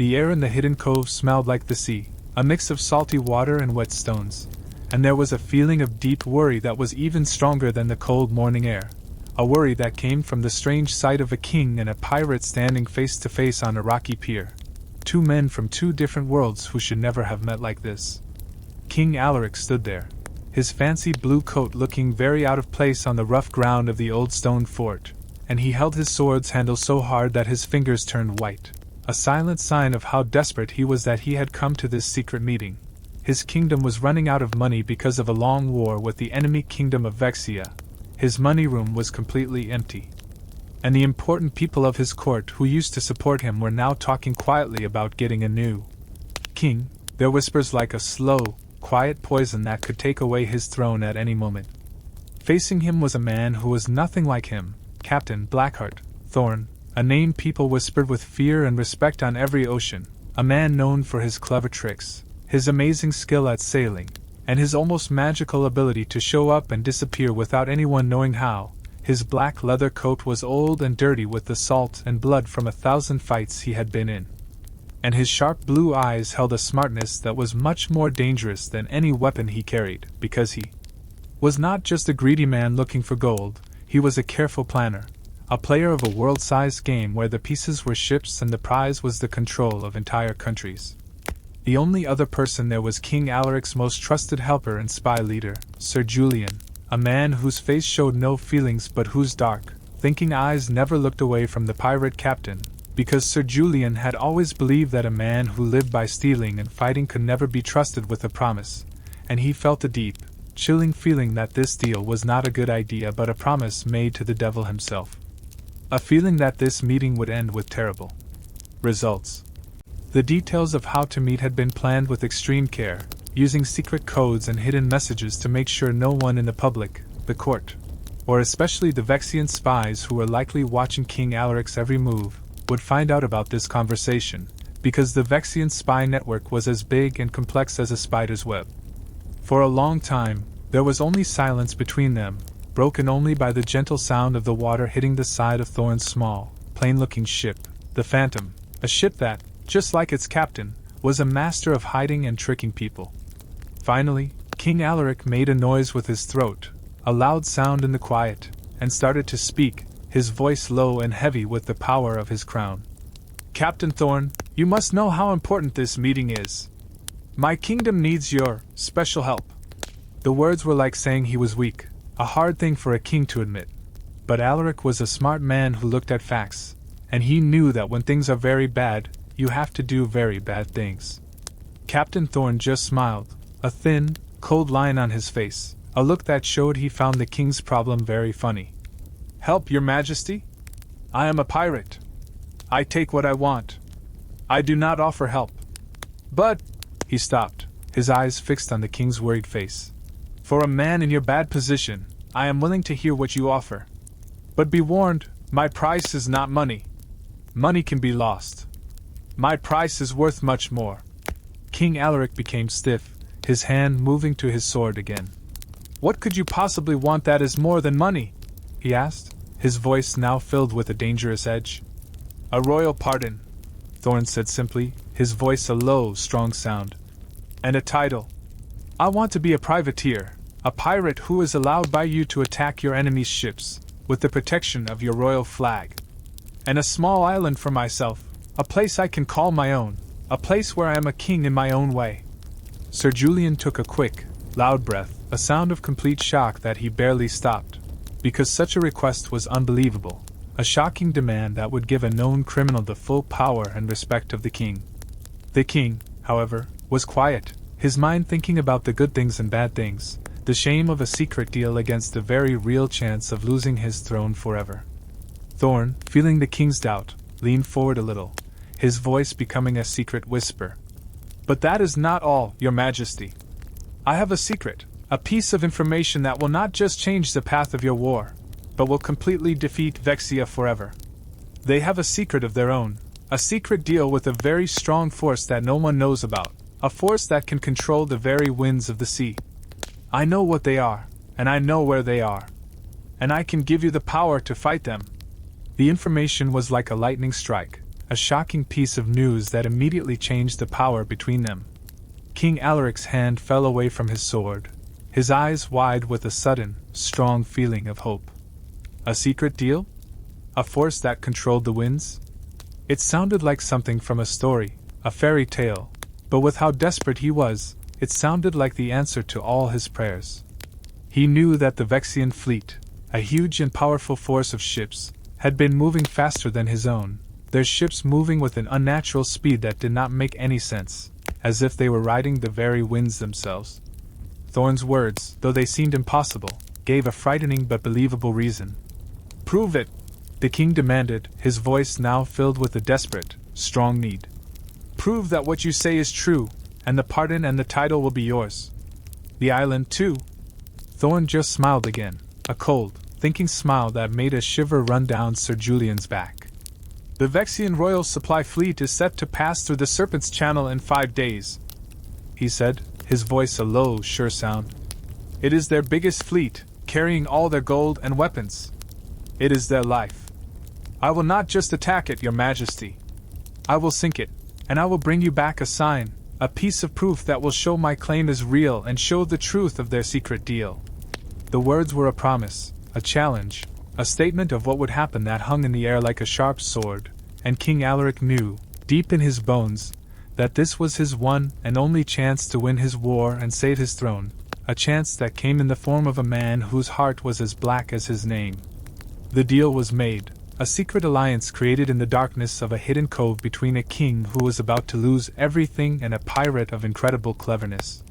The air in the hidden cove smelled like the sea, a mix of salty water and wet stones, and there was a feeling of deep worry that was even stronger than the cold morning air, a worry that came from the strange sight of a king and a pirate standing face to face on a rocky pier. Two men from two different worlds who should never have met like this. King Alaric stood there, his fancy blue coat looking very out of place on the rough ground of the old stone fort, and he held his sword's handle so hard that his fingers turned white, a silent sign of how desperate he was that he had come to this secret meeting. His kingdom was running out of money because of a long war with the enemy kingdom of Vexia. His money room was completely empty. And the important people of his court who used to support him were now talking quietly about getting a new king, their whispers like a slow, quiet poison that could take away his throne at any moment. Facing him was a man who was nothing like him, Captain Blackheart Thorn, a name people whispered with fear and respect on every ocean, a man known for his clever tricks, his amazing skill at sailing, and his almost magical ability to show up and disappear without anyone knowing how. His black leather coat was old and dirty with the salt and blood from 1,000 fights he had been in. And his sharp blue eyes held a smartness that was much more dangerous than any weapon he carried, because he was not just a greedy man looking for gold, he was a careful planner, a player of a world-sized game where the pieces were ships and the prize was the control of entire countries. The only other person there was King Alaric's most trusted helper and spy leader, Sir Julian, a man whose face showed no feelings but whose dark, thinking eyes never looked away from the pirate captain, because Sir Julian had always believed that a man who lived by stealing and fighting could never be trusted with a promise, and he felt a deep, chilling feeling that this deal was not a good idea but a promise made to the devil himself. A feeling that this meeting would end with terrible results. The details of how to meet had been planned with extreme care, using secret codes and hidden messages to make sure no one in the public, the court, or especially the Vexian spies who were likely watching King Alaric's every move, would find out about this conversation, because the Vexian spy network was as big and complex as a spider's web. For a long time, there was only silence between them, broken only by the gentle sound of the water hitting the side of Thorn's small, plain-looking ship, the Phantom, a ship that, just like its captain, was a master of hiding and tricking people. Finally, King Alaric made a noise with his throat, a loud sound in the quiet, and started to speak, his voice low and heavy with the power of his crown. "Captain Thorn, you must know how important this meeting is. My kingdom needs your special help." The words were like saying he was weak, a hard thing for a king to admit. But Alaric was a smart man who looked at facts, and he knew that when things are very bad, you have to do very bad things. Captain Thorn just smiled, a thin, cold line on his face, a look that showed he found the king's problem very funny. "Help, your majesty? I am a pirate. I take what I want. I do not offer help." "But," he stopped, his eyes fixed on the king's worried face. "For a man in your bad position, I am willing to hear what you offer. But be warned, my price is not money. Money can be lost. My price is worth much more." King Alaric became stiff, his hand moving to his sword again. "What could you possibly want that is more than money?" he asked, his voice now filled with a dangerous edge. "A royal pardon," Thorn said simply, his voice a low, strong sound. "And a title. I want to be a privateer, a pirate who is allowed by you to attack your enemy's ships, with the protection of your royal flag. And a small island for myself, a place I can call my own, a place where I am a king in my own way." Sir Julian took a quick, loud breath, a sound of complete shock that he barely stopped, because such a request was unbelievable, a shocking demand that would give a known criminal the full power and respect of the king. The king, however, was quiet, his mind thinking about the good things and bad things, the shame of a secret deal against the very real chance of losing his throne forever. Thorn, feeling the king's doubt, leaned forward a little, his voice becoming a secret whisper. "But that is not all, your majesty. I have a secret, a piece of information that will not just change the path of your war, but will completely defeat Vexia forever. They have a secret of their own, a secret deal with a very strong force that no one knows about, a force that can control the very winds of the sea. I know what they are, and I know where they are. And I can give you the power to fight them." The information was like a lightning strike, a shocking piece of news that immediately changed the power between them. King Alaric's hand fell away from his sword, his eyes wide with a sudden, strong feeling of hope. A secret deal? A force that controlled the winds? It sounded like something from a story, a fairy tale, but with how desperate he was, it sounded like the answer to all his prayers. He knew that the Vexian fleet, a huge and powerful force of ships, had been moving faster than his own, their ships moving with an unnatural speed that did not make any sense, as if they were riding the very winds themselves. Thorn's words, though they seemed impossible, gave a frightening but believable reason. "Prove it," the king demanded, his voice now filled with a desperate, strong need. "Prove that what you say is true, and the pardon and the title will be yours. The island, too." Thorn just smiled again, a cold, thinking smile that made a shiver run down Sir Julian's back. "The Vexian Royal Supply Fleet is set to pass through the Serpent's Channel in 5 days," he said, his voice a low, sure sound. "It is their biggest fleet, carrying all their gold and weapons. It is their life. I will not just attack it, Your Majesty. I will sink it, and I will bring you back a sign, a piece of proof that will show my claim is real and show the truth of their secret deal." The words were a promise, a challenge, a statement of what would happen that hung in the air like a sharp sword, and King Alaric knew, deep in his bones, that this was his one and only chance to win his war and save his throne, a chance that came in the form of a man whose heart was as black as his name. The deal was made, a secret alliance created in the darkness of a hidden cove between a king who was about to lose everything and a pirate of incredible cleverness.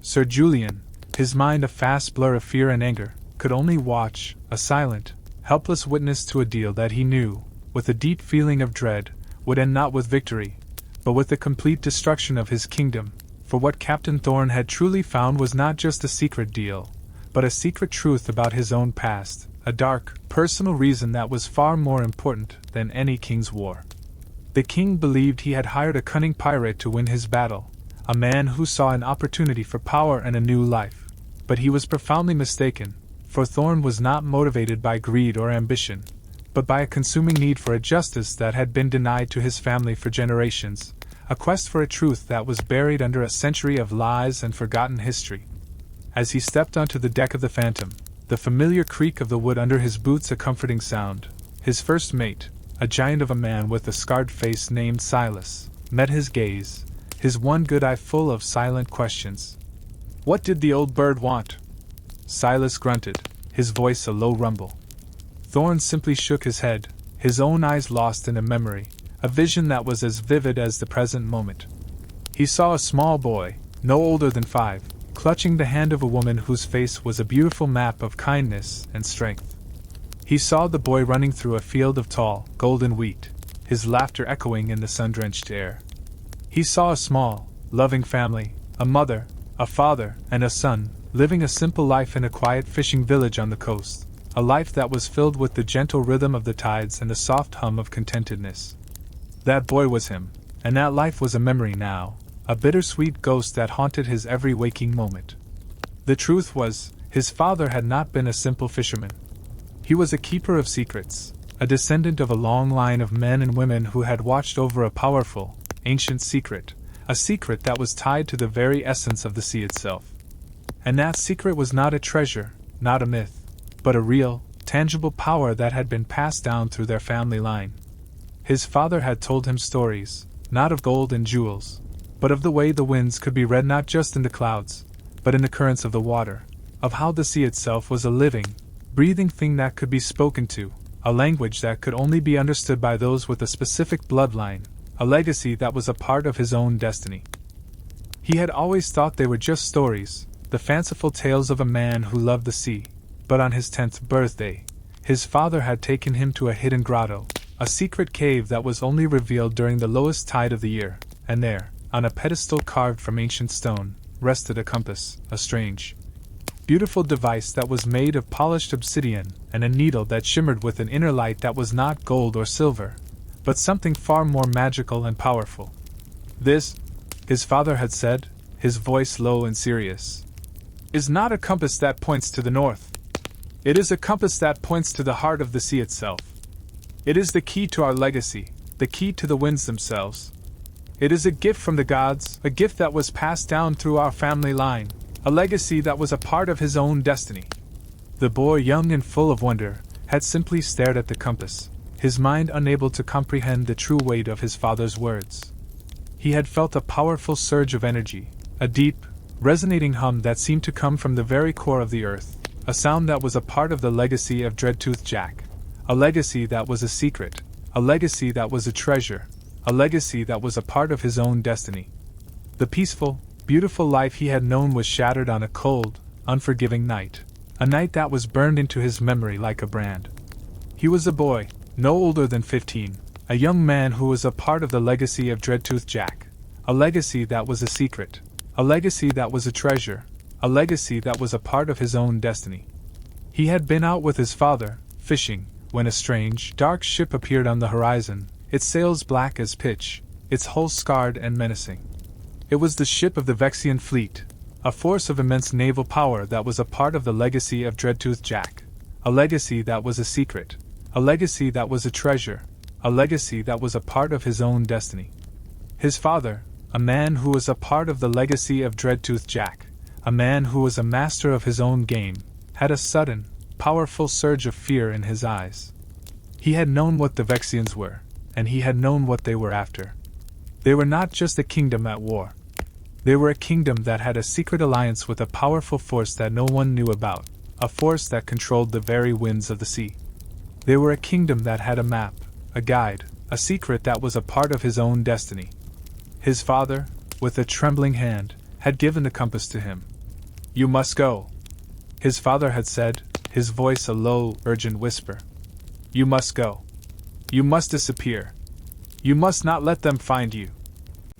Sir Julian, his mind a fast blur of fear and anger, could only watch, a silent, helpless witness to a deal that he knew, with a deep feeling of dread, would end not with victory, but with the complete destruction of his kingdom, for what Captain Thorn had truly found was not just a secret deal, but a secret truth about his own past, a dark, personal reason that was far more important than any king's war. The king believed he had hired a cunning pirate to win his battle, a man who saw an opportunity for power and a new life, but he was profoundly mistaken, for Thorn was not motivated by greed or ambition, but by a consuming need for a justice that had been denied to his family for generations, a quest for a truth that was buried under a century of lies and forgotten history. As he stepped onto the deck of the Phantom, the familiar creak of the wood under his boots a comforting sound, his first mate, a giant of a man with a scarred face named Silas, met his gaze, his one good eye full of silent questions. "What did the old bird want?" Silas grunted, his voice a low rumble. Thorn simply shook his head, his own eyes lost in a memory, a vision that was as vivid as the present moment. He saw a small boy, no older than 5, clutching the hand of a woman whose face was a beautiful map of kindness and strength. He saw the boy running through a field of tall, golden wheat, his laughter echoing in the sun-drenched air. He saw a small, loving family, a mother, a father, and a son, living a simple life in a quiet fishing village on the coast, a life that was filled with the gentle rhythm of the tides and the soft hum of contentedness. That boy was him, and that life was a memory now, a bittersweet ghost that haunted his every waking moment. The truth was, his father had not been a simple fisherman. He was a keeper of secrets, a descendant of a long line of men and women who had watched over a powerful, ancient secret, a secret that was tied to the very essence of the sea itself. And that secret was not a treasure, not a myth, but a real, tangible power that had been passed down through their family line. His father had told him stories, not of gold and jewels, but of the way the winds could be read not just in the clouds, but in the currents of the water, of how the sea itself was a living, breathing thing that could be spoken to, a language that could only be understood by those with a specific bloodline, a legacy that was a part of his own destiny. He had always thought they were just stories, the fanciful tales of a man who loved the sea, but on his 10th birthday, his father had taken him to a hidden grotto, a secret cave that was only revealed during the lowest tide of the year, and there, on a pedestal carved from ancient stone, rested a compass, a strange, beautiful device that was made of polished obsidian, and a needle that shimmered with an inner light that was not gold or silver, but something far more magical and powerful. "This," his father had said, his voice low and serious, "is not a compass that points to the north. It is a compass that points to the heart of the sea itself. It is the key to our legacy, the key to the winds themselves. It is a gift from the gods, a gift that was passed down through our family line, a legacy that was a part of his own destiny. The boy, young and full of wonder, had simply stared at the compass, his mind unable to comprehend the true weight of his father's words. He had felt a powerful surge of energy, a deep, resonating hum that seemed to come from the very core of the earth, a sound that was a part of the legacy of Dreadtooth Jack, a legacy that was a secret, a legacy that was a treasure, a legacy that was a part of his own destiny. The peaceful, beautiful life he had known was shattered on a cold, unforgiving night, a night that was burned into his memory like a brand. He was a boy, no older than 15, a young man who was a part of the legacy of Dreadtooth Jack, a legacy that was a secret, a legacy that was a treasure, a legacy that was a part of his own destiny. He had been out with his father, fishing, when a strange, dark ship appeared on the horizon, its sails black as pitch, its hull scarred and menacing. It was the ship of the Vexian fleet, a force of immense naval power that was a part of the legacy of Dreadtooth Jack, a legacy that was a secret, a legacy that was a treasure, a legacy that was a part of his own destiny. His father, a man who was a part of the legacy of Dreadtooth Jack, a man who was a master of his own game, had a sudden, powerful surge of fear in his eyes. He had known what the Vexians were, and he had known what they were after. They were not just a kingdom at war. They were a kingdom that had a secret alliance with a powerful force that no one knew about, a force that controlled the very winds of the sea. They were a kingdom that had a map, a guide, a secret that was a part of his own destiny. His father, with a trembling hand, had given the compass to him. "You must go," his father had said, his voice a low, urgent whisper. "You must go. You must disappear. You must not let them find you.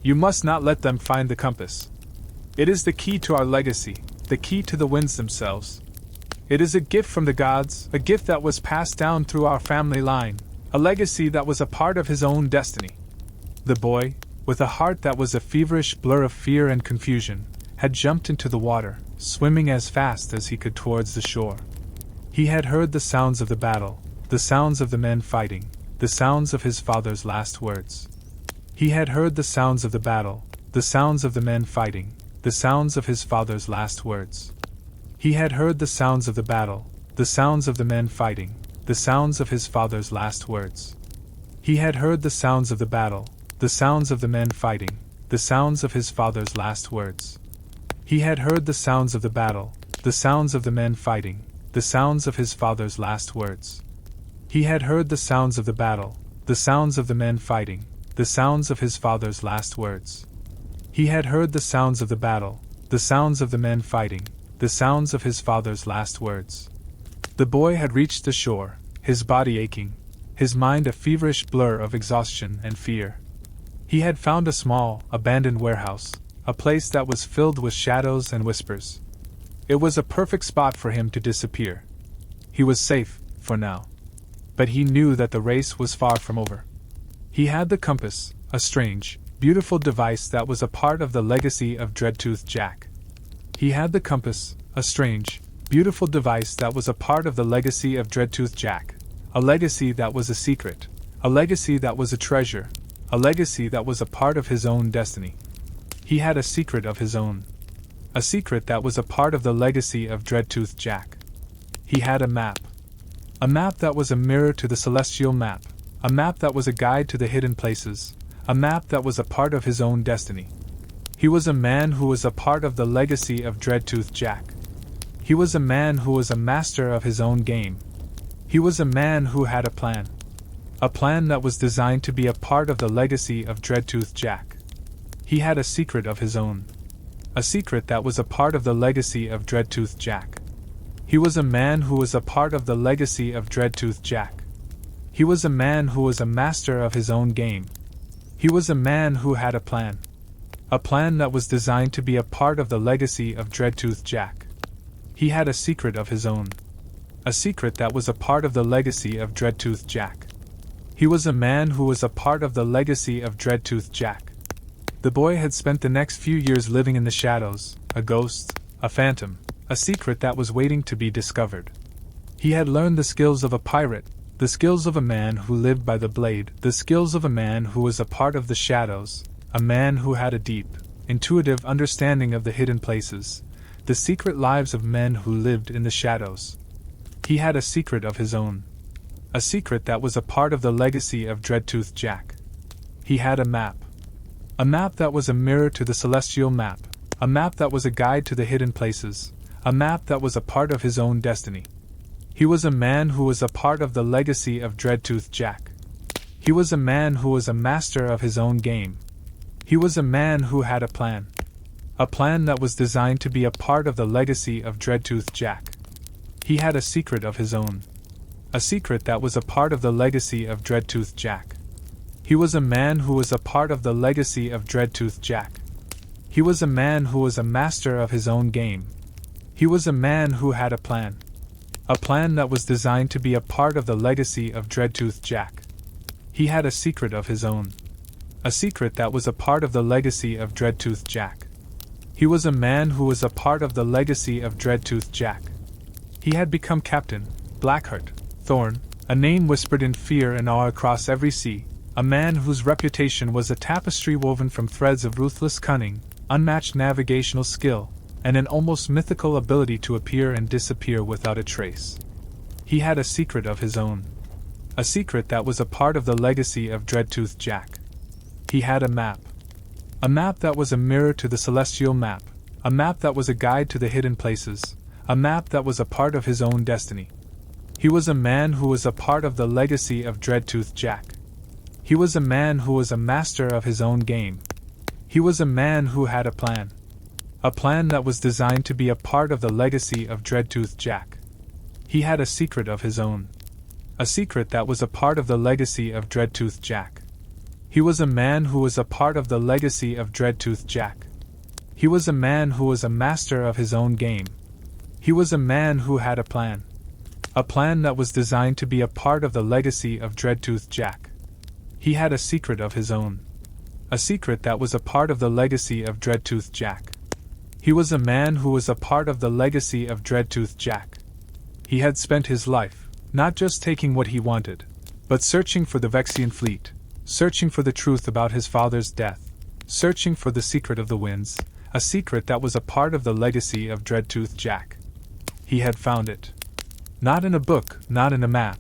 You must not let them find the compass. It is the key to our legacy, the key to the winds themselves. It is a gift from the gods, a gift that was passed down through our family line, a legacy that was a part of his own destiny." The boy, with a heart that was a feverish blur of fear and confusion, had jumped into the water, swimming as fast as he could towards the shore. He had heard the sounds of the battle, the sounds of the men fighting, the sounds of his father's last words. He had heard the sounds of the battle, the sounds of the men fighting, the sounds of his father's last words. He had heard the sounds of the battle, the sounds of the men fighting, the sounds of his father's last words. He had heard the sounds of the battle, the sounds of the men fighting, the sounds of his father's last words. He had heard the sounds of the battle, the sounds of the men fighting, the sounds of his father's last words. He had heard the sounds of the battle, the sounds of the men fighting, the sounds of his father's last words. He had heard the sounds of the battle, the sounds of the men fighting, the sounds of his father's last words. The boy had reached the shore, his body aching, his mind a feverish blur of exhaustion and fear. He had found a small, abandoned warehouse, a place that was filled with shadows and whispers. It was a perfect spot for him to disappear. He was safe, for now. But he knew that the race was far from over. He had the compass, a strange, beautiful device that was a part of the legacy of Dreadtooth Jack. He had the compass, a strange, beautiful device that was a part of the legacy of Dreadtooth Jack, a legacy that was a secret, a legacy that was a treasure, a legacy that was a part of his own destiny. He had a secret of his own. A secret that was a part of the legacy of Dreadtooth Jack. He had a map. A map that was a mirror to the celestial map, a map that was a guide to the hidden places, a map that was a part of his own destiny. He was a man who was a part of the legacy of Dreadtooth Jack. He was a man who was a master of his own game. He was a man who had a plan. A plan that was designed to be a part of the legacy of Dreadtooth Jack. He had a secret of his own. A secret that was a part of the legacy of Dreadtooth Jack. He was a man who was a part of the legacy of Dreadtooth Jack. He was a man who was a master of his own game. He was a man who had a plan. A plan that was designed to be a part of the legacy of Dreadtooth Jack. He had a secret of his own. A secret that was a part of the legacy of Dreadtooth Jack. He was a man who was a part of the legacy of Dreadtooth Jack. The boy had spent the next few years living in the shadows, a ghost, a phantom, a secret that was waiting to be discovered. He had learned the skills of a pirate, The skills of a man who lived by the blade, the skills of a man who was a part of the shadows, a man who had a deep, intuitive understanding of the hidden places, the secret lives of men who lived in the shadows. He had a secret of his own. A secret that was a part of the legacy of Dreadtooth Jack. He had a map. A map that was a mirror to the celestial map, a map that was a guide to the hidden places, a map that was a part of his own destiny. He was a man who was a part of the legacy of Dreadtooth Jack. He was a man who was a master of his own game. He was a man who had a plan. A plan that was designed to be a part of the legacy of Dreadtooth Jack. He had a secret of his own. A secret that was a part of the legacy of Dreadtooth Jack. He was a man who was a part of the legacy of Dreadtooth Jack. He was a man who was a master of his own game. He was a man who had a plan. A plan that was designed to be a part of the legacy of Dreadtooth Jack. He had a secret of his own. A secret that was a part of the legacy of Dreadtooth Jack. He was a man who was a part of the legacy of Dreadtooth Jack. He had become Captain Blackheart Thorn, a name whispered in fear and awe across every sea, a man whose reputation was a tapestry woven from threads of ruthless cunning, unmatched navigational skill, and an almost mythical ability to appear and disappear without a trace. He had a secret of his own. A secret that was a part of the legacy of Dreadtooth Jack. He had a map. A map that was a mirror to the celestial map, a map that was a guide to the hidden places, a map that was a part of his own destiny. He was a man who was a part of the legacy of Dreadtooth Jack. He was a man who was a master of his own game. He was a man who had a plan. A plan that was designed to be a part of the legacy of Dreadtooth Jack. He had a secret of his own. A secret that was a part of the legacy of Dreadtooth Jack. He was a man who was a part of the legacy of Dreadtooth Jack. He was a man who was a master of his own game. He was a man who had a plan. A plan that was designed to be a part of the legacy of Dreadtooth Jack. He had a secret of his own. A secret that was a part of the legacy of Dreadtooth Jack. He was a man who was a part of the legacy of Dreadtooth Jack. He had spent his life, not just taking what he wanted, but searching for the Vexian fleet, searching for the truth about his father's death, searching for the secret of the winds, a secret that was a part of the legacy of Dreadtooth Jack. He had found it. Not in a book, not in a map,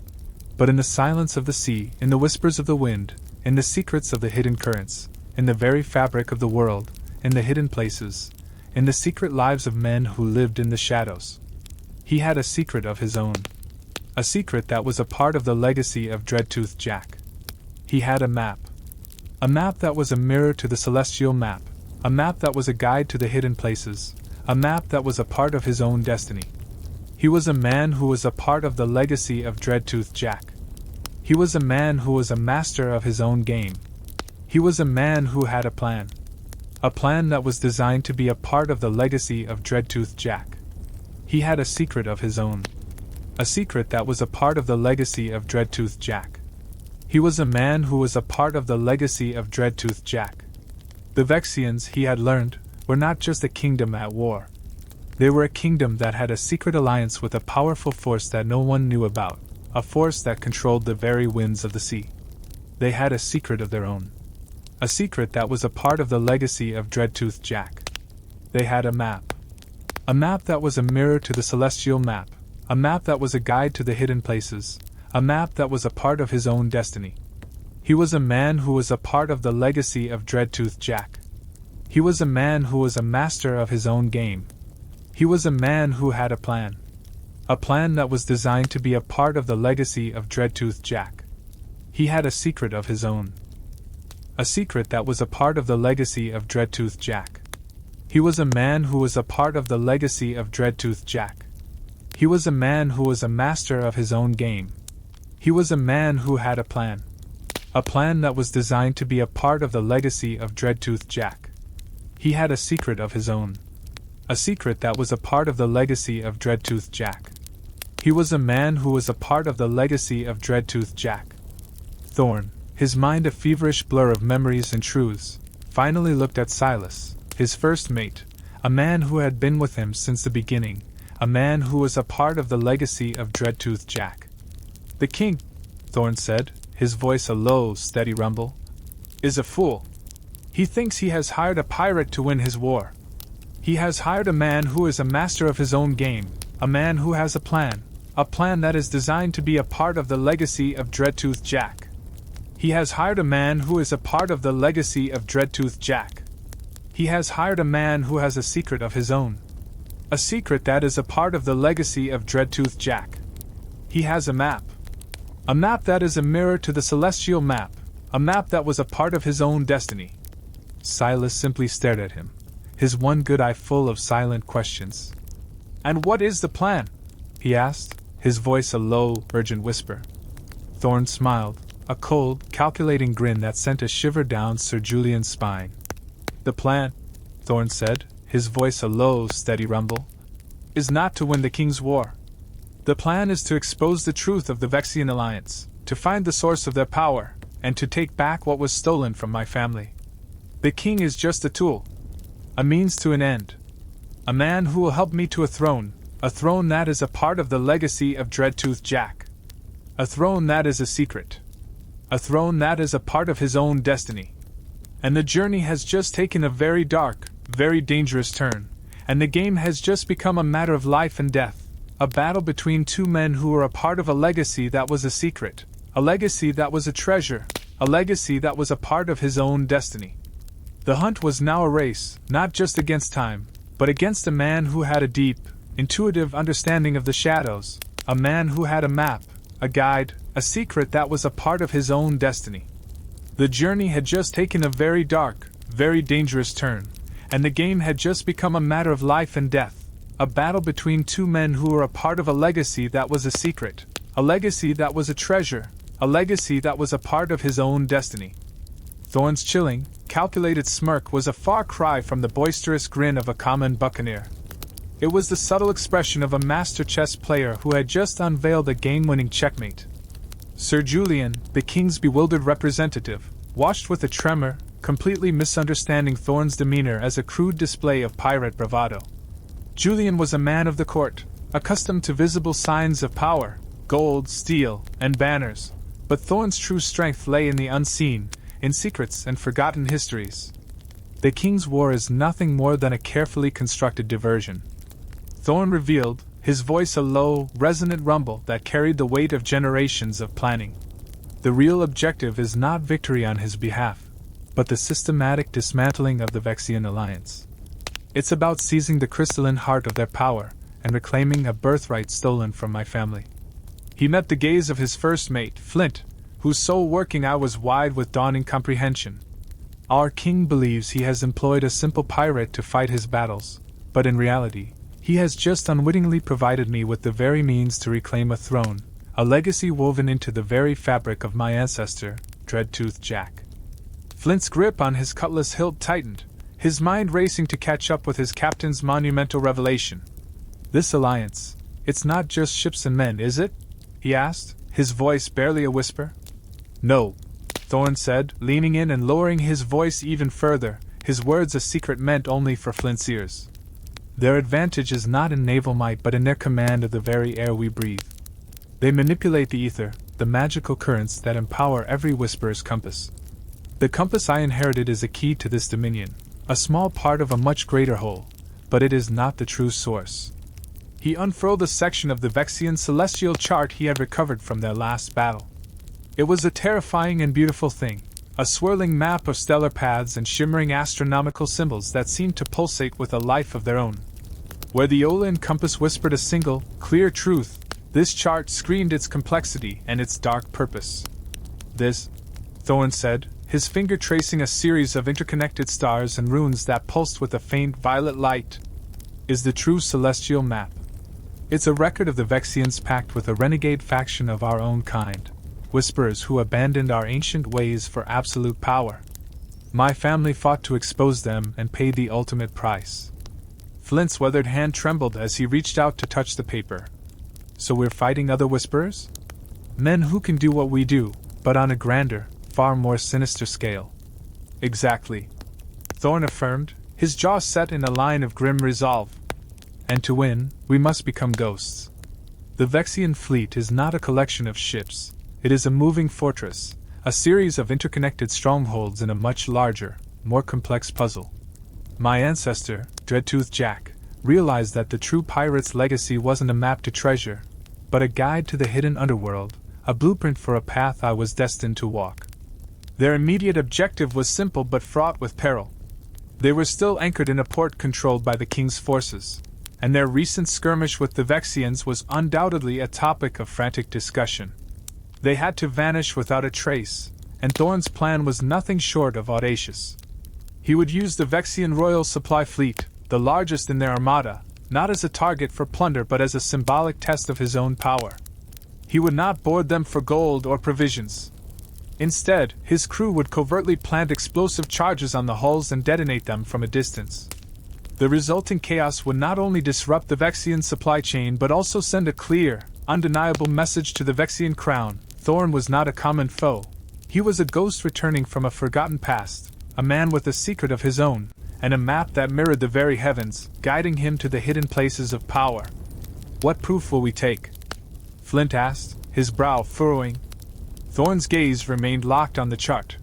but in the silence of the sea, in the whispers of the wind, in the secrets of the hidden currents, in the very fabric of the world, in the hidden places, in the secret lives of men who lived in the shadows. He had a secret of his own. A secret that was a part of the legacy of Dreadtooth Jack. He had a map. A map that was a mirror to the celestial map, a map that was a guide to the hidden places, a map that was a part of his own destiny. He was a man who was a part of the legacy of Dreadtooth Jack. He was a man who was a master of his own game. He was a man who had a plan. A plan that was designed to be a part of the legacy of Dreadtooth Jack. He had a secret of his own. A secret that was a part of the legacy of Dreadtooth Jack. He was a man who was a part of the legacy of Dreadtooth Jack. The Vexians, he had learned, were not just a kingdom at war. They were a kingdom that had a secret alliance with a powerful force that no one knew about, a force that controlled the very winds of the sea. They had a secret of their own. A secret that was a part of the legacy of Dreadtooth Jack. They had a map. A map that was a mirror to the celestial map, a map that was a guide to the hidden places, a map that was a part of his own destiny. He was a man who was a part of the legacy of Dreadtooth Jack. He was a man who was a master of his own game. He was a man who had a plan. A plan that was designed to be a part of the legacy of Dreadtooth Jack. He had a secret of his own. A secret that was a part of the legacy of Dreadtooth Jack. He was a man who was a part of the legacy of Dreadtooth Jack. He was a man who was a master of his own game. He was a man who had a plan. A plan that was designed to be a part of the legacy of Dreadtooth Jack. He had a secret of his own. A secret that was a part of the legacy of Dreadtooth Jack. He was a man who was a part of the legacy of Dreadtooth Jack. Thorn, his mind a feverish blur of memories and truths, finally looked at Silas, his first mate, a man who had been with him since the beginning, a man who was a part of the legacy of Dreadtooth Jack. The king, Thorn said, his voice a low, steady rumble, is a fool. He thinks he has hired a pirate to win his war. He has hired a man who is a master of his own game, a man who has a plan that is designed to be a part of the legacy of Dreadtooth Jack. He has hired a man who is a part of the legacy of Dreadtooth Jack. He has hired a man who has a secret of his own. A secret that is a part of the legacy of Dreadtooth Jack. He has a map. A map that is a mirror to the celestial map, a map that was a part of his own destiny. Silas simply stared at him, his one good eye full of silent questions. And what is the plan? He asked, his voice a low, urgent whisper. Thorn smiled, a cold, calculating grin that sent a shiver down Sir Julian's spine. The plan, Thorn said, his voice a low, steady rumble, is not to win the King's War. The plan is to expose the truth of the Vexian Alliance, to find the source of their power, and to take back what was stolen from my family. The King is just a tool, a means to an end. A man who will help me to a throne that is a part of the legacy of Dreadtooth Jack. A throne that is a secret. A throne that is a part of his own destiny. And the journey has just taken a very dark, very dangerous turn, and the game has just become a matter of life and death, a battle between two men who were a part of a legacy that was a secret, a legacy that was a treasure, a legacy that was a part of his own destiny. The hunt was now a race, not just against time, but against a man who had a deep, intuitive understanding of the shadows, a man who had a map, a guide, a secret that was a part of his own destiny. The journey had just taken a very dark, very dangerous turn, and the game had just become a matter of life and death, a battle between two men who were a part of a legacy that was a secret, a legacy that was a treasure, a legacy that was a part of his own destiny. Thorn's chilling, calculated smirk was a far cry from the boisterous grin of a common buccaneer. It was the subtle expression of a master chess player who had just unveiled a game-winning checkmate. Sir Julian, the King's bewildered representative, watched with a tremor, completely misunderstanding Thorn's demeanor as a crude display of pirate bravado. Julian was a man of the court, accustomed to visible signs of power, gold, steel, and banners, but Thorn's true strength lay in the unseen, in secrets and forgotten histories. The King's War is nothing more than a carefully constructed diversion. Thorn revealed, his voice a low, resonant rumble that carried the weight of generations of planning. The real objective is not victory on his behalf, but the systematic dismantling of the Vexian Alliance. It's about seizing the crystalline heart of their power and reclaiming a birthright stolen from my family. He met the gaze of his first mate, Flint, whose sole working eye was wide with dawning comprehension. Our king believes he has employed a simple pirate to fight his battles, but in reality, he has just unwittingly provided me with the very means to reclaim a throne, a legacy woven into the very fabric of my ancestor, Dreadtooth Jack. Flint's grip on his cutlass hilt tightened, his mind racing to catch up with his captain's monumental revelation. This alliance, it's not just ships and men, is it? He asked, his voice barely a whisper. No, Thorn said, leaning in and lowering his voice even further, his words a secret meant only for Flint's ears. Their advantage is not in naval might but in their command of the very air we breathe. They manipulate the ether, the magical currents that empower every whisperer's compass. The compass I inherited is a key to this dominion, a small part of a much greater whole, but it is not the true source. He unfurled a section of the Vexian celestial chart he had recovered from their last battle. It was a terrifying and beautiful thing, a swirling map of stellar paths and shimmering astronomical symbols that seemed to pulsate with a life of their own. Where the Olin compass whispered a single, clear truth, this chart screamed its complexity and its dark purpose. This, Thorn said, his finger tracing a series of interconnected stars and runes that pulsed with a faint violet light, is the true celestial map. It's a record of the Vexians' pact with a renegade faction of our own kind, whisperers who abandoned our ancient ways for absolute power. My family fought to expose them and pay the ultimate price. Flint's weathered hand trembled as he reached out to touch the paper. So we're fighting other whisperers? Men who can do what we do, but on a grander, far more sinister scale. Exactly, Thorn affirmed, his jaw set in a line of grim resolve. And to win, we must become ghosts. The Vexian fleet is not a collection of ships, It is a moving fortress, a series of interconnected strongholds in a much larger, more complex puzzle. My ancestor, Dreadtooth Jack, realized that the true pirate's legacy wasn't a map to treasure, but a guide to the hidden underworld, a blueprint for a path I was destined to walk. Their immediate objective was simple but fraught with peril. They were still anchored in a port controlled by the king's forces, and their recent skirmish with the Vexians was undoubtedly a topic of frantic discussion. They had to vanish without a trace, and Thorn's plan was nothing short of audacious. He would use the Vexian Royal Supply Fleet, the largest in their armada, not as a target for plunder but as a symbolic test of his own power. He would not board them for gold or provisions. Instead, his crew would covertly plant explosive charges on the hulls and detonate them from a distance. The resulting chaos would not only disrupt the Vexian supply chain but also send a clear, undeniable message to the Vexian crown: Thorn was not a common foe. He was a ghost returning from a forgotten past, a man with a secret of his own, and a map that mirrored the very heavens, guiding him to the hidden places of power. "What proof will we take?" Flint asked, his brow furrowing. Thorn's gaze remained locked on the chart.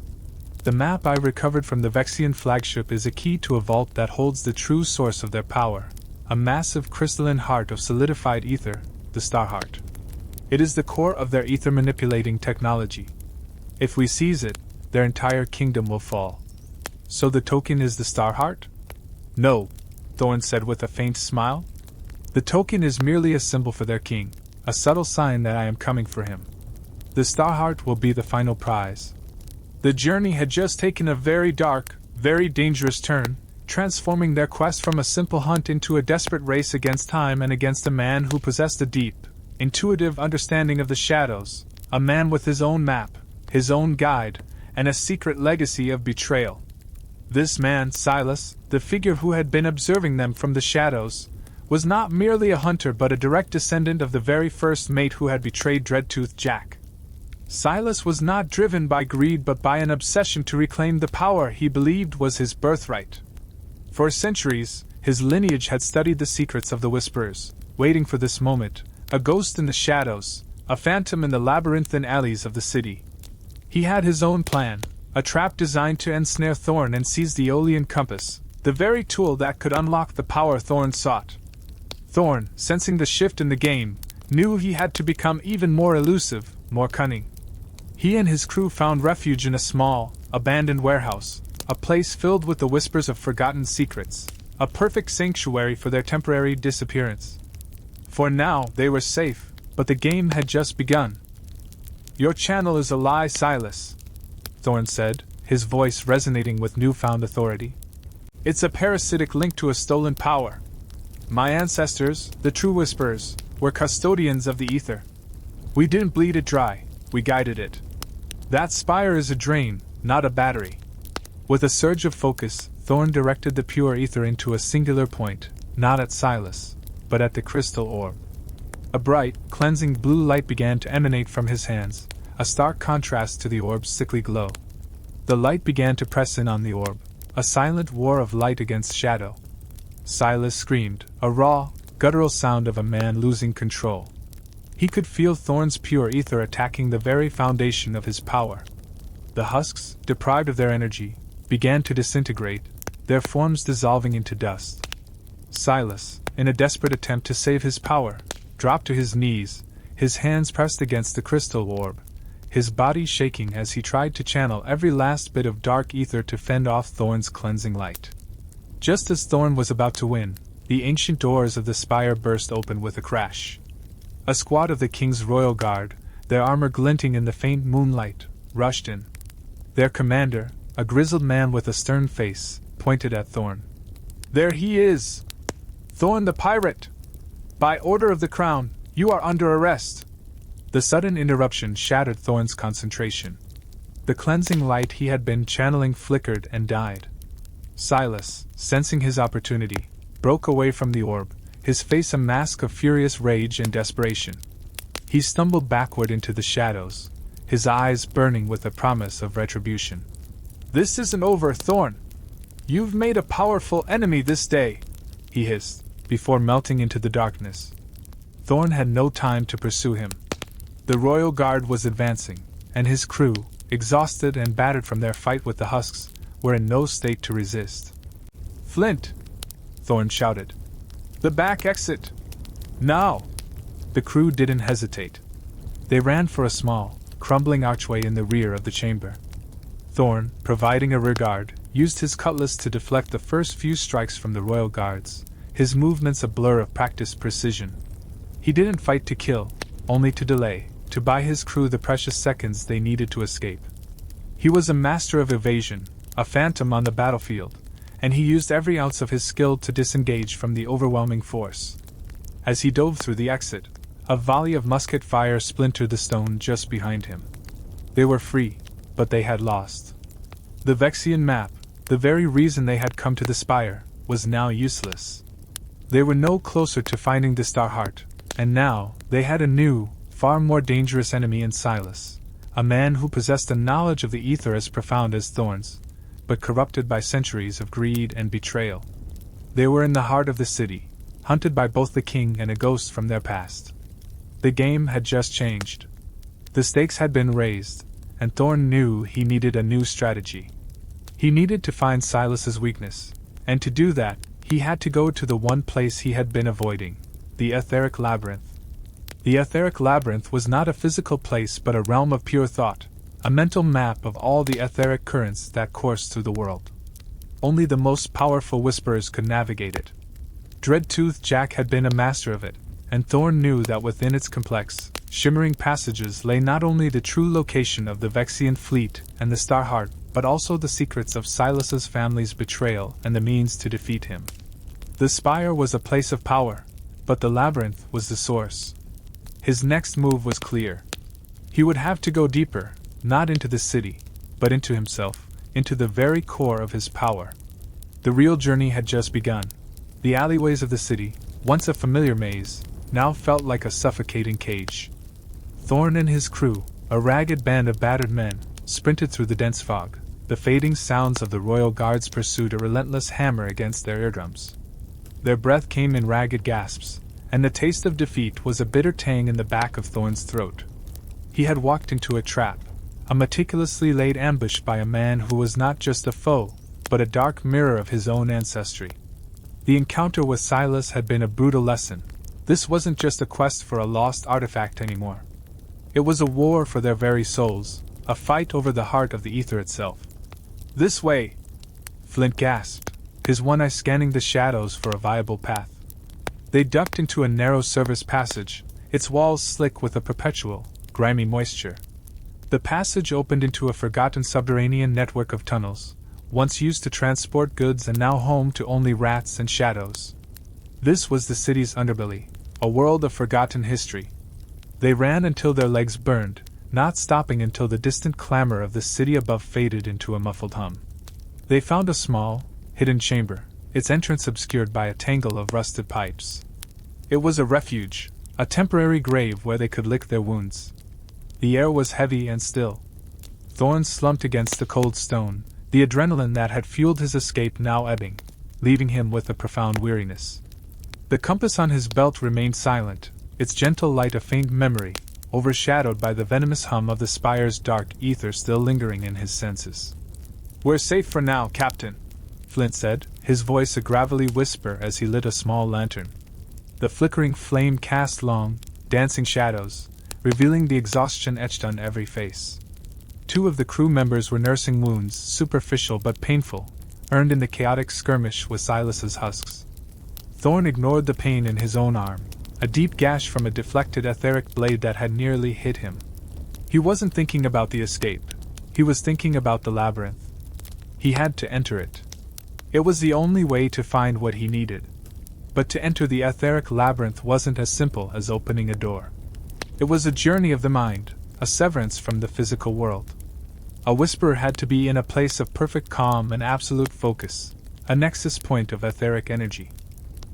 "The map I recovered from the Vexian flagship is a key to a vault that holds the true source of their power, a massive crystalline heart of solidified ether, the Star Heart. It is the core of their ether-manipulating technology. If we seize it, their entire kingdom will fall." "So the token is the Star Heart?" "No," Thorn said with a faint smile. "The token is merely a symbol for their king, a subtle sign that I am coming for him. The Star Heart will be the final prize." The journey had just taken a very dark, very dangerous turn, transforming their quest from a simple hunt into a desperate race against time and against a man who possessed a deep, intuitive understanding of the shadows, a man with his own map, his own guide, and a secret legacy of betrayal. This man, Silas, the figure who had been observing them from the shadows, was not merely a hunter but a direct descendant of the very first mate who had betrayed Dreadtooth Jack. Silas was not driven by greed but by an obsession to reclaim the power he believed was his birthright. For centuries, his lineage had studied the secrets of the Whisperers, waiting for this moment, a ghost in the shadows, a phantom in the labyrinthine alleys of the city. He had his own plan, a trap designed to ensnare Thorn and seize the Aeolian compass, the very tool that could unlock the power Thorn sought. Thorn, sensing the shift in the game, knew he had to become even more elusive, more cunning. He and his crew found refuge in a small, abandoned warehouse, a place filled with the whispers of forgotten secrets, a perfect sanctuary for their temporary disappearance. For now, they were safe, but the game had just begun. "Your channel is a lie, Silas," Thorn said, his voice resonating with newfound authority. "It's a parasitic link to a stolen power. My ancestors, the true Whisperers, were custodians of the ether. We didn't bleed it dry, we guided it. That spire is a drain, not a battery." With a surge of focus, Thorn directed the pure ether into a singular point, not at Silas, but at the crystal orb. A bright, cleansing blue light began to emanate from his hands, a stark contrast to the orb's sickly glow. The light began to press in on the orb, a silent war of light against shadow. Silas screamed, a raw, guttural sound of a man losing control. He could feel Thorn's pure ether attacking the very foundation of his power. The husks, deprived of their energy, began to disintegrate, their forms dissolving into dust. Silas, in a desperate attempt to save his power, dropped to his knees, his hands pressed against the crystal orb, his body shaking as he tried to channel every last bit of dark ether to fend off Thorn's cleansing light. Just as Thorn was about to win, the ancient doors of the spire burst open with a crash. A squad of the king's royal guard, their armor glinting in the faint moonlight, rushed in. Their commander, a grizzled man with a stern face, pointed at Thorn. "There he is! Thorn the pirate! By order of the crown, you are under arrest!" The sudden interruption shattered Thorn's concentration. The cleansing light he had been channeling flickered and died. Silas, sensing his opportunity, broke away from the orb, his face a mask of furious rage and desperation. He stumbled backward into the shadows, his eyes burning with the promise of retribution. "This isn't over, Thorn! You've made a powerful enemy this day," he hissed, before melting into the darkness. Thorn had no time to pursue him. The royal guard was advancing, and his crew, exhausted and battered from their fight with the husks, were in no state to resist. "Flint!" Thorn shouted. "The back exit! Now!" The crew didn't hesitate. They ran for a small, crumbling archway in the rear of the chamber. Thorn, providing a rearguard, used his cutlass to deflect the first few strikes from the royal guards, his movements a blur of practiced precision. He didn't fight to kill, only to delay, to buy his crew the precious seconds they needed to escape. He was a master of evasion, a phantom on the battlefield, and he used every ounce of his skill to disengage from the overwhelming force. As he dove through the exit, a volley of musket fire splintered the stone just behind him. They were free, but they had lost. The Vexian map, the very reason they had come to the spire, was now useless. They were no closer to finding the Star Heart, and now they had a new, far more dangerous enemy in Silas, a man who possessed a knowledge of the ether as profound as Thorn's, but corrupted by centuries of greed and betrayal. They were in the heart of the city, hunted by both the king and a ghost from their past. The game had just changed. The stakes had been raised, and Thorn knew he needed a new strategy. He needed to find Silas's weakness, and to do that, he had to go to the one place he had been avoiding, the etheric labyrinth. The etheric labyrinth was not a physical place but a realm of pure thought, a mental map of all the etheric currents that course through the world. Only the most powerful whisperers could navigate it. Dreadtooth Jack had been a master of it, and Thorn knew that within its complex, shimmering passages lay not only the true location of the Vexian fleet and the Star Heart, but also the secrets of Silas's family's betrayal and the means to defeat him. The spire was a place of power, but the labyrinth was the source. His next move was clear. He would have to go deeper, not into the city, but into himself, into the very core of his power. The real journey had just begun. The alleyways of the city, once a familiar maze, now felt like a suffocating cage. Thorn and his crew, a ragged band of battered men, sprinted through the dense fog. The fading sounds of the royal guards pursued a relentless hammer against their eardrums. Their breath came in ragged gasps, and the taste of defeat was a bitter tang in the back of Thorn's throat. He had walked into a trap, a meticulously laid ambush by a man who was not just a foe, but a dark mirror of his own ancestry. The encounter with Silas had been a brutal lesson. This wasn't just a quest for a lost artifact anymore. It was a war for their very souls, a fight over the heart of the ether itself. "This way!" Flint gasped, his one eye scanning the shadows for a viable path. They ducked into a narrow service passage, its walls slick with a perpetual, grimy moisture. The passage opened into a forgotten subterranean network of tunnels, once used to transport goods and now home to only rats and shadows. This was the city's underbelly, a world of forgotten history. They ran until their legs burned, not stopping until the distant clamor of the city above faded into a muffled hum. They found a small, hidden chamber, its entrance obscured by a tangle of rusted pipes. It was a refuge, a temporary grave where they could lick their wounds. The air was heavy and still. Thorn slumped against the cold stone, the adrenaline that had fueled his escape now ebbing, leaving him with a profound weariness. The compass on his belt remained silent, its gentle light a faint memory, overshadowed by the venomous hum of the spire's dark ether still lingering in his senses. "We're safe for now, Captain," Flint said, his voice a gravelly whisper as he lit a small lantern. The flickering flame cast long, dancing shadows, revealing the exhaustion etched on every face. Two of the crew members were nursing wounds, superficial but painful, earned in the chaotic skirmish with Silas's husks. Thorn ignored the pain in his own arm, a deep gash from a deflected etheric blade that had nearly hit him. He wasn't thinking about the escape. He was thinking about the labyrinth. He had to enter it. It was the only way to find what he needed. But to enter the etheric labyrinth wasn't as simple as opening a door. It was a journey of the mind, a severance from the physical world. A whisperer had to be in a place of perfect calm and absolute focus, a nexus point of etheric energy.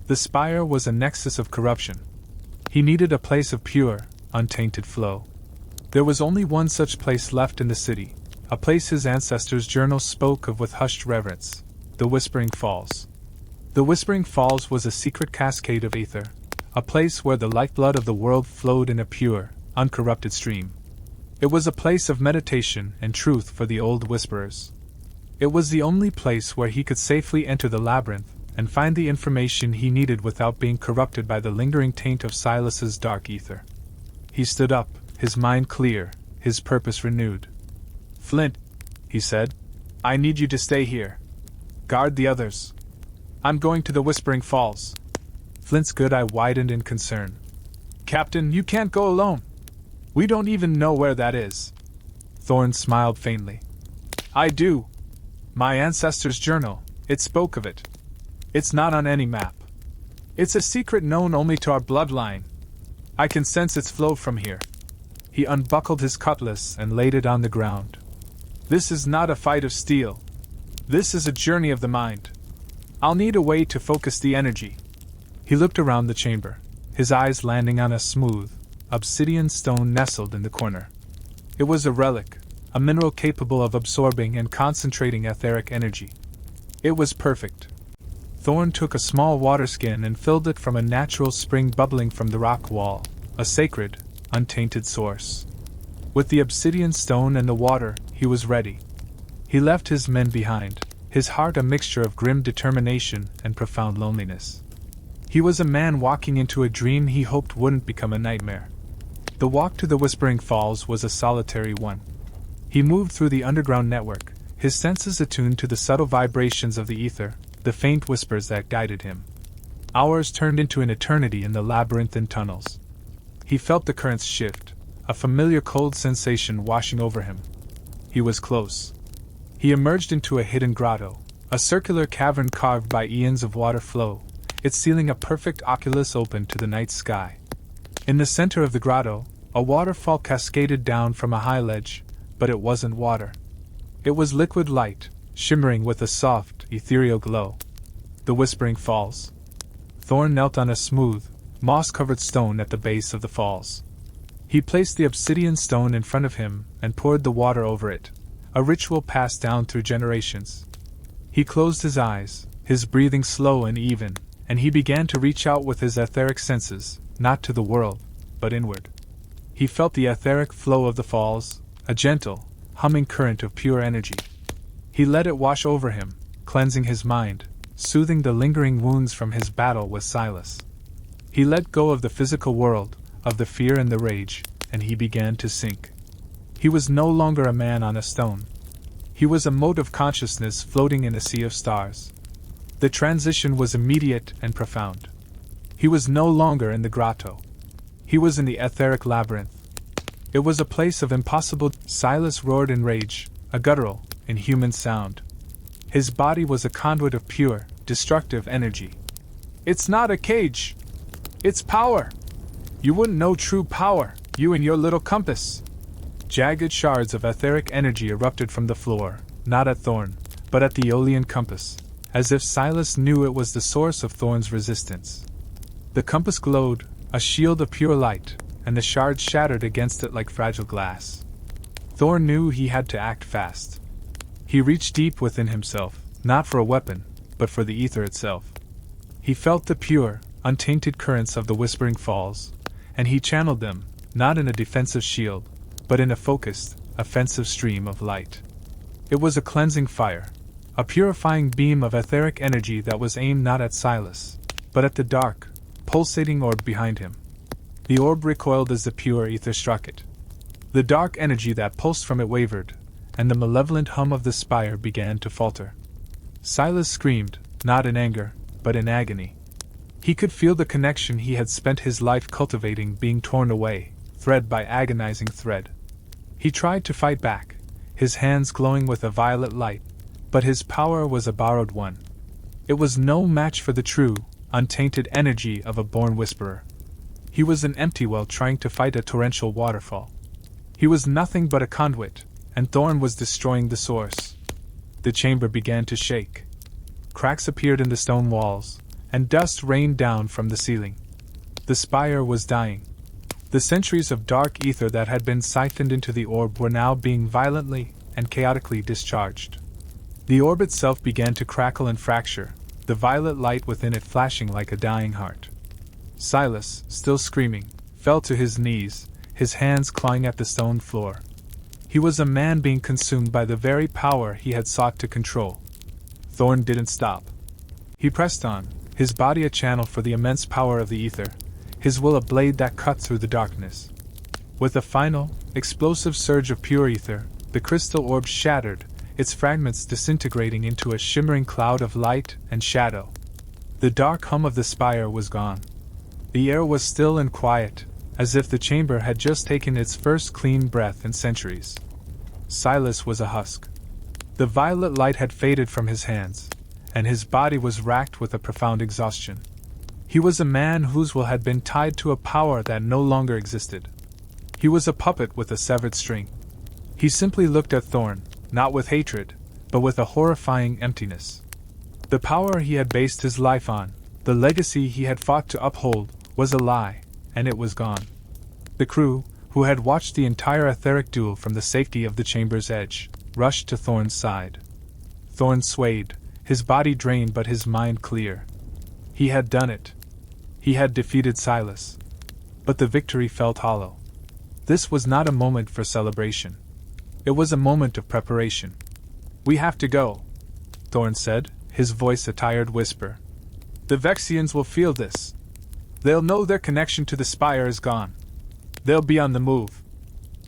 The spire was a nexus of corruption. He needed a place of pure, untainted flow. There was only one such place left in the city, a place his ancestors' journals spoke of with hushed reverence, the Whispering Falls. The Whispering Falls was a secret cascade of ether, a place where the lifeblood of the world flowed in a pure, uncorrupted stream. It was a place of meditation and truth for the old whisperers. It was the only place where he could safely enter the labyrinth and find the information he needed without being corrupted by the lingering taint of Silas's dark ether. He stood up, his mind clear, his purpose renewed. "Flint," he said, "I need you to stay here. Guard the others. I'm going to the Whispering Falls." Flint's good eye widened in concern. "Captain, you can't go alone. We don't even know where that is." Thorn smiled faintly. "I do. My ancestors' journal, it spoke of it. It's not on any map. It's a secret known only to our bloodline. I can sense its flow from here." He unbuckled his cutlass and laid it on the ground. "This is not a fight of steel. This is a journey of the mind. I'll need a way to focus the energy." He looked around the chamber, his eyes landing on a smooth, obsidian stone nestled in the corner. It was a relic, a mineral capable of absorbing and concentrating etheric energy. It was perfect. Thorn took a small water skin and filled it from a natural spring bubbling from the rock wall, a sacred, untainted source. With the obsidian stone and the water, he was ready. He left his men behind, his heart a mixture of grim determination and profound loneliness. He was a man walking into a dream he hoped wouldn't become a nightmare. The walk to the Whispering Falls was a solitary one. He moved through the underground network, his senses attuned to the subtle vibrations of the ether, the faint whispers that guided him. Hours turned into an eternity in the labyrinthine tunnels. He felt the currents shift, a familiar cold sensation washing over him. He was close. He emerged into a hidden grotto, a circular cavern carved by eons of water flow, its ceiling a perfect oculus open to the night sky. In the center of the grotto, a waterfall cascaded down from a high ledge, but it wasn't water. It was liquid light, shimmering with a soft, ethereal glow. The Whispering Falls. Thorn knelt on a smooth, moss-covered stone at the base of the falls. He placed the obsidian stone in front of him and poured the water over it, a ritual passed down through generations. He closed his eyes, his breathing slow and even, and he began to reach out with his etheric senses, not to the world, but inward. He felt the etheric flow of the falls, a gentle, humming current of pure energy. He let it wash over him, cleansing his mind, soothing the lingering wounds from his battle with Silas. He let go of the physical world, of the fear and the rage, and he began to sink. He was no longer a man on a stone. He was a mote of consciousness floating in a sea of stars. The transition was immediate and profound. He was no longer in the grotto. He was in the etheric labyrinth. It was a place of impossible. Silas roared in rage, a guttural, inhuman sound. His body was a conduit of pure, destructive energy. "It's not a cage. It's power. You wouldn't know true power, you and your little compass." Jagged shards of etheric energy erupted from the floor, not at Thorn, but at the Aeolian compass, as if Silas knew it was the source of Thorn's resistance. The compass glowed, a shield of pure light, and the shards shattered against it like fragile glass. Thorn knew he had to act fast. He reached deep within himself, not for a weapon, but for the ether itself. He felt the pure, untainted currents of the Whispering Falls, and he channeled them, not in a defensive shield, but in a focused, offensive stream of light. It was a cleansing fire, a purifying beam of etheric energy that was aimed not at Silas, but at the dark, pulsating orb behind him. The orb recoiled as the pure ether struck it. The dark energy that pulsed from it wavered, and the malevolent hum of the spire began to falter. Silas screamed, not in anger, but in agony. He could feel the connection he had spent his life cultivating being torn away, thread by agonizing thread. He tried to fight back, his hands glowing with a violet light, but his power was a borrowed one. It was no match for the true, untainted energy of a born whisperer. He was an empty well trying to fight a torrential waterfall. He was nothing but a conduit, and Thorn was destroying the source. The chamber began to shake. Cracks appeared in the stone walls, and dust rained down from the ceiling. The spire was dying. The centuries of dark ether that had been siphoned into the orb were now being violently and chaotically discharged. The orb itself began to crackle and fracture, the violet light within it flashing like a dying heart. Silas, still screaming, fell to his knees, his hands clawing at the stone floor. He was a man being consumed by the very power he had sought to control. Thorn didn't stop. He pressed on, his body a channel for the immense power of the ether, his will a blade that cut through the darkness. With a final, explosive surge of pure ether, the crystal orb shattered, its fragments disintegrating into a shimmering cloud of light and shadow. The dark hum of the spire was gone. The air was still and quiet, as if the chamber had just taken its first clean breath in centuries. Silas was a husk. The violet light had faded from his hands, and his body was racked with a profound exhaustion. He was a man whose will had been tied to a power that no longer existed. He was a puppet with a severed string. He simply looked at Thorn, not with hatred, but with a horrifying emptiness. The power he had based his life on, the legacy he had fought to uphold, was a lie, and it was gone. The crew, who had watched the entire etheric duel from the safety of the chamber's edge, rushed to Thorn's side. Thorn swayed, his body drained but his mind clear. He had done it. He had defeated Silas. But the victory felt hollow. This was not a moment for celebration. It was a moment of preparation. "We have to go," Thorn said, his voice a tired whisper. "The Vexians will feel this. They'll know their connection to the spire is gone. They'll be on the move."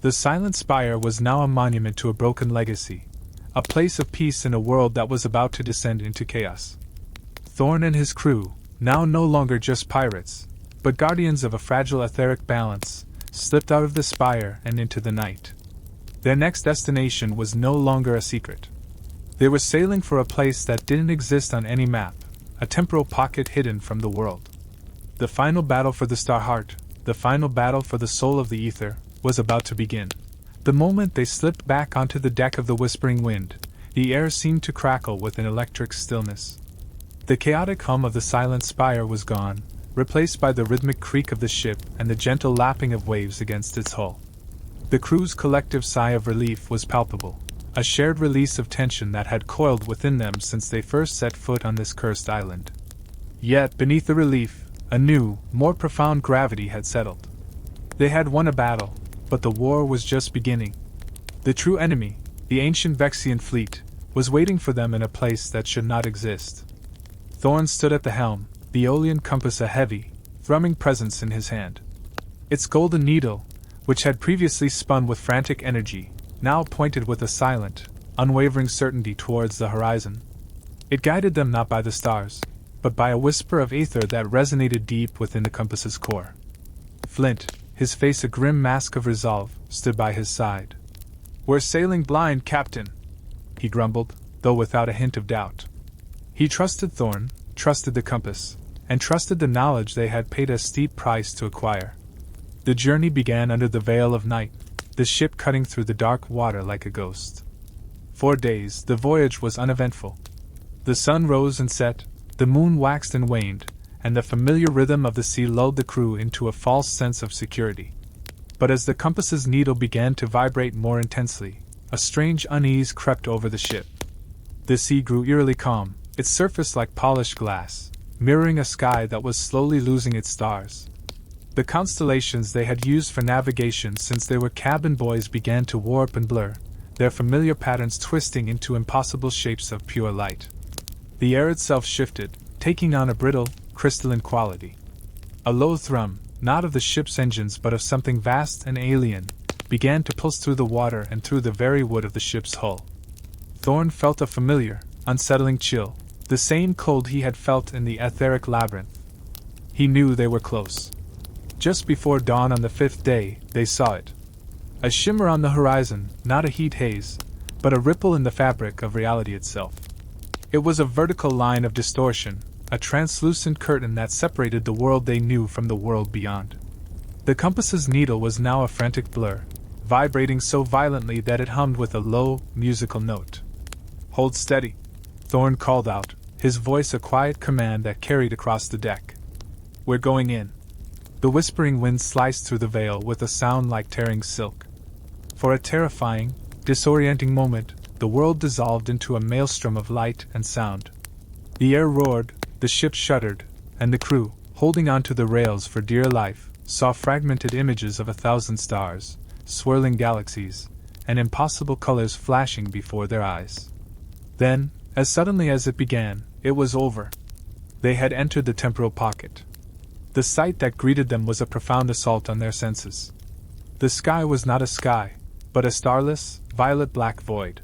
The silent spire was now a monument to a broken legacy, a place of peace in a world that was about to descend into chaos. Thorn and his crew, now no longer just pirates, but guardians of a fragile etheric balance, slipped out of the spire and into the night. Their next destination was no longer a secret. They were sailing for a place that didn't exist on any map, a temporal pocket hidden from the world. The final battle for the Star Heart, the final battle for the soul of the ether, was about to begin. The moment they slipped back onto the deck of the Whispering Wind, the air seemed to crackle with an electric stillness. The chaotic hum of the silent spire was gone, replaced by the rhythmic creak of the ship and the gentle lapping of waves against its hull. The crew's collective sigh of relief was palpable, a shared release of tension that had coiled within them since they first set foot on this cursed island. Yet, beneath the relief, a new, more profound gravity had settled. They had won a battle, but the war was just beginning. The true enemy, the ancient Vexian fleet, was waiting for them in a place that should not exist. Thorn stood at the helm, the Aeolian compass a heavy, thrumming presence in his hand. Its golden needle, which had previously spun with frantic energy, now pointed with a silent, unwavering certainty towards the horizon. It guided them not by the stars, but by a whisper of ether that resonated deep within the compass's core. Flint, his face a grim mask of resolve, stood by his side. "We're sailing blind, Captain," he grumbled, though without a hint of doubt. He trusted Thorn, trusted the compass, and trusted the knowledge they had paid a steep price to acquire. The journey began under the veil of night, the ship cutting through the dark water like a ghost. 4 days, the voyage was uneventful. The sun rose and set, the moon waxed and waned, and the familiar rhythm of the sea lulled the crew into a false sense of security. But as the compass's needle began to vibrate more intensely, a strange unease crept over the ship. The sea grew eerily calm, its surface like polished glass, mirroring a sky that was slowly losing its stars. The constellations they had used for navigation since they were cabin boys began to warp and blur, their familiar patterns twisting into impossible shapes of pure light. The air itself shifted, taking on a brittle, crystalline quality. A low thrum, not of the ship's engines but of something vast and alien, began to pulse through the water and through the very wood of the ship's hull. Thorn felt a familiar, unsettling chill, the same cold he had felt in the etheric labyrinth. He knew they were close. Just before dawn on the 5th day, they saw it. A shimmer on the horizon, not a heat haze, but a ripple in the fabric of reality itself. It was a vertical line of distortion, a translucent curtain that separated the world they knew from the world beyond. The compass's needle was now a frantic blur, vibrating so violently that it hummed with a low, musical note. "Hold steady," Thorn called out, his voice a quiet command that carried across the deck. "We're going in." The whispering wind sliced through the veil with a sound like tearing silk. For a terrifying, disorienting moment, the world dissolved into a maelstrom of light and sound. The air roared, the ship shuddered, and the crew, holding onto the rails for dear life, saw fragmented images of 1,000 stars, swirling galaxies, and impossible colors flashing before their eyes. Then, as suddenly as it began, it was over. They had entered the temporal pocket. The sight that greeted them was a profound assault on their senses. The sky was not a sky, but a starless, violet-black void.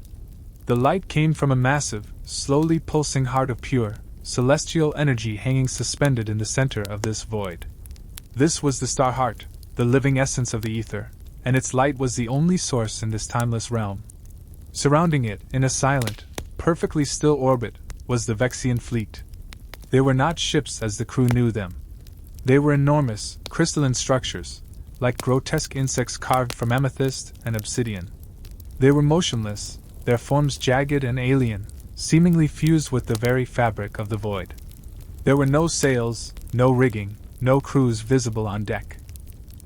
The light came from a massive, slowly pulsing heart of pure, celestial energy hanging suspended in the center of this void. This was the star heart, the living essence of the ether, and its light was the only source in this timeless realm. Surrounding it, in a silent, perfectly still orbit, was the Vexian fleet. They were not ships as the crew knew them. They were enormous, crystalline structures, like grotesque insects carved from amethyst and obsidian. They were motionless, their forms jagged and alien, seemingly fused with the very fabric of the void. There were no sails, no rigging, no crews visible on deck.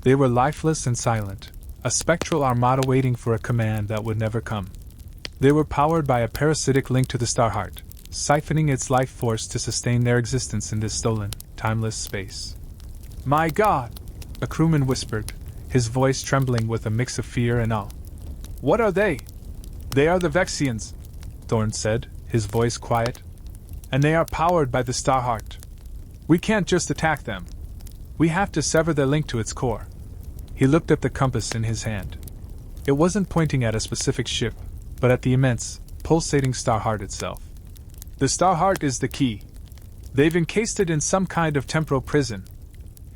They were lifeless and silent, a spectral armada waiting for a command that would never come. They were powered by a parasitic link to the star heart, siphoning its life force to sustain their existence in this stolen, timeless space. "My God!" a crewman whispered, his voice trembling with a mix of fear and awe. "What are they?" "They are the Vexians," Thorn said, his voice quiet. "And they are powered by the star heart. We can't just attack them. We have to sever their link to its core." He looked at the compass in his hand. It wasn't pointing at a specific ship, but at the immense, pulsating star heart itself. "The star heart is the key. They've encased it in some kind of temporal prison.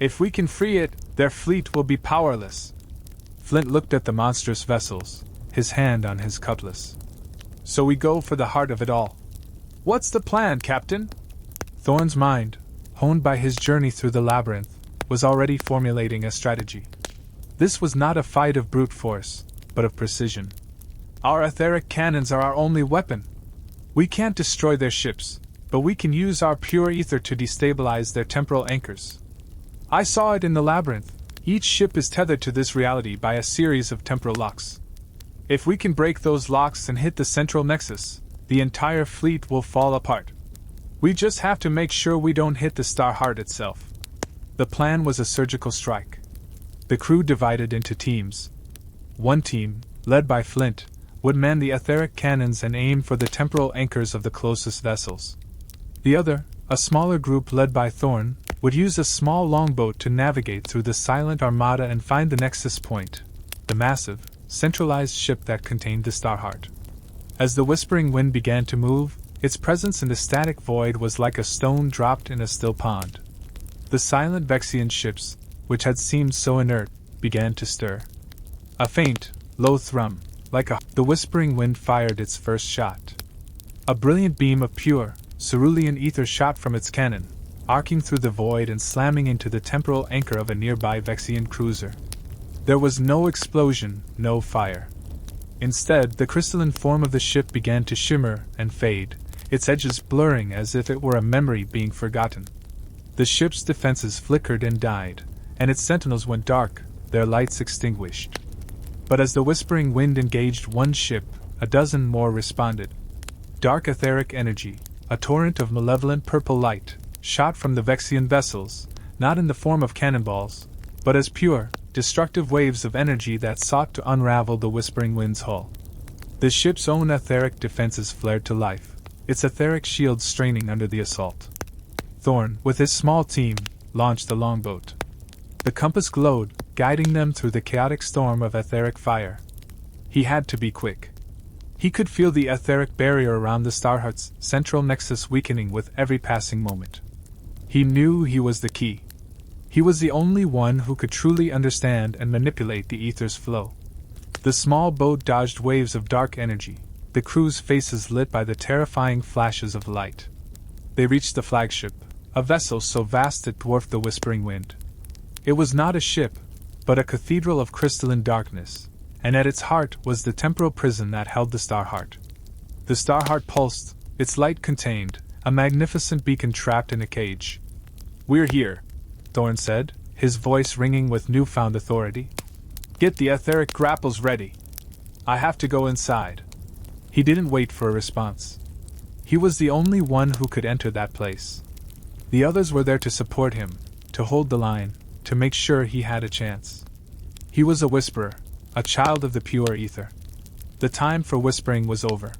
If we can free it, their fleet will be powerless." Flint looked at the monstrous vessels, his hand on his cutlass. "So we go for the heart of it all. What's the plan, Captain?" Thorn's mind, honed by his journey through the labyrinth, was already formulating a strategy. This was not a fight of brute force, but of precision. "Our etheric cannons are our only weapon. We can't destroy their ships, but we can use our pure ether to destabilize their temporal anchors. I saw it in the labyrinth. Each ship is tethered to this reality by a series of temporal locks. If we can break those locks and hit the central nexus, the entire fleet will fall apart. We just have to make sure we don't hit the star heart itself." The plan was a surgical strike. The crew divided into teams. One team, led by Flint, would man the etheric cannons and aim for the temporal anchors of the closest vessels. The other, a smaller group led by Thorn, would use a small longboat to navigate through the silent armada and find the nexus point, the massive, centralized ship that contained the star heart. As the whispering wind began to move, its presence in the static void was like a stone dropped in a still pond. The silent Vexian ships, which had seemed so inert, began to stir. A faint, low thrum, the whispering wind fired its first shot. A brilliant beam of pure, cerulean ether shot from its cannon, arcing through the void and slamming into the temporal anchor of a nearby Vexian cruiser. There was no explosion, no fire. Instead, the crystalline form of the ship began to shimmer and fade, its edges blurring as if it were a memory being forgotten. The ship's defenses flickered and died, and its sentinels went dark, their lights extinguished. But as the whispering wind engaged one ship, a dozen more responded. Dark etheric energy, a torrent of malevolent purple light, shot from the Vexian vessels, not in the form of cannonballs, but as pure, destructive waves of energy that sought to unravel the whispering wind's hull. The ship's own etheric defenses flared to life, its etheric shields straining under the assault. Thorn, with his small team, launched the longboat. The compass glowed, guiding them through the chaotic storm of etheric fire. He had to be quick. He could feel the etheric barrier around the Starheart's central nexus weakening with every passing moment. He knew he was the key. He was the only one who could truly understand and manipulate the ether's flow. The small boat dodged waves of dark energy, the crew's faces lit by the terrifying flashes of light. They reached the flagship, a vessel so vast it dwarfed the whispering wind. It was not a ship, but a cathedral of crystalline darkness, and at its heart was the temporal prison that held the star heart. The star heart pulsed, its light contained, a magnificent beacon trapped in a cage. "We're here," Thorn said, his voice ringing with newfound authority. "Get the etheric grapples ready. I have to go inside." He didn't wait for a response. He was the only one who could enter that place. The others were there to support him, to hold the line, to make sure he had a chance. He was a whisperer, a child of the pure ether. The time for whispering was over.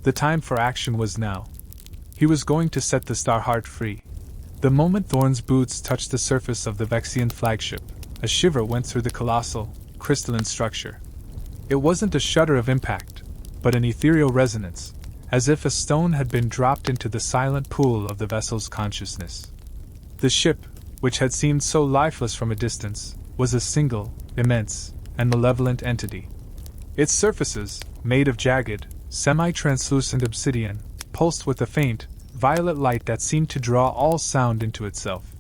The time for action was now. He was going to set the Starheart free. The moment Thorn's boots touched the surface of the Vexian flagship, a shiver went through the colossal, crystalline structure. It wasn't a shudder of impact, but an ethereal resonance, as if a stone had been dropped into the silent pool of the vessel's consciousness. The ship, which had seemed so lifeless from a distance, was a single, immense, and malevolent entity. Its surfaces, made of jagged, semi-translucent obsidian, pulsed with a faint, violet light that seemed to draw all sound into itself.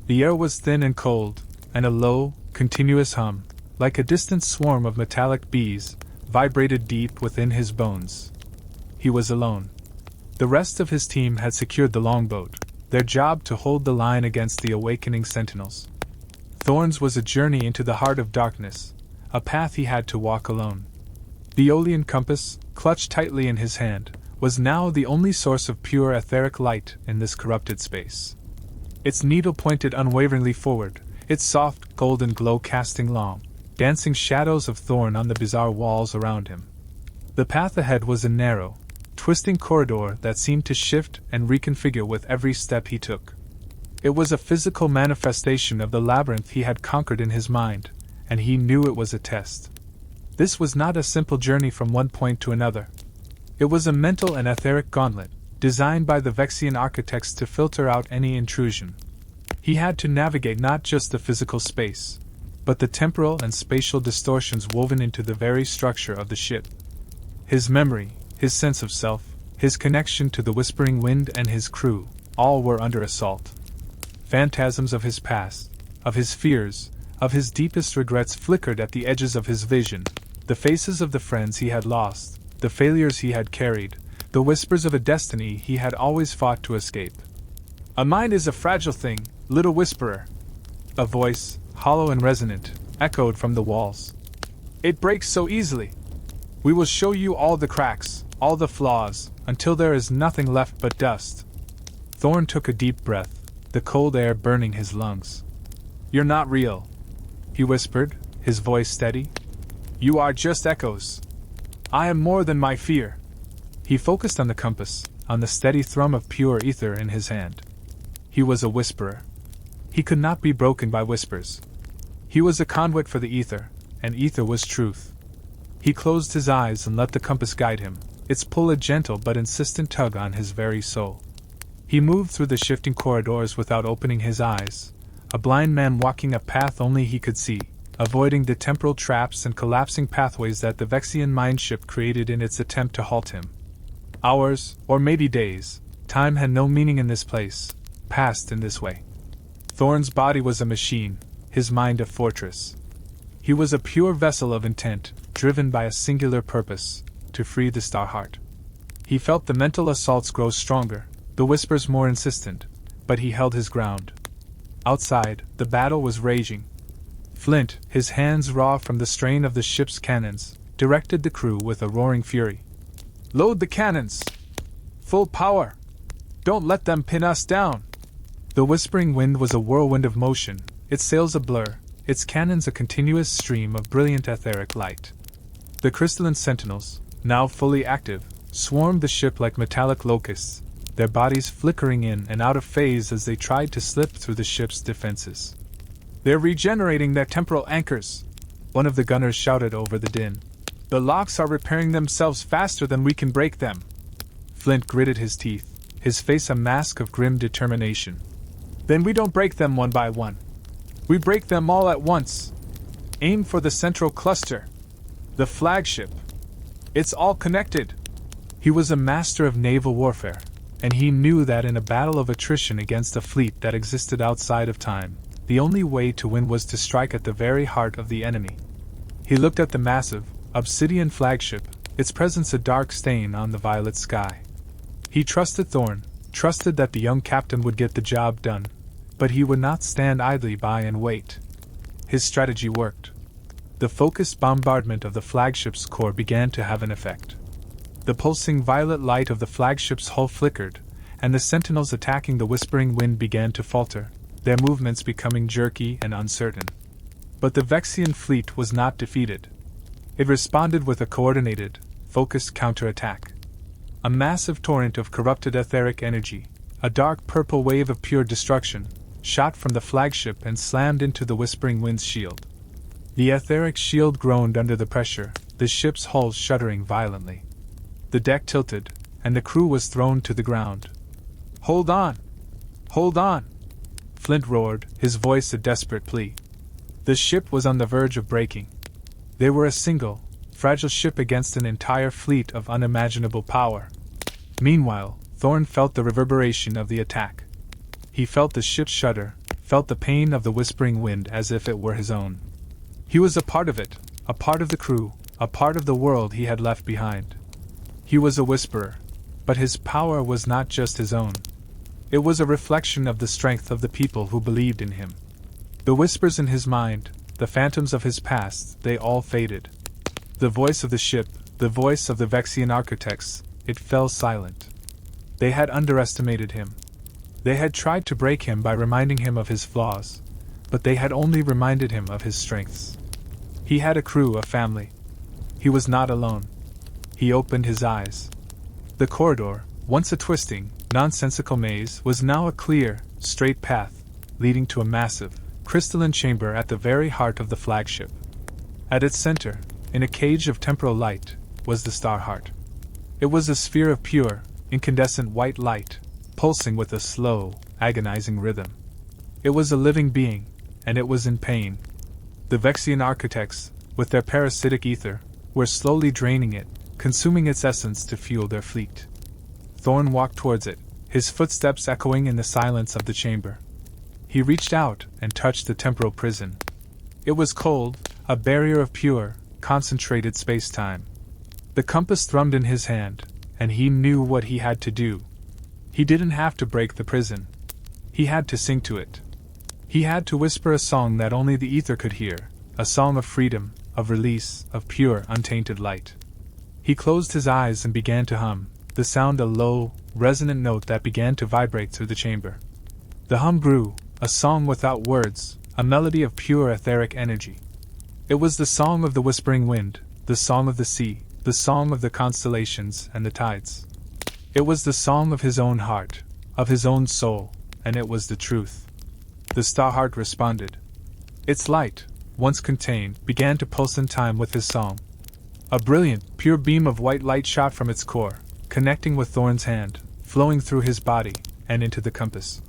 The air was thin and cold, and a low, continuous hum, like a distant swarm of metallic bees, vibrated deep within his bones. He was alone. The rest of his team had secured the longboat, their job to hold the line against the awakening sentinels. Thorn's was a journey into the heart of darkness, a path he had to walk alone. The Aeolian compass, clutched tightly in his hand, was now the only source of pure etheric light in this corrupted space. Its needle pointed unwaveringly forward, its soft, golden glow casting long, dancing shadows of Thorn on the bizarre walls around him. The path ahead was a narrow, twisting corridor that seemed to shift and reconfigure with every step he took. It was a physical manifestation of the labyrinth he had conquered in his mind, and he knew it was a test. This was not a simple journey from one point to another. It was a mental and etheric gauntlet, designed by the Vexian architects to filter out any intrusion. He had to navigate not just the physical space, but the temporal and spatial distortions woven into the very structure of the ship. His memory, his sense of self, his connection to the Whispering Wind and his crew, all were under assault. Phantasms of his past, of his fears, of his deepest regrets flickered at the edges of his vision, the faces of the friends he had lost, the failures he had carried, the whispers of a destiny he had always fought to escape. "A mind is a fragile thing, little whisperer." A voice, hollow and resonant, echoed from the walls. "It breaks so easily. We will show you all the cracks, all the flaws, until there is nothing left but dust." Thorn took a deep breath, the cold air burning his lungs. "You're not real," he whispered, his voice steady. "You are just echoes. I am more than my fear." He focused on the compass, on the steady thrum of pure ether in his hand. He was a whisperer. He could not be broken by whispers. He was a conduit for the ether, and ether was truth. He closed his eyes and let the compass guide him, its pull a gentle but insistent tug on his very soul. He moved through the shifting corridors without opening his eyes, a blind man walking a path only he could see, avoiding the temporal traps and collapsing pathways that the Vexian mindship created in its attempt to halt him. Hours, or maybe days, time had no meaning in this place, passed in this way. Thorn's body was a machine, his mind a fortress. He was a pure vessel of intent, driven by a singular purpose, to free the Starheart. He felt the mental assaults grow stronger, the whispers more insistent, but he held his ground. Outside, the battle was raging. Flint, his hands raw from the strain of the ship's cannons, directed the crew with a roaring fury. "Load the cannons! Full power! Don't let them pin us down!" The Whispering Wind was a whirlwind of motion, its sails a blur, its cannons a continuous stream of brilliant etheric light. The crystalline sentinels, now fully active, swarmed the ship like metallic locusts, their bodies flickering in and out of phase as they tried to slip through the ship's defenses. "They're regenerating their temporal anchors," one of the gunners shouted over the din. "The locks are repairing themselves faster than we can break them." Flint gritted his teeth, his face a mask of grim determination. "Then we don't break them one by one. We break them all at once. Aim for the central cluster. The flagship. It's all connected." He was a master of naval warfare, and he knew that in a battle of attrition against a fleet that existed outside of time, the only way to win was to strike at the very heart of the enemy. He looked at the massive, obsidian flagship, its presence a dark stain on the violet sky. He trusted Thorn, trusted that the young captain would get the job done, but he would not stand idly by and wait. His strategy worked. The focused bombardment of the flagship's core began to have an effect. The pulsing violet light of the flagship's hull flickered, and the sentinels attacking the Whispering Wind began to falter, their movements becoming jerky and uncertain. But the Vexian fleet was not defeated. It responded with a coordinated, focused counterattack. A massive torrent of corrupted etheric energy, a dark purple wave of pure destruction, shot from the flagship and slammed into the Whispering Wind's shield. The etheric shield groaned under the pressure, the ship's hull shuddering violently. The deck tilted, and the crew was thrown to the ground. "Hold on! Hold on!" Flint roared, his voice a desperate plea. The ship was on the verge of breaking. They were a single, fragile ship against an entire fleet of unimaginable power. Meanwhile, Thorn felt the reverberation of the attack. He felt the ship shudder, felt the pain of the Whispering Wind as if it were his own. He was a part of it, a part of the crew, a part of the world he had left behind. He was a whisperer, but his power was not just his own. It was a reflection of the strength of the people who believed in him. The whispers in his mind, the phantoms of his past, they all faded. The voice of the ship, the voice of the Vexian architects, it fell silent. They had underestimated him. They had tried to break him by reminding him of his flaws, but they had only reminded him of his strengths. He had a crew, a family. He was not alone. He opened his eyes. The corridor, once a twisting, nonsensical maze, was now a clear, straight path, leading to a massive, crystalline chamber at the very heart of the flagship. At its center, in a cage of temporal light, was the Star Heart. It was a sphere of pure, incandescent white light, pulsing with a slow, agonizing rhythm. It was a living being, and it was in pain. The Vexian architects, with their parasitic ether, were slowly draining it, consuming its essence to fuel their fleet. Thorn walked towards it, his footsteps echoing in the silence of the chamber. He reached out and touched the temporal prison. It was cold, a barrier of pure, concentrated space-time. The compass thrummed in his hand, and he knew what he had to do. He didn't have to break the prison. He had to sing to it. He had to whisper a song that only the ether could hear, a song of freedom, of release, of pure, untainted light. He closed his eyes and began to hum, the sound a low, resonant note that began to vibrate through the chamber. The hum grew, a song without words, a melody of pure etheric energy. It was the song of the Whispering Wind, the song of the sea, the song of the constellations and the tides. It was the song of his own heart, of his own soul, and it was the truth. The Star Heart responded. Its light, once contained, began to pulse in time with his song. A brilliant, pure beam of white light shot from its core, connecting with Thorn's hand, flowing through his body, and into the compass.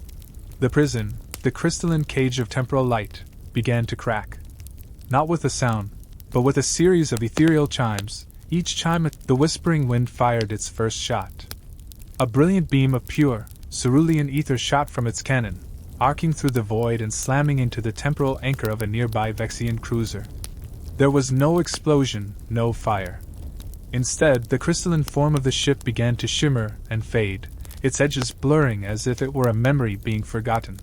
The prison, the crystalline cage of temporal light, began to crack. Not with a sound, but with a series of ethereal chimes. Each chime the Whispering Wind fired its first shot. A brilliant beam of pure, cerulean ether shot from its cannon, arcing through the void and slamming into the temporal anchor of a nearby Vexian cruiser. There was no explosion, no fire. Instead, the crystalline form of the ship began to shimmer and fade, its edges blurring as if it were a memory being forgotten.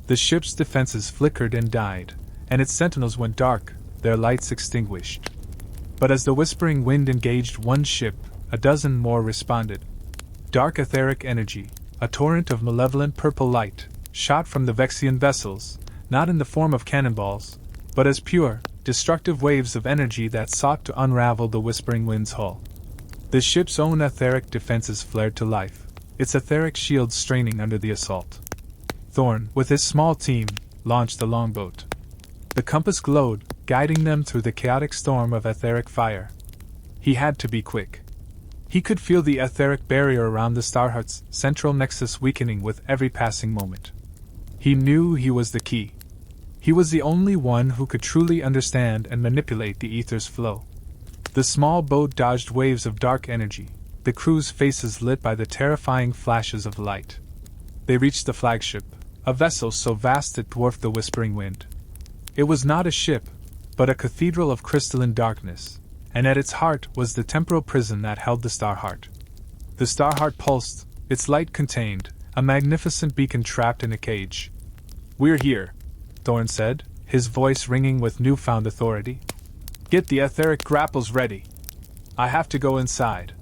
The ship's defenses flickered and died, and its sentinels went dark, their lights extinguished. But as the Whispering Wind engaged one ship, a dozen more responded. Dark etheric energy, a torrent of malevolent purple light, shot from the Vexian vessels, not in the form of cannonballs, but as pure, destructive waves of energy that sought to unravel the Whispering Wind's hull. The ship's own etheric defenses flared to life, its etheric shields straining under the assault. Thorn, with his small team, launched the longboat. The compass glowed, guiding them through the chaotic storm of etheric fire. He had to be quick. He could feel the etheric barrier around the Starheart's central nexus weakening with every passing moment. He knew he was the key. He was the only one who could truly understand and manipulate the ether's flow. The small boat dodged waves of dark energy, the crew's faces lit by the terrifying flashes of light. They reached the flagship, a vessel so vast it dwarfed the Whispering Wind. It was not a ship, but a cathedral of crystalline darkness, and at its heart was the temporal prison that held the Star Heart. The Star Heart pulsed, its light contained, a magnificent beacon trapped in a cage. "We're here," Thorn said, his voice ringing with newfound authority. "Get the etheric grapples ready. I have to go inside."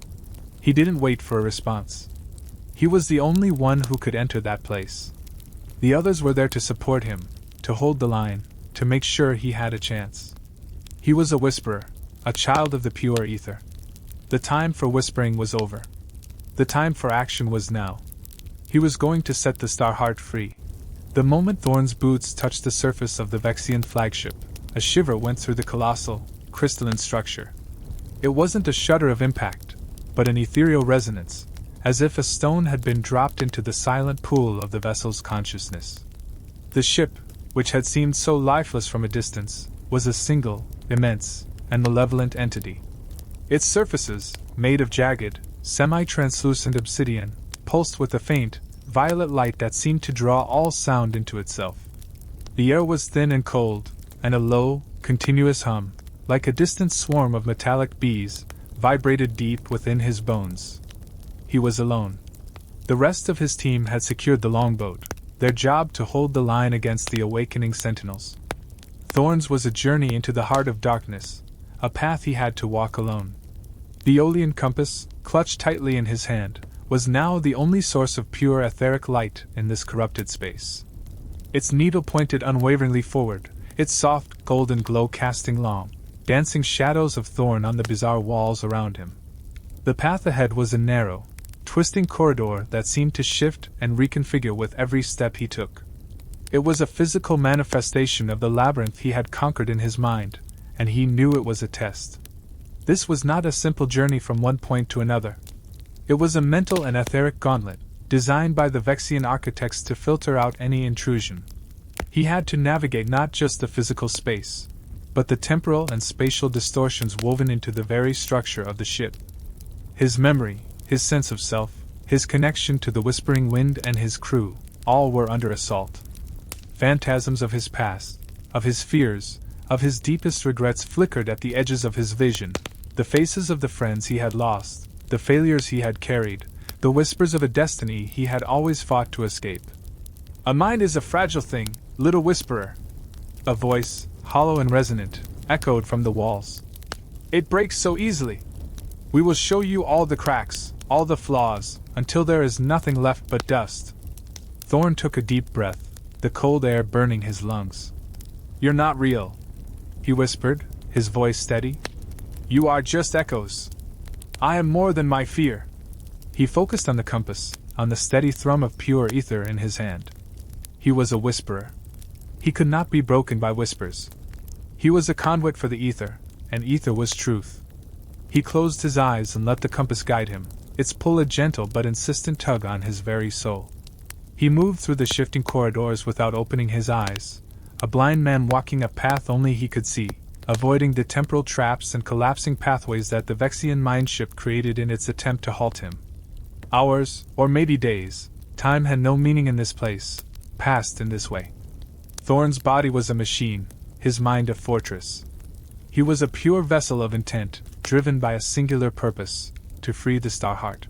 He didn't wait for a response. He was the only one who could enter that place. The others were there to support him, to hold the line, to make sure he had a chance. He was a whisperer, a child of the pure ether. The time for whispering was over. The time for action was now. He was going to set the Starheart free. The moment Thorn's boots touched the surface of the Vexian flagship, a shiver went through the colossal, crystalline structure. It wasn't a shudder of impact, but an ethereal resonance, as if a stone had been dropped into the silent pool of the vessel's consciousness. The ship, which had seemed so lifeless from a distance, was a single, immense, and malevolent entity. Its surfaces, made of jagged, semi-translucent obsidian, pulsed with a faint, violet light that seemed to draw all sound into itself. The air was thin and cold, and a low, continuous hum, like a distant swarm of metallic bees, vibrated deep within his bones. He was alone. The rest of his team had secured the longboat, their job to hold the line against the awakening sentinels. Thorn's was a journey into the heart of darkness, a path he had to walk alone. The Aeolian compass, clutched tightly in his hand, was now the only source of pure etheric light in this corrupted space. Its needle pointed unwaveringly forward, its soft, golden glow casting long, dancing shadows of Thorn on the bizarre walls around him. The path ahead was a narrow, twisting corridor that seemed to shift and reconfigure with every step he took. It was a physical manifestation of the labyrinth he had conquered in his mind, and he knew it was a test. This was not a simple journey from one point to another. It was a mental and etheric gauntlet, designed by the Vexian architects to filter out any intrusion. He had to navigate not just the physical space, but the temporal and spatial distortions woven into the very structure of the ship. His memory, his sense of self, his connection to the Whispering Wind and his crew, all were under assault. Phantasms of his past, of his fears, of his deepest regrets flickered at the edges of his vision, the faces of the friends he had lost, the failures he had carried, the whispers of a destiny he had always fought to escape. "A mind is a fragile thing, little whisperer." A voice, hollow and resonant, echoed from the walls. "It breaks so easily. We will show you all the cracks, all the flaws, until there is nothing left but dust." Thorn took a deep breath, the cold air burning his lungs. "You're not real," he whispered, his voice steady. "You are just echoes. I am more than my fear." He focused on the compass, on the steady thrum of pure ether in his hand. He was a whisperer. He could not be broken by whispers. He was a conduit for the ether, and ether was truth. He closed his eyes and let the compass guide him, its pull a gentle but insistent tug on his very soul. He moved through the shifting corridors without opening his eyes, a blind man walking a path only he could see, avoiding the temporal traps and collapsing pathways that the Vexian mindship created in its attempt to halt him. Hours, or maybe days, time had no meaning in this place, passed in this way. Thorn's body was a machine, his mind a fortress. He was a pure vessel of intent, driven by a singular purpose, to free the Starheart.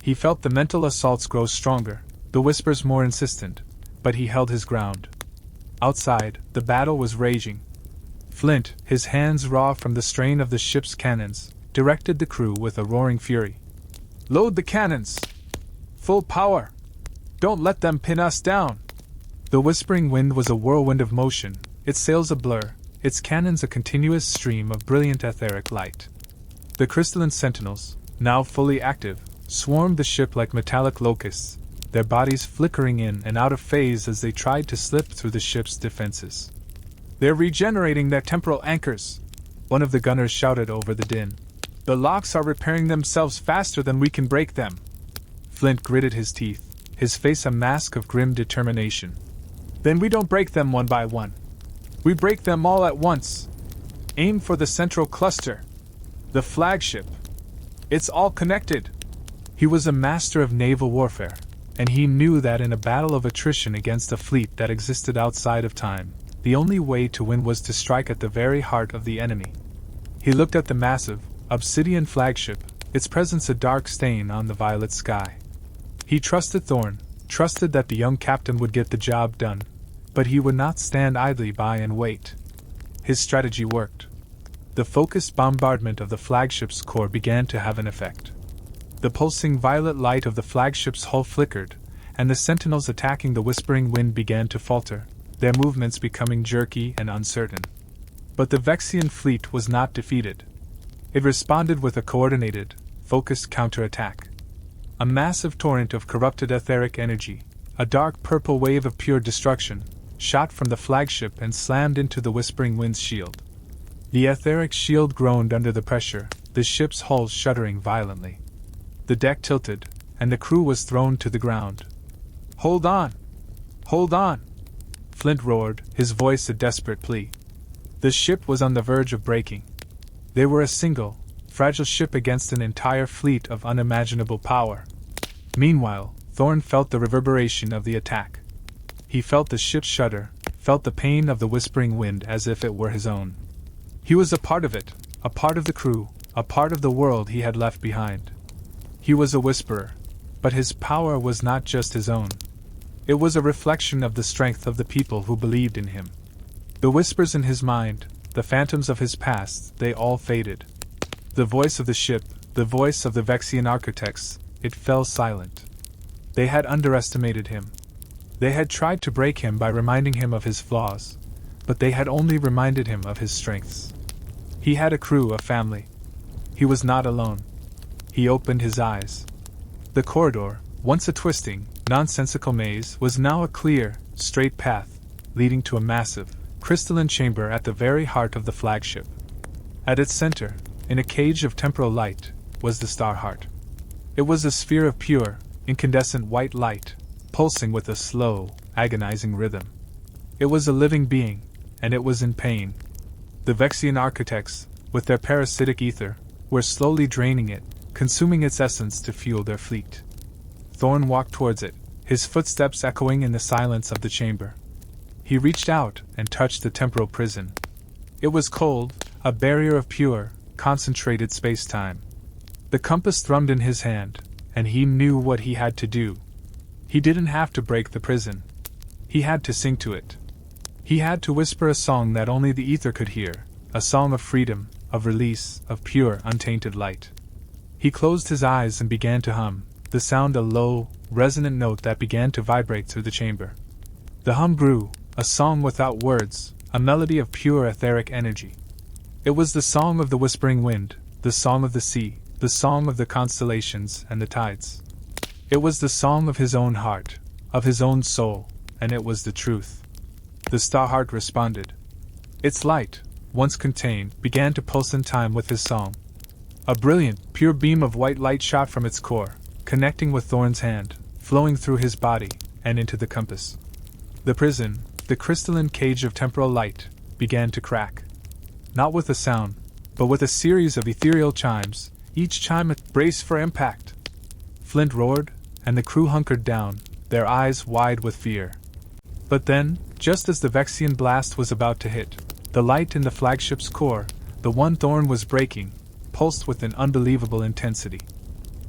He felt the mental assaults grow stronger, the whispers more insistent, but he held his ground. Outside, the battle was raging. Flint, his hands raw from the strain of the ship's cannons, directed the crew with a roaring fury. "Load the cannons! Full power! Don't let them pin us down!" The Whispering Wind was a whirlwind of motion, its sails a blur, its cannons a continuous stream of brilliant etheric light. The crystalline sentinels, now fully active, swarmed the ship like metallic locusts, their bodies flickering in and out of phase as they tried to slip through the ship's defenses. "They're regenerating their temporal anchors," one of the gunners shouted over the din. "The locks are repairing themselves faster than we can break them." Flint gritted his teeth, his face a mask of grim determination. "Then we don't break them one by one. We break them all at once. Aim for the central cluster. The flagship. It's all connected." He was a master of naval warfare, and he knew that in a battle of attrition against a fleet that existed outside of time, the only way to win was to strike at the very heart of the enemy. He looked at the massive, obsidian flagship, its presence a dark stain on the violet sky. He trusted Thorn, trusted that the young captain would get the job done, but he would not stand idly by and wait. His strategy worked. The focused bombardment of the flagship's core began to have an effect. The pulsing violet light of the flagship's hull flickered, and the sentinels attacking the whispering wind began to falter, their movements becoming jerky and uncertain. But the Vexian fleet was not defeated. It responded with a coordinated, focused counterattack. A massive torrent of corrupted etheric energy, a dark purple wave of pure destruction, shot from the flagship and slammed into the whispering wind's shield. The etheric shield groaned under the pressure, the ship's hull shuddering violently. The deck tilted, and the crew was thrown to the ground. "Hold on! Hold on!" Flint roared, his voice a desperate plea. The ship was on the verge of breaking. They were a single, fragile ship against an entire fleet of unimaginable power. Meanwhile, Thorn felt the reverberation of the attack. He felt the ship shudder, felt the pain of the whispering wind as if it were his own. He was a part of it, a part of the crew, a part of the world he had left behind. He was a whisperer, but his power was not just his own. It was a reflection of the strength of the people who believed in him. The whispers in his mind, the phantoms of his past, they all faded. The voice of the ship, the voice of the Vexian architects, it fell silent. They had underestimated him. They had tried to break him by reminding him of his flaws, but they had only reminded him of his strengths. He had a crew, a family. He was not alone. He opened his eyes. The corridor, once a twisting, nonsensical maze, was now a clear, straight path, leading to a massive, crystalline chamber at the very heart of the flagship. At its center, in a cage of temporal light, was the Star Heart. It was a sphere of pure, incandescent white light, pulsing with a slow, agonizing rhythm. It was a living being, and it was in pain. The Vexian architects, with their parasitic ether, were slowly draining it, consuming its essence to fuel their fleet. Thorn walked towards it, his footsteps echoing in the silence of the chamber. He reached out and touched the temporal prison. It was cold, a barrier of pure, concentrated space-time. The compass thrummed in his hand, and he knew what he had to do. He didn't have to break the prison. He had to sing to it. He had to whisper a song that only the ether could hear, a song of freedom, of release, of pure, untainted light. He closed his eyes and began to hum, the sound a low, resonant note that began to vibrate through the chamber. The hum grew, a song without words, a melody of pure etheric energy. It was the song of the whispering wind, the song of the sea, the song of the constellations and the tides. It was the song of his own heart, of his own soul, and it was the truth. The Star Heart responded. Its light, once contained, began to pulse in time with his song. A brilliant, pure beam of white light shot from its core, connecting with Thorn's hand, flowing through his body, and into the compass. The prison, the crystalline cage of temporal light, began to crack. Not with a sound, but with a series of ethereal chimes, each chime a brace for impact. Flint roared, and the crew hunkered down, their eyes wide with fear. But then, just as the Vexian blast was about to hit, the light in the flagship's core, the one Thorn was breaking, pulsed with an unbelievable intensity.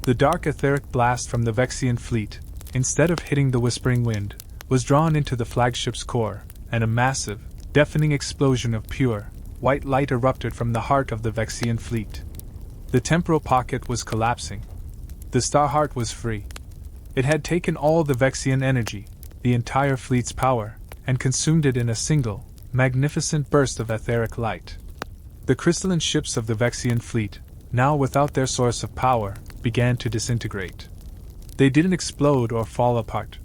The dark etheric blast from the Vexian fleet, instead of hitting the whispering wind, was drawn into the flagship's core, and a massive, deafening explosion of pure, white light erupted from the heart of the Vexian fleet. The temporal pocket was collapsing. The Star Heart was free. It had taken all the Vexian energy, the entire fleet's power, and consumed it in a single, magnificent burst of etheric light. The crystalline ships of the Vexian fleet, now without their source of power, began to disintegrate. They didn't explode or fall apart.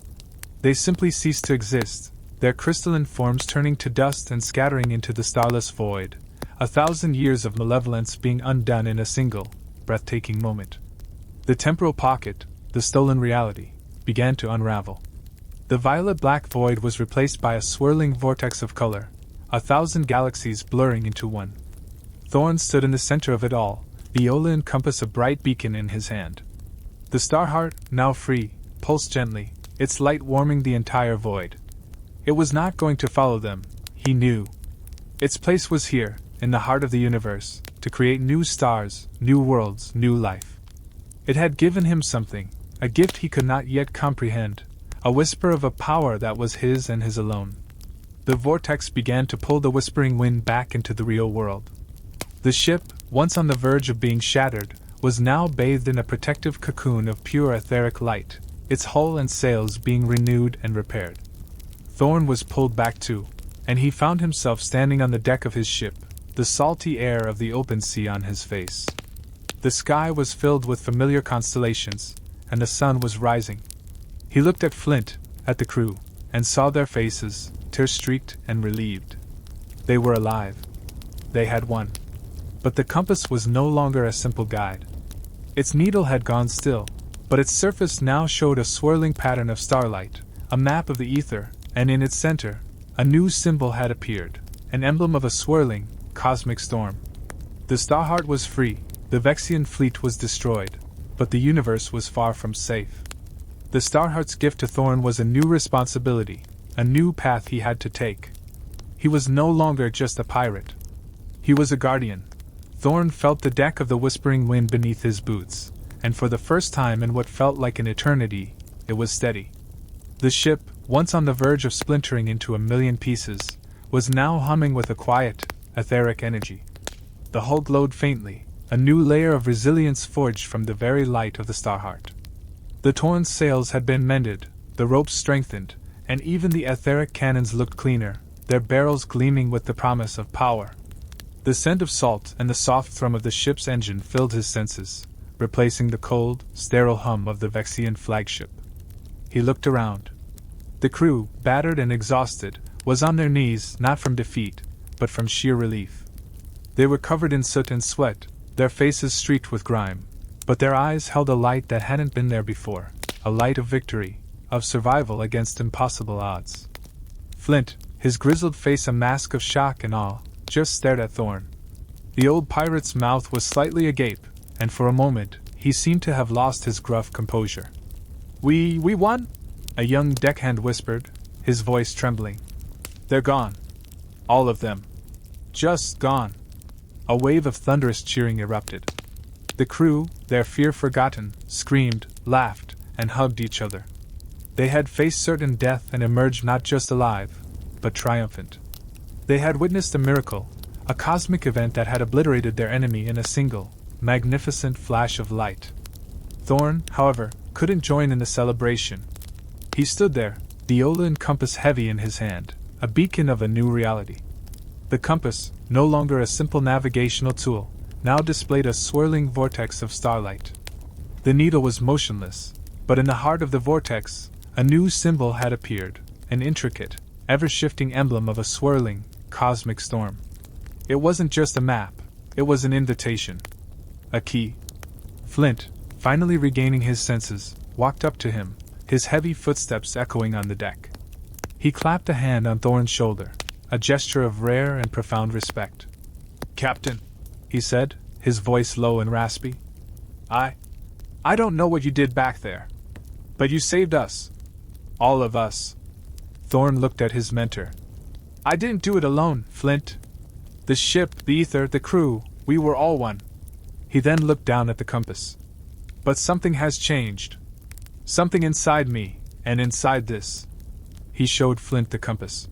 They simply ceased to exist, their crystalline forms turning to dust and scattering into the starless void, 1,000 years of malevolence being undone in a single, breathtaking moment. The temporal pocket, the stolen reality, began to unravel. The violet-black void was replaced by a swirling vortex of color, 1,000 galaxies blurring into one. Thorn stood in the center of it all, the Aeolian compass a bright beacon in his hand. The Star Heart, now free, pulsed gently, its light warming the entire void. It was not going to follow them, he knew. Its place was here, in the heart of the universe, to create new stars, new worlds, new life. It had given him something, a gift he could not yet comprehend, a whisper of a power that was his and his alone. The vortex began to pull the whispering wind back into the real world. The ship, once on the verge of being shattered, was now bathed in a protective cocoon of pure etheric light, its hull and sails being renewed and repaired. Thorn was pulled back too, and he found himself standing on the deck of his ship, the salty air of the open sea on his face. The sky was filled with familiar constellations, and the sun was rising. He looked at Flint, at the crew, and saw their faces, tear-streaked and relieved. They were alive. They had won. But the compass was no longer a simple guide. Its needle had gone still, but its surface now showed a swirling pattern of starlight, a map of the ether, and in its center, a new symbol had appeared, an emblem of a swirling, cosmic storm. The Starheart was free, the Vexian fleet was destroyed, but the universe was far from safe. The Starheart's gift to Thorn was a new responsibility, a new path he had to take. He was no longer just a pirate. He was a guardian. Thorn felt the deck of the whispering wind beneath his boots, and for the first time in what felt like an eternity, it was steady. The ship, once on the verge of splintering into a million pieces, was now humming with a quiet, etheric energy. The hull glowed faintly, a new layer of resilience forged from the very light of the Starheart. The torn sails had been mended, the ropes strengthened, and even the etheric cannons looked cleaner, their barrels gleaming with the promise of power. The scent of salt and the soft thrum of the ship's engine filled his senses, replacing the cold, sterile hum of the Vexian flagship. He looked around. The crew, battered and exhausted, was on their knees not from defeat, but from sheer relief. They were covered in soot and sweat, their faces streaked with grime, but their eyes held a light that hadn't been there before, a light of victory, of survival against impossible odds. Flint, his grizzled face a mask of shock and awe, just stared at Thorn. The old pirate's mouth was slightly agape, and for a moment, he seemed to have lost his gruff composure. We won?" a young deckhand whispered, his voice trembling. "They're gone. All of them. Just gone." A wave of thunderous cheering erupted. The crew, their fear forgotten, screamed, laughed, and hugged each other. They had faced certain death and emerged not just alive, but triumphant. They had witnessed a miracle, a cosmic event that had obliterated their enemy in a single, magnificent flash of light. Thorn, however, couldn't join in the celebration. He stood there, the Olan compass heavy in his hand, a beacon of a new reality. The compass, no longer a simple navigational tool, now displayed a swirling vortex of starlight. The needle was motionless, but in the heart of the vortex, a new symbol had appeared, an intricate, ever-shifting emblem of a swirling, cosmic storm. It wasn't just a map, it was an invitation. A key. Flint, finally regaining his senses, walked up to him, his heavy footsteps echoing on the deck. He clapped a hand on Thorn's shoulder, a gesture of rare and profound respect. "Captain," he said, his voice low and raspy. I don't know what you did back there. But you saved us. All of us." Thorn looked at his mentor. "I didn't do it alone, Flint. The ship, the ether, the crew, we were all one." He then looked down at the compass. "But something has changed. Something inside me, and inside this." He showed Flint the compass.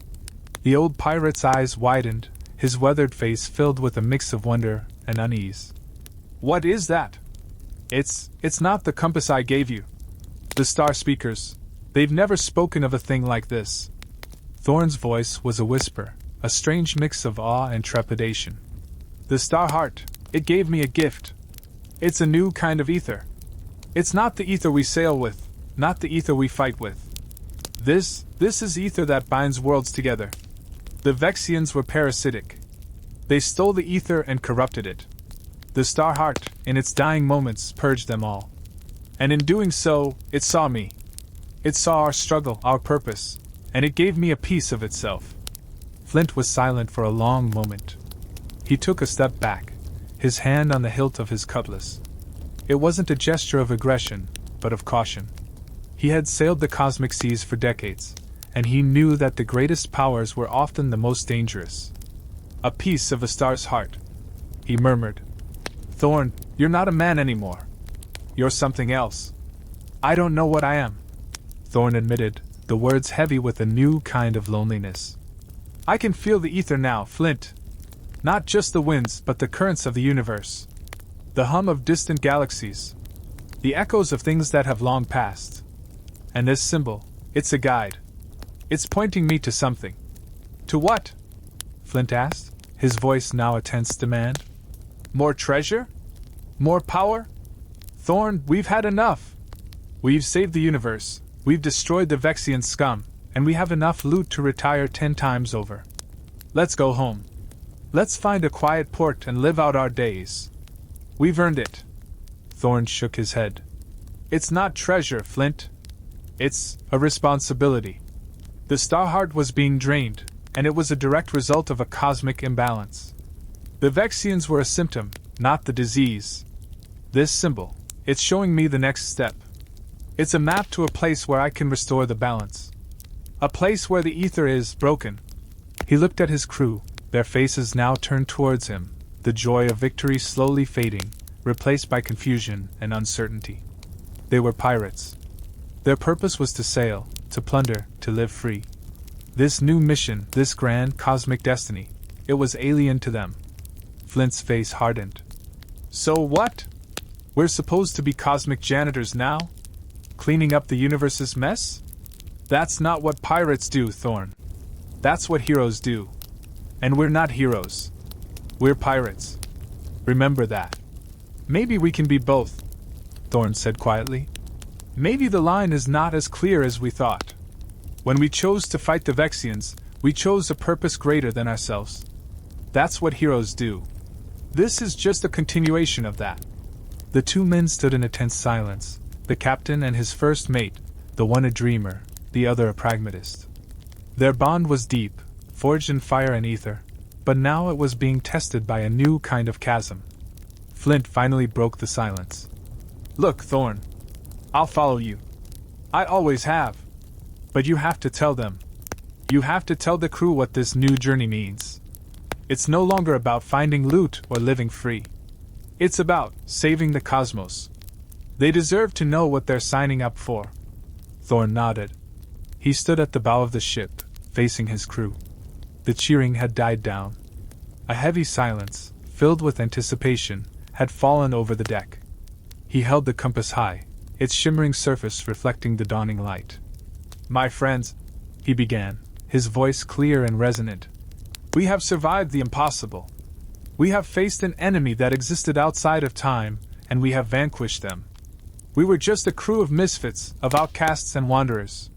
The old pirate's eyes widened, his weathered face filled with a mix of wonder and unease. "What is that?" It's not the compass I gave you. The Star Speakers, they've never spoken of a thing like this." Thorn's voice was a whisper, a strange mix of awe and trepidation. "The Starheart, it gave me a gift. It's a new kind of ether. It's not the ether we sail with, not the ether we fight with. This is ether that binds worlds together. The Vexians were parasitic. They stole the ether and corrupted it. The Starheart, in its dying moments, purged them all. And in doing so, it saw me. It saw our struggle, our purpose, and it gave me a piece of itself." Flint was silent for a long moment. He took a step back, his hand on the hilt of his cutlass. It wasn't a gesture of aggression, but of caution. He had sailed the cosmic seas for decades, and he knew that the greatest powers were often the most dangerous. "A piece of a star's heart," he murmured. "Thorn, you're not a man anymore. You're something else." "I don't know what I am," Thorn admitted, the words heavy with a new kind of loneliness. "I can feel the ether now, Flint. Not just the winds, but the currents of the universe. The hum of distant galaxies. The echoes of things that have long passed. And this symbol, it's a guide. It's pointing me to something. To what? Flint asked, his voice now a tense demand. More treasure? More power? Thorn, we've had enough. We've saved the universe, we've destroyed the Vexian scum, and we have enough loot to retire 10 times over. Let's go home. Let's find a quiet port and live out our days. We've earned it. Thorn shook his head. It's not treasure, Flint. It's a responsibility. The Starheart was being drained, and it was a direct result of a cosmic imbalance. The Vexians were a symptom, not the disease. This symbol, it's showing me the next step. It's a map to a place where I can restore the balance. A place where the ether is broken. He looked at his crew, their faces now turned towards him, the joy of victory slowly fading, replaced by confusion and uncertainty. They were pirates. Their purpose was to sail, to plunder, to live free. This new mission, this grand cosmic destiny, it was alien to them. Flint's face hardened. So what? We're supposed to be cosmic janitors now? Cleaning up the universe's mess? That's not what pirates do, Thorn. That's what heroes do. And we're not heroes. We're pirates. Remember that. Maybe we can be both, Thorn said quietly. Maybe the line is not as clear as we thought. When we chose to fight the Vexians, we chose a purpose greater than ourselves. That's what heroes do. This is just a continuation of that. The two men stood in a tense silence, the captain and his first mate, the one a dreamer, the other a pragmatist. Their bond was deep, forged in fire and ether, but now it was being tested by a new kind of chasm. Flint finally broke the silence. Look, Thorn. I'll follow you. I always have. But you have to tell them. You have to tell the crew what this new journey means. It's no longer about finding loot or living free. It's about saving the cosmos. They deserve to know what they're signing up for. Thorn nodded. He stood at the bow of the ship, facing his crew. The cheering had died down. A heavy silence, filled with anticipation, had fallen over the deck. He held the compass high, its shimmering surface reflecting the dawning light. My friends, he began, his voice clear and resonant. We have survived the impossible. We have faced an enemy that existed outside of time, and we have vanquished them. We were just a crew of misfits, of outcasts and wanderers.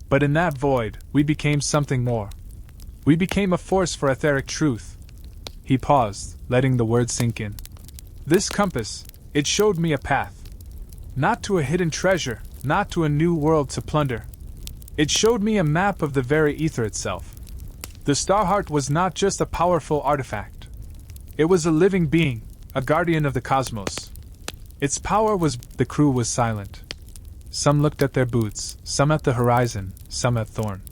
But in that void, we became something more. We became a force for etheric truth. He paused, letting the words sink in. This compass, it showed me a path. Not to a hidden treasure, not to a new world to plunder. It showed me a map of the very ether itself. The Starheart was not just a powerful artifact. It was a living being, a guardian of the cosmos. Its power was... The crew was silent. Some looked at their boots, some at the horizon, some at Thorn.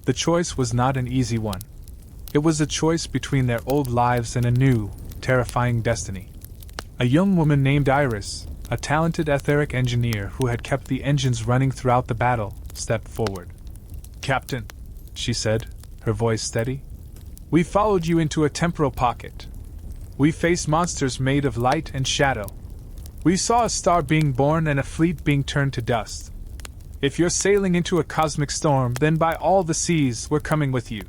The choice was not an easy one. It was a choice between their old lives and a new, terrifying destiny. A young woman named Iris, a talented etheric engineer who had kept the engines running throughout the battle, stepped forward. Captain, she said, her voice steady, we followed you into a temporal pocket. We faced monsters made of light and shadow. We saw a star being born and a fleet being turned to dust. If you're sailing into a cosmic storm, then by all the seas, we're coming with you.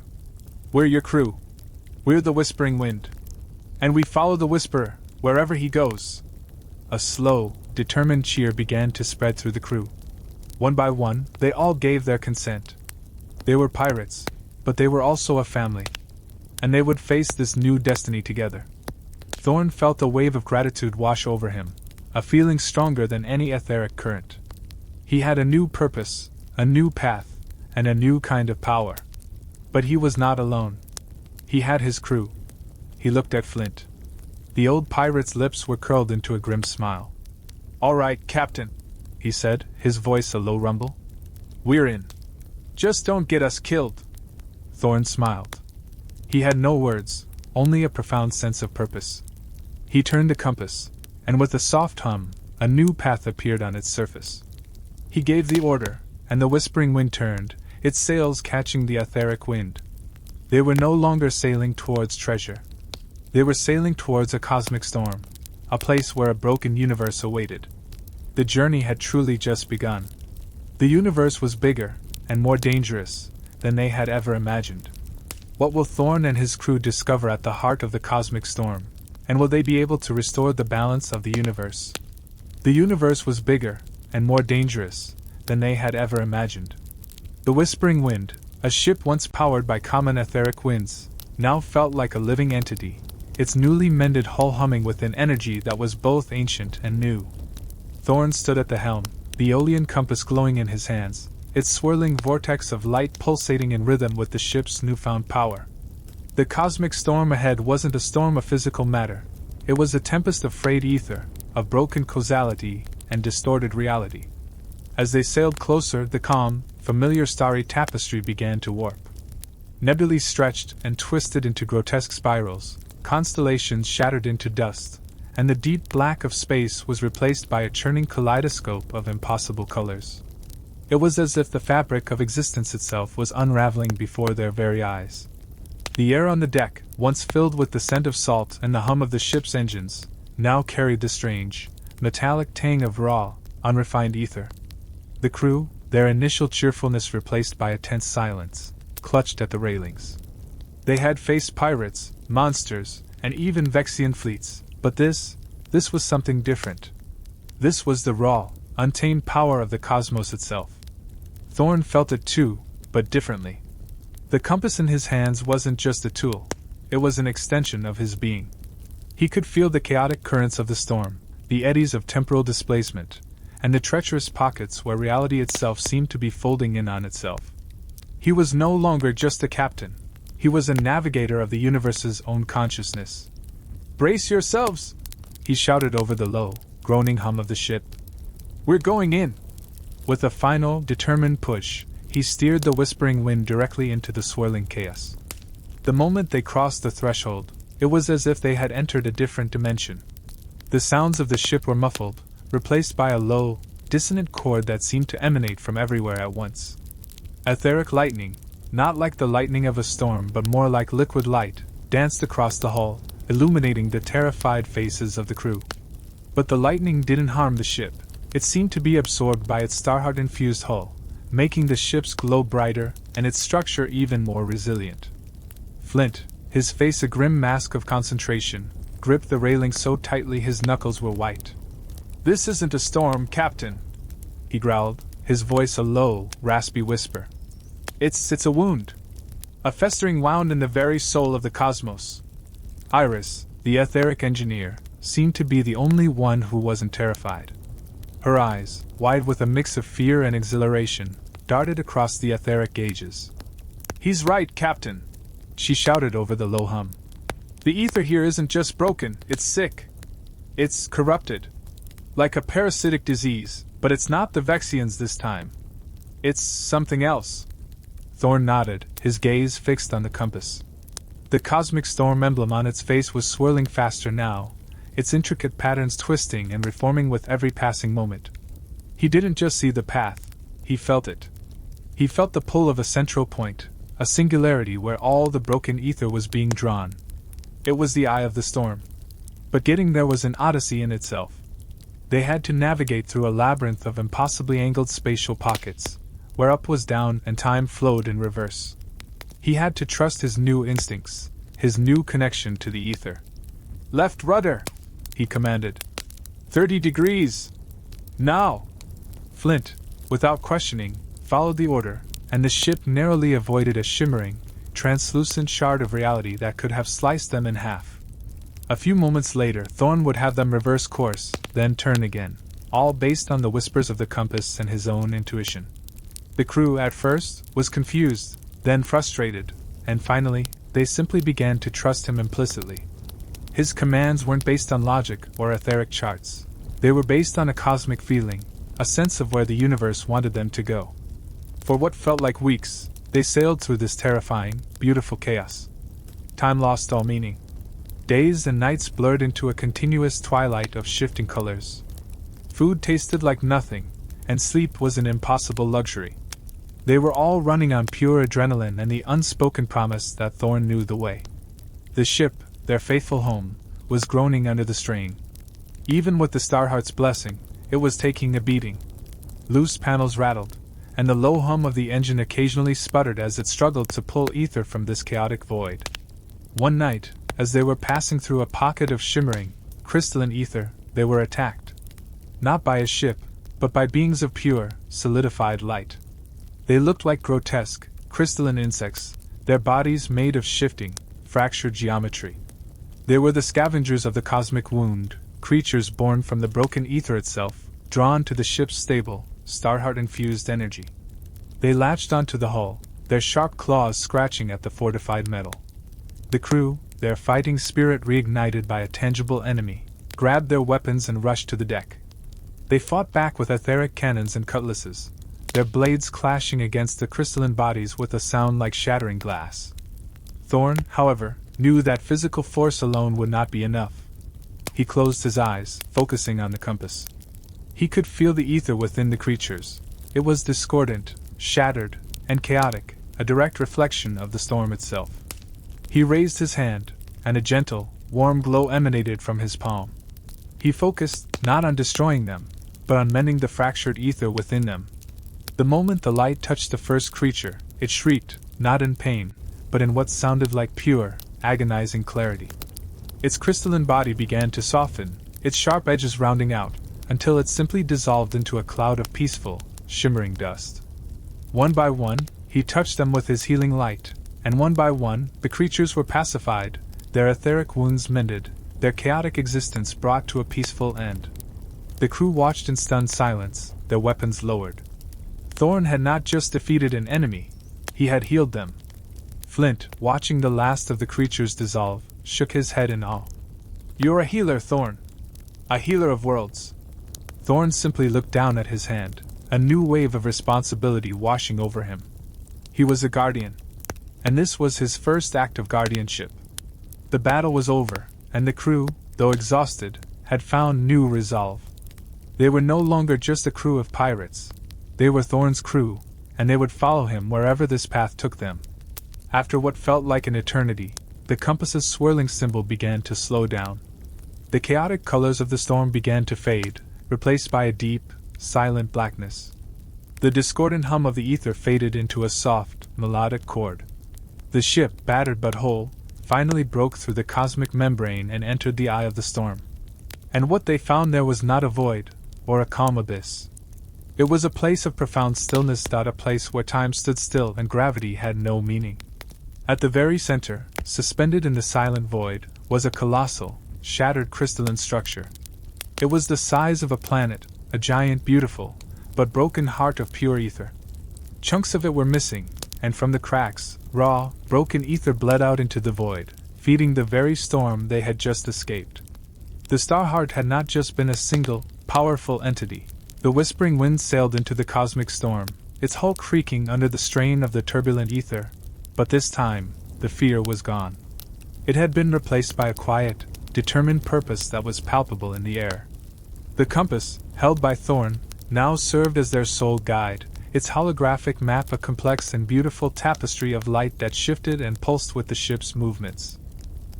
We're your crew. We're the Whispering Wind. And we follow the Whisperer, wherever he goes. A slow, determined cheer began to spread through the crew. One by one, they all gave their consent. They were pirates, but they were also a family. And they would face this new destiny together. Thorn felt a wave of gratitude wash over him, a feeling stronger than any etheric current. He had a new purpose, a new path, and a new kind of power. But he was not alone. He had his crew. He looked at Flint. The old pirate's lips were curled into a grim smile. All right, Captain, he said, his voice a low rumble. We're in. Just don't get us killed. Thorn smiled. He had no words, only a profound sense of purpose. He turned the compass, and with a soft hum, a new path appeared on its surface. He gave the order, and the Whispering Wind turned, its sails catching the etheric wind. They were no longer sailing towards treasure. They were sailing towards a cosmic storm, a place where a broken universe awaited. The journey had truly just begun. The universe was bigger, and more dangerous, than they had ever imagined. What will Thorn and his crew discover at the heart of the cosmic storm, and will they be able to restore the balance of the universe? The universe was bigger, and more dangerous, than they had ever imagined. The Whispering Wind, a ship once powered by common etheric winds, now felt like a living entity, its newly mended hull humming with an energy that was both ancient and new. Thorn stood at the helm, the Aeolian compass glowing in his hands, its swirling vortex of light pulsating in rhythm with the ship's newfound power. The cosmic storm ahead wasn't a storm of physical matter, it was a tempest of frayed ether, of broken causality and distorted reality. As they sailed closer, the calm, familiar starry tapestry began to warp. Nebulae stretched and twisted into grotesque spirals, constellations shattered into dust, and the deep black of space was replaced by a churning kaleidoscope of impossible colors. It was as if the fabric of existence itself was unraveling before their very eyes. The air on the deck, once filled with the scent of salt and the hum of the ship's engines, now carried the strange, metallic tang of raw, unrefined ether. The crew, their initial cheerfulness replaced by a tense silence, clutched at the railings. They had faced pirates, monsters, and even Vexian fleets, but this was something different. This was the raw, untamed power of the cosmos itself. Thorn felt it too, but differently. The compass in his hands wasn't just a tool, it was an extension of his being. He could feel the chaotic currents of the storm, the eddies of temporal displacement, and the treacherous pockets where reality itself seemed to be folding in on itself. He was no longer just a captain, he was a navigator of the universe's own consciousness. "Brace yourselves!" he shouted over the low, groaning hum of the ship. "We're going in!" With a final, determined push, he steered the Whispering Wind directly into the swirling chaos. The moment they crossed the threshold, it was as if they had entered a different dimension. The sounds of the ship were muffled, replaced by a low, dissonant chord that seemed to emanate from everywhere at once. Etheric lightning, not like the lightning of a storm but more like liquid light, danced across the hull, illuminating the terrified faces of the crew. But the lightning didn't harm the ship. It seemed to be absorbed by its starheart-infused hull, making the ship's glow brighter and its structure even more resilient. Flint, his face a grim mask of concentration, gripped the railing so tightly his knuckles were white. "This isn't a storm, Captain," he growled, his voice a low, raspy whisper. It's a wound. A festering wound in the very soul of the cosmos." Iris, the etheric engineer, seemed to be the only one who wasn't terrified. Her eyes, wide with a mix of fear and exhilaration, darted across the etheric gauges. "He's right, Captain," she shouted over the low hum. "The ether here isn't just broken, it's sick. It's corrupted. Like a parasitic disease, but it's not the Vexians this time. It's something else." Thorn nodded, his gaze fixed on the compass. The cosmic storm emblem on its face was swirling faster now, its intricate patterns twisting and reforming with every passing moment. He didn't just see the path, he felt it. He felt the pull of a central point, a singularity where all the broken ether was being drawn. It was the eye of the storm. But getting there was an odyssey in itself. They had to navigate through a labyrinth of impossibly angled spatial pockets, where up was down and time flowed in reverse. He had to trust his new instincts, his new connection to the ether. "Left rudder!" he commanded. 30 degrees! Now! Flint, without questioning, followed the order, and the ship narrowly avoided a shimmering, translucent shard of reality that could have sliced them in half. A few moments later, Thorn would have them reverse course, then turn again, all based on the whispers of the compass and his own intuition. The crew, at first, was confused, then frustrated, and finally, they simply began to trust him implicitly. His commands weren't based on logic or etheric charts. They were based on a cosmic feeling, a sense of where the universe wanted them to go. For what felt like weeks, they sailed through this terrifying, beautiful chaos. Time lost all meaning. Days and nights blurred into a continuous twilight of shifting colors. Food tasted like nothing, and sleep was an impossible luxury. They were all running on pure adrenaline and the unspoken promise that Thorn knew the way. The ship, their faithful home, was groaning under the strain. Even with the Starheart's blessing, it was taking a beating. Loose panels rattled, and the low hum of the engine occasionally sputtered as it struggled to pull ether from this chaotic void. One night, as they were passing through a pocket of shimmering, crystalline ether, they were attacked. Not by a ship, but by beings of pure, solidified light. They looked like grotesque, crystalline insects, their bodies made of shifting, fractured geometry. They were the scavengers of the cosmic wound, creatures born from the broken ether itself, drawn to the ship's stable, Starheart-infused energy. They latched onto the hull, their sharp claws scratching at the fortified metal. The crew, their fighting spirit reignited by a tangible enemy, grabbed their weapons and rushed to the deck. They fought back with etheric cannons and cutlasses, their blades clashing against the crystalline bodies with a sound like shattering glass. Thorn, however, knew that physical force alone would not be enough. He closed his eyes, focusing on the compass. He could feel the ether within the creatures. It was discordant, shattered, and chaotic, a direct reflection of the storm itself. He raised his hand, and a gentle, warm glow emanated from his palm. He focused, not on destroying them, but on mending the fractured ether within them. The moment the light touched the first creature, it shrieked, not in pain, but in what sounded like pure, agonizing clarity. Its crystalline body began to soften, its sharp edges rounding out, until it simply dissolved into a cloud of peaceful, shimmering dust. One by one, he touched them with his healing light, and one by one, the creatures were pacified, their etheric wounds mended, their chaotic existence brought to a peaceful end. The crew watched in stunned silence, their weapons lowered. Thorn had not just defeated an enemy, he had healed them. Flint, watching the last of the creatures dissolve, shook his head in awe. "You're a healer, Thorn. A healer of worlds." Thorn simply looked down at his hand, a new wave of responsibility washing over him. He was a guardian. And this was his first act of guardianship. The battle was over, and the crew, though exhausted, had found new resolve. They were no longer just a crew of pirates. They were Thorn's crew, and they would follow him wherever this path took them. After what felt like an eternity, the compass's swirling symbol began to slow down. The chaotic colors of the storm began to fade, replaced by a deep, silent blackness. The discordant hum of the ether faded into a soft, melodic chord. The ship, battered but whole, finally broke through the cosmic membrane and entered the eye of the storm. And what they found there was not a void, or a calm abyss. It was a place of profound stillness, a place where time stood still and gravity had no meaning. At the very center, suspended in the silent void, was a colossal, shattered crystalline structure. It was the size of a planet, a giant beautiful, but broken heart of pure ether. Chunks of it were missing, and from the cracks, raw, broken ether bled out into the void, feeding the very storm they had just escaped. The Starheart had not just been a single, powerful entity. The whispering wind sailed into the cosmic storm, its hull creaking under the strain of the turbulent ether, but this time, the fear was gone. It had been replaced by a quiet, determined purpose that was palpable in the air. The compass, held by Thorn, now served as their sole guide, its holographic map a complex and beautiful tapestry of light that shifted and pulsed with the ship's movements.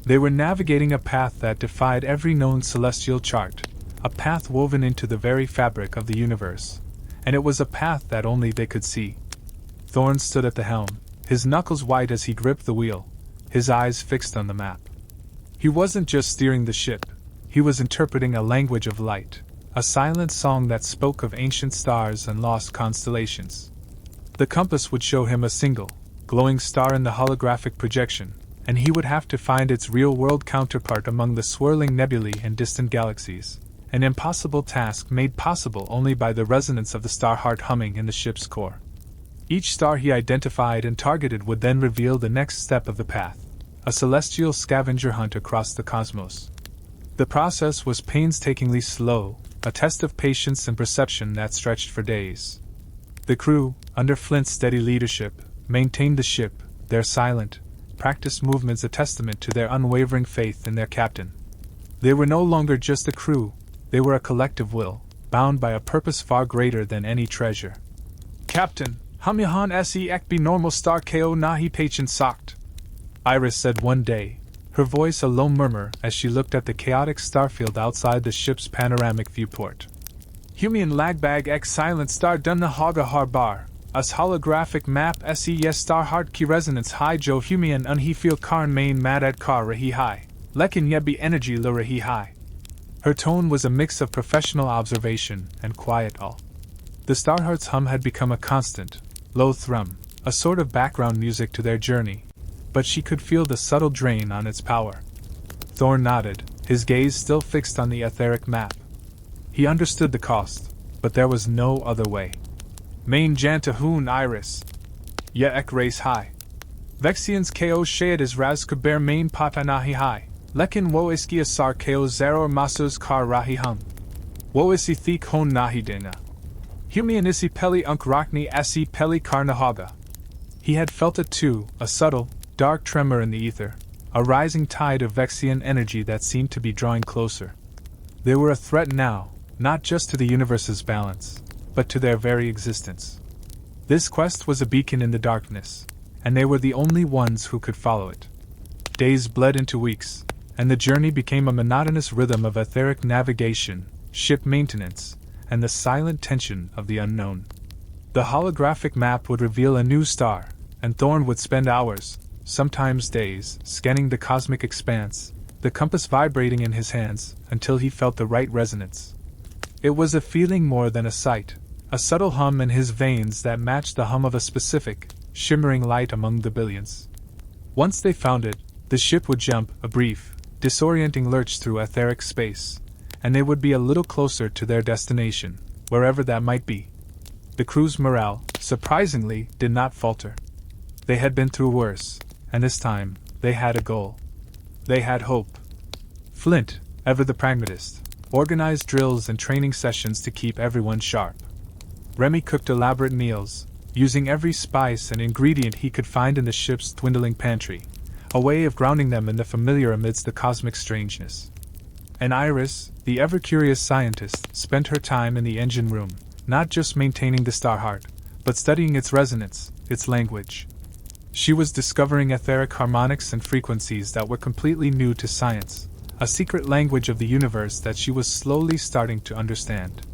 They were navigating a path that defied every known celestial chart, a path woven into the very fabric of the universe, and it was a path that only they could see. Thorn stood at the helm, his knuckles white as he gripped the wheel, his eyes fixed on the map. He wasn't just steering the ship, he was interpreting a language of light, a silent song that spoke of ancient stars and lost constellations. The compass would show him a single, glowing star in the holographic projection, and he would have to find its real-world counterpart among the swirling nebulae and distant galaxies, an impossible task made possible only by the resonance of the Starheart humming in the ship's core. Each star he identified and targeted would then reveal the next step of the path, a celestial scavenger hunt across the cosmos. The process was painstakingly slow, a test of patience and perception that stretched for days. The crew, under Flint's steady leadership, maintained the ship, their silent, practiced movements a testament to their unwavering faith in their captain. They were no longer just a crew, they were a collective will, bound by a purpose far greater than any treasure. "Captain, Hamyahan se ekbi normal star ko nahi patient sokt," Iris said one day, her voice a low murmur as she looked at the chaotic starfield outside the ship's panoramic viewport. "Humian lagbag ek silent star dunna haga har bar, Us holographic map ses Starheart ki resonance high jo humian unhi feel karn main mad at kar rahi high. Lekin yebi energy lo rahi high. Her tone was a mix of professional observation and quiet all. The Starheart's hum had become a constant, low thrum, a sort of background music to their journey, but she could feel the subtle drain on its power. Thorn nodded, his gaze still fixed on the etheric map. He understood the cost, but there was no other way. Main janta hoon iris. Ye ek race high. Vexians ko shayad is raz kuber main patanahi high. Lekin wo iski asar ko zero masos kar rahi hum. Wo isi thik hon nahi dena. Humian isi peli unk rakni asi peli karnahaga. He had felt it too, a subtle, dark tremor in the ether, a rising tide of Vexian energy that seemed to be drawing closer. They were a threat now, not just to the universe's balance, but to their very existence. This quest was a beacon in the darkness, and they were the only ones who could follow it. Days bled into weeks, and the journey became a monotonous rhythm of etheric navigation, ship maintenance, and the silent tension of the unknown. The holographic map would reveal a new star, and Thorn would spend hours, sometimes days, scanning the cosmic expanse, the compass vibrating in his hands, until he felt the right resonance. It was a feeling more than a sight, a subtle hum in his veins that matched the hum of a specific, shimmering light among the billions. Once they found it, the ship would jump, a brief, disorienting lurch through etheric space, and they would be a little closer to their destination, wherever that might be. The crew's morale, surprisingly, did not falter. They had been through worse, and this time, they had a goal. They had hope. Flint, ever the pragmatist, organized drills and training sessions to keep everyone sharp. Remy cooked elaborate meals, using every spice and ingredient he could find in the ship's dwindling pantry, a way of grounding them in the familiar amidst the cosmic strangeness. And Iris, the ever-curious scientist, spent her time in the engine room, not just maintaining the Starheart, but studying its resonance, its language. She was discovering etheric harmonics and frequencies that were completely new to science, a secret language of the universe that she was slowly starting to understand.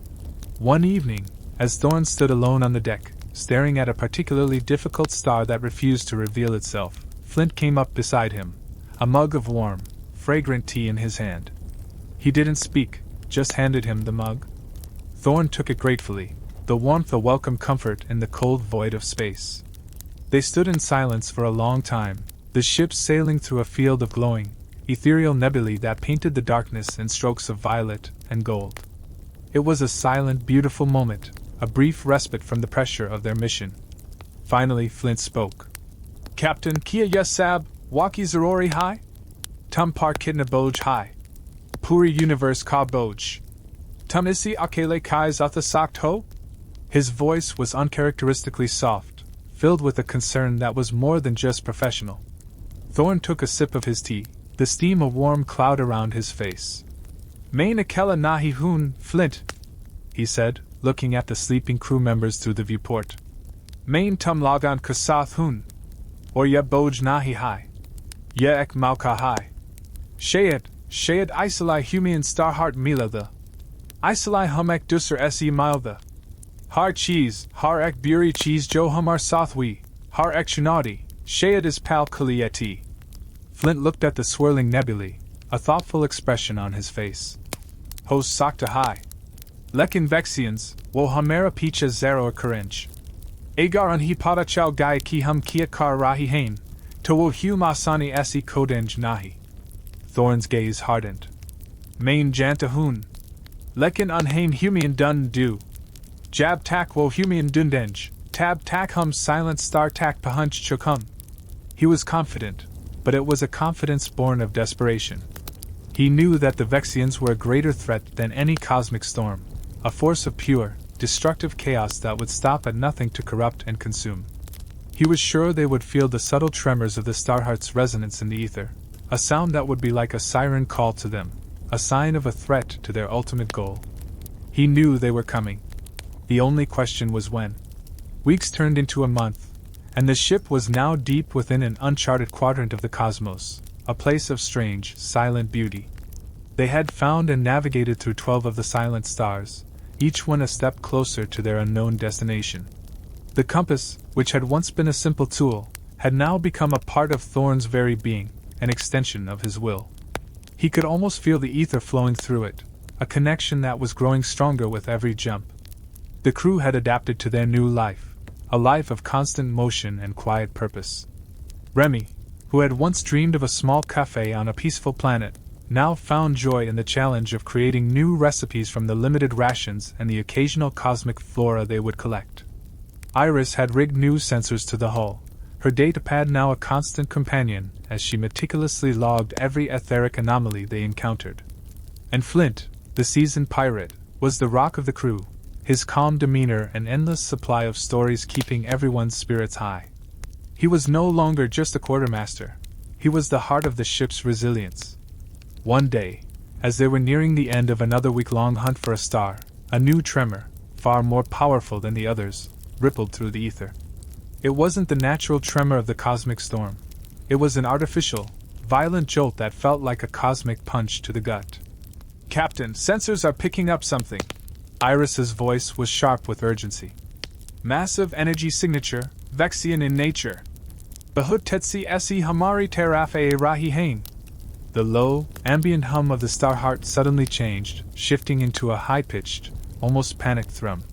One evening, as Thorn stood alone on the deck, staring at a particularly difficult star that refused to reveal itself, Flint came up beside him, a mug of warm, fragrant tea in his hand. He didn't speak, just handed him the mug. Thorn took it gratefully, the warmth a welcome comfort in the cold void of space. They stood in silence for a long time, the ship sailing through a field of glowing, ethereal nebulae that painted the darkness in strokes of violet and gold. It was a silent, beautiful moment, a brief respite from the pressure of their mission. Finally, Flint spoke. Captain, kia yesab, waki zarori hai? Tum par kitna boj hai. Puri universe ka boj. Tum isi akele kai zatha sakt ho? His voice was uncharacteristically soft, filled with a concern that was more than just professional. Thorn took a sip of his tea, the steam a warm cloud around his face. Main akela nahi hoon, Flint, he said, looking at the sleeping crew members through the viewport. Main tum lagan kasath hoon. Or ye boj nahi hai. Ye ek mauka hai. Shayad isolai humian starheart milatha. Isolai hum ek dusser se miltha. Har cheese, har ek buri cheese jo humar sothwi, har ek shunadi, shayad is pal kulieti. Flint looked at the swirling nebulae, a thoughtful expression on his face. Hos sakta hai. Lekin Vexians, wo hamera picha zero karinch. Agar unhi pada chau gai ki hum kia kar rahi hain, to wo hu masani esi kodenj nahi. Thorn's gaze hardened. Main janta hoon. Lekin unhain humian dun do. Jab tak wo humian dundenj, tab tak hum silent star tak pahunch chukum. He was confident, but it was a confidence born of desperation. He knew that the Vexians were a greater threat than any cosmic storm, a force of pure, destructive chaos that would stop at nothing to corrupt and consume. He was sure they would feel the subtle tremors of the Starheart's resonance in the ether, a sound that would be like a siren call to them, a sign of a threat to their ultimate goal. He knew they were coming. The only question was when. Weeks turned into a month, and the ship was now deep within an uncharted quadrant of the cosmos, a place of strange, silent beauty. They had found and navigated through 12 of the silent stars, each one a step closer to their unknown destination. The compass, which had once been a simple tool, had now become a part of Thorn's very being, an extension of his will. He could almost feel the ether flowing through it, a connection that was growing stronger with every jump. The crew had adapted to their new life, a life of constant motion and quiet purpose. Remy, who had once dreamed of a small cafe on a peaceful planet, now found joy in the challenge of creating new recipes from the limited rations and the occasional cosmic flora they would collect. Iris had rigged new sensors to the hull, her datapad now a constant companion as she meticulously logged every etheric anomaly they encountered. And Flint, the seasoned pirate, was the rock of the crew, his calm demeanor and endless supply of stories keeping everyone's spirits high. He was no longer just a quartermaster, he was the heart of the ship's resilience. One day, as they were nearing the end of another week-long hunt for a star, a new tremor, far more powerful than the others, rippled through the ether. It wasn't the natural tremor of the cosmic storm. It was an artificial, violent jolt that felt like a cosmic punch to the gut. "Captain, sensors are picking up something." Iris's voice was sharp with urgency. "Massive energy signature, Vexian in nature. Bahut tetsi esi hamari terafe rahi hain." The low, ambient hum of the Starheart suddenly changed, shifting into a high-pitched, almost panicked thrum.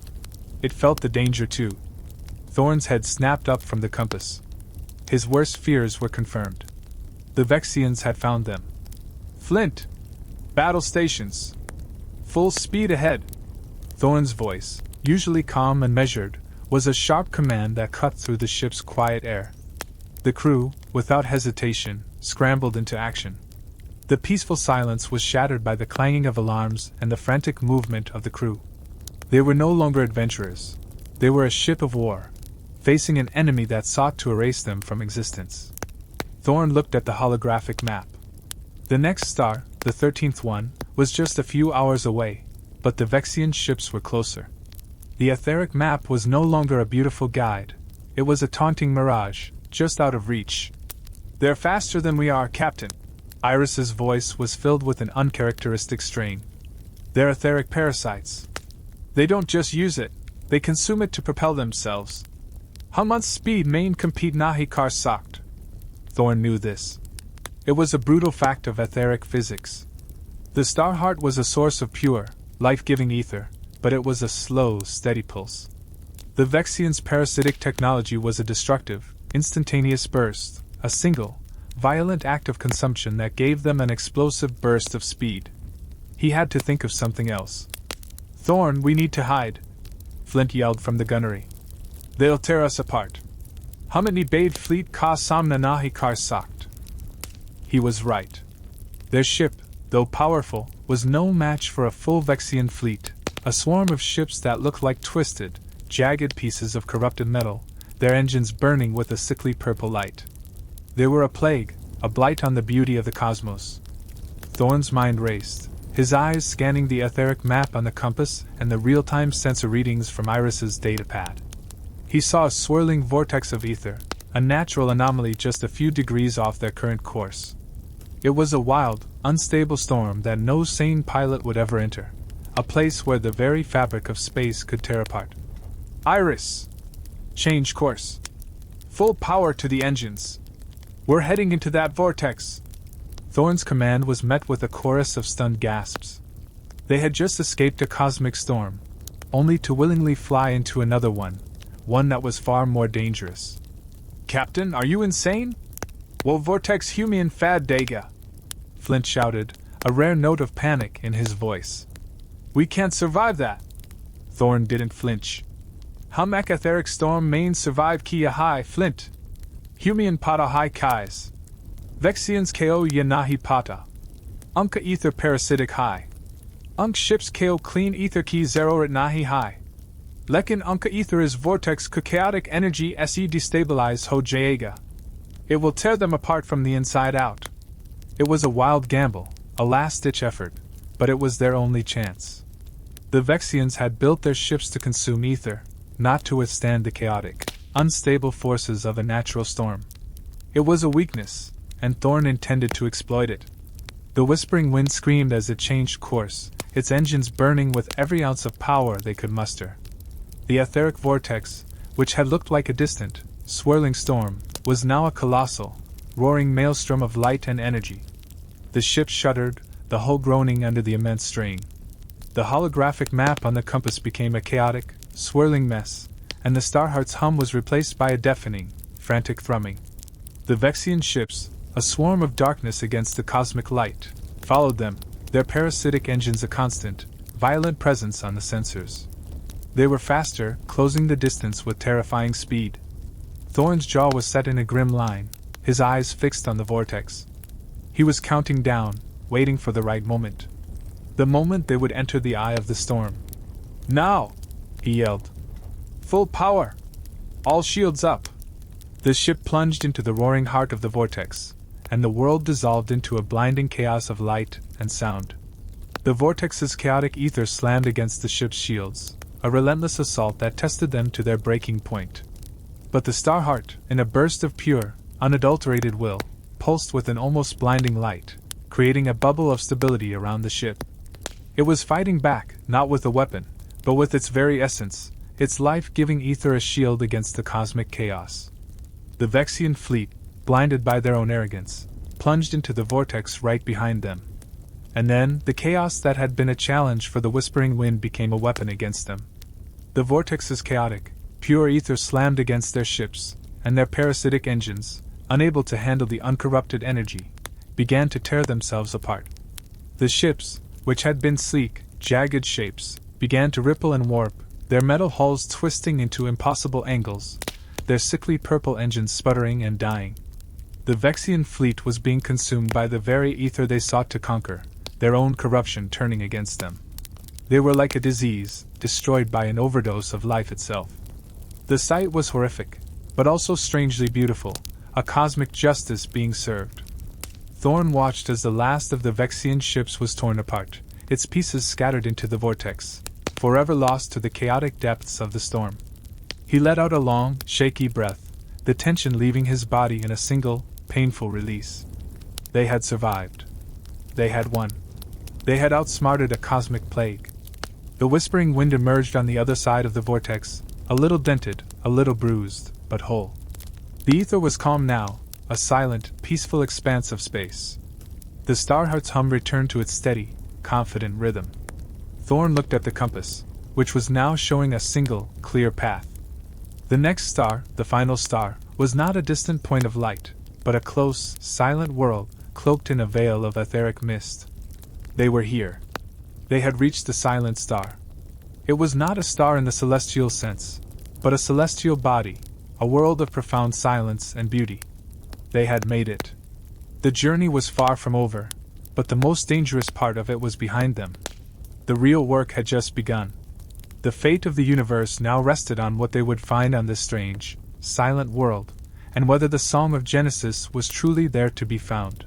It felt the danger too. Thorn's head snapped up from the compass. His worst fears were confirmed. The Vexians had found them. "Flint! Battle stations! Full speed ahead!" Thorn's voice, usually calm and measured, was a sharp command that cut through the ship's quiet air. The crew, without hesitation, scrambled into action. The peaceful silence was shattered by the clanging of alarms and the frantic movement of the crew. They were no longer adventurers. They were a ship of war, facing an enemy that sought to erase them from existence. Thorn looked at the holographic map. The next star, the 13th one, was just a few hours away, but the Vexian ships were closer. The etheric map was no longer a beautiful guide. It was a taunting mirage, just out of reach. "They're faster than we are, Captain." Iris's voice was filled with an uncharacteristic strain. "They're etheric parasites. They don't just use it, they consume it to propel themselves. How much speed main compete nahi kar sakt?" Thorn knew this. It was a brutal fact of etheric physics. The Starheart was a source of pure, life-giving ether, but it was a slow, steady pulse. The Vexian's parasitic technology was a destructive, instantaneous burst, a single, violent act of consumption that gave them an explosive burst of speed. He had to think of something else. "Thorn, we need to hide," Flint yelled from the gunnery. "They'll tear us apart. Hamani bade fleet ka samna nahi kar sakt." He was right. Their ship, though powerful, was no match for a full Vexian fleet, a swarm of ships that looked like twisted, jagged pieces of corrupted metal, their engines burning with a sickly purple light. They were a plague, a blight on the beauty of the cosmos. Thorn's mind raced, his eyes scanning the etheric map on the compass and the real-time sensor readings from Iris's datapad. He saw a swirling vortex of ether, a natural anomaly just a few degrees off their current course. It was a wild, unstable storm that no sane pilot would ever enter, a place where the very fabric of space could tear apart. "Iris! Change course. Full power to the engines. We're heading into that vortex." Thorn's command was met with a chorus of stunned gasps. They had just escaped a cosmic storm, only to willingly fly into another one that was far more dangerous. "Captain, are you insane? Wo vortex humian fad dega?" Flint shouted, a rare note of panic in his voice. "We can't survive that." Thorn didn't flinch. "Hamak etheric storm main survive kia high, Flint. Humian pata high kais. Vexians ko yanahi pata. Unka ether parasitic high. Unk ships ko clean ether ki zero at nahi high. Lekin unka ether is vortex ku chaotic energy se destabilize ho jaega. It will tear them apart from the inside out." It was a wild gamble, a last-ditch effort, but it was their only chance. The Vexians had built their ships to consume ether, not to withstand the chaotic, unstable forces of a natural storm. It was a weakness, and Thorn intended to exploit it. The whispering wind screamed as it changed course, its engines burning with every ounce of power they could muster. The etheric vortex, which had looked like a distant, swirling storm, was now a colossal, roaring maelstrom of light and energy. The ship shuddered, the hull groaning under the immense strain. The holographic map on the compass became a chaotic, swirling mess, and the Starheart's hum was replaced by a deafening, frantic thrumming. The Vexian ships, a swarm of darkness against the cosmic light, followed them, their parasitic engines a constant, violent presence on the sensors. They were faster, closing the distance with terrifying speed. Thorn's jaw was set in a grim line, his eyes fixed on the vortex. He was counting down, waiting for the right moment. The moment they would enter the eye of the storm. "Now!" he yelled. "Full power! All shields up!" The ship plunged into the roaring heart of the vortex, and the world dissolved into a blinding chaos of light and sound. The vortex's chaotic ether slammed against the ship's shields, a relentless assault that tested them to their breaking point. But the Starheart, in a burst of pure, unadulterated will, pulsed with an almost blinding light, creating a bubble of stability around the ship. It was fighting back, not with a weapon, but with its very essence, its life-giving ether a shield against the cosmic chaos. The Vexian fleet, blinded by their own arrogance, plunged into the vortex right behind them. And then, the chaos that had been a challenge for the Whispering Wind became a weapon against them. The vortex's chaotic, pure ether slammed against their ships, and their parasitic engines, unable to handle the uncorrupted energy, began to tear themselves apart. The ships, which had been sleek, jagged shapes, began to ripple and warp, their metal hulls twisting into impossible angles, their sickly purple engines sputtering and dying. The Vexian fleet was being consumed by the very ether they sought to conquer, their own corruption turning against them. They were like a disease, destroyed by an overdose of life itself. The sight was horrific, but also strangely beautiful, a cosmic justice being served. Thorn watched as the last of the Vexian ships was torn apart, its pieces scattered into the vortex, forever lost to the chaotic depths of the storm. He let out a long, shaky breath, the tension leaving his body in a single, painful release. They had survived. They had won. They had outsmarted a cosmic plague. The Whispering Wind emerged on the other side of the vortex, a little dented, a little bruised, but whole. The ether was calm now, a silent, peaceful expanse of space. The Starheart's hum returned to its steady, confident rhythm. Thorn looked at the compass, which was now showing a single, clear path. The next star, the final star, was not a distant point of light, but a close, silent world, cloaked in a veil of etheric mist. They were here. They had reached the silent star. It was not a star in the celestial sense, but a celestial body, a world of profound silence and beauty. They had made it. The journey was far from over, but the most dangerous part of it was behind them. The real work had just begun. The fate of the universe now rested on what they would find on this strange, silent world, and whether the Song of Genesis was truly there to be found.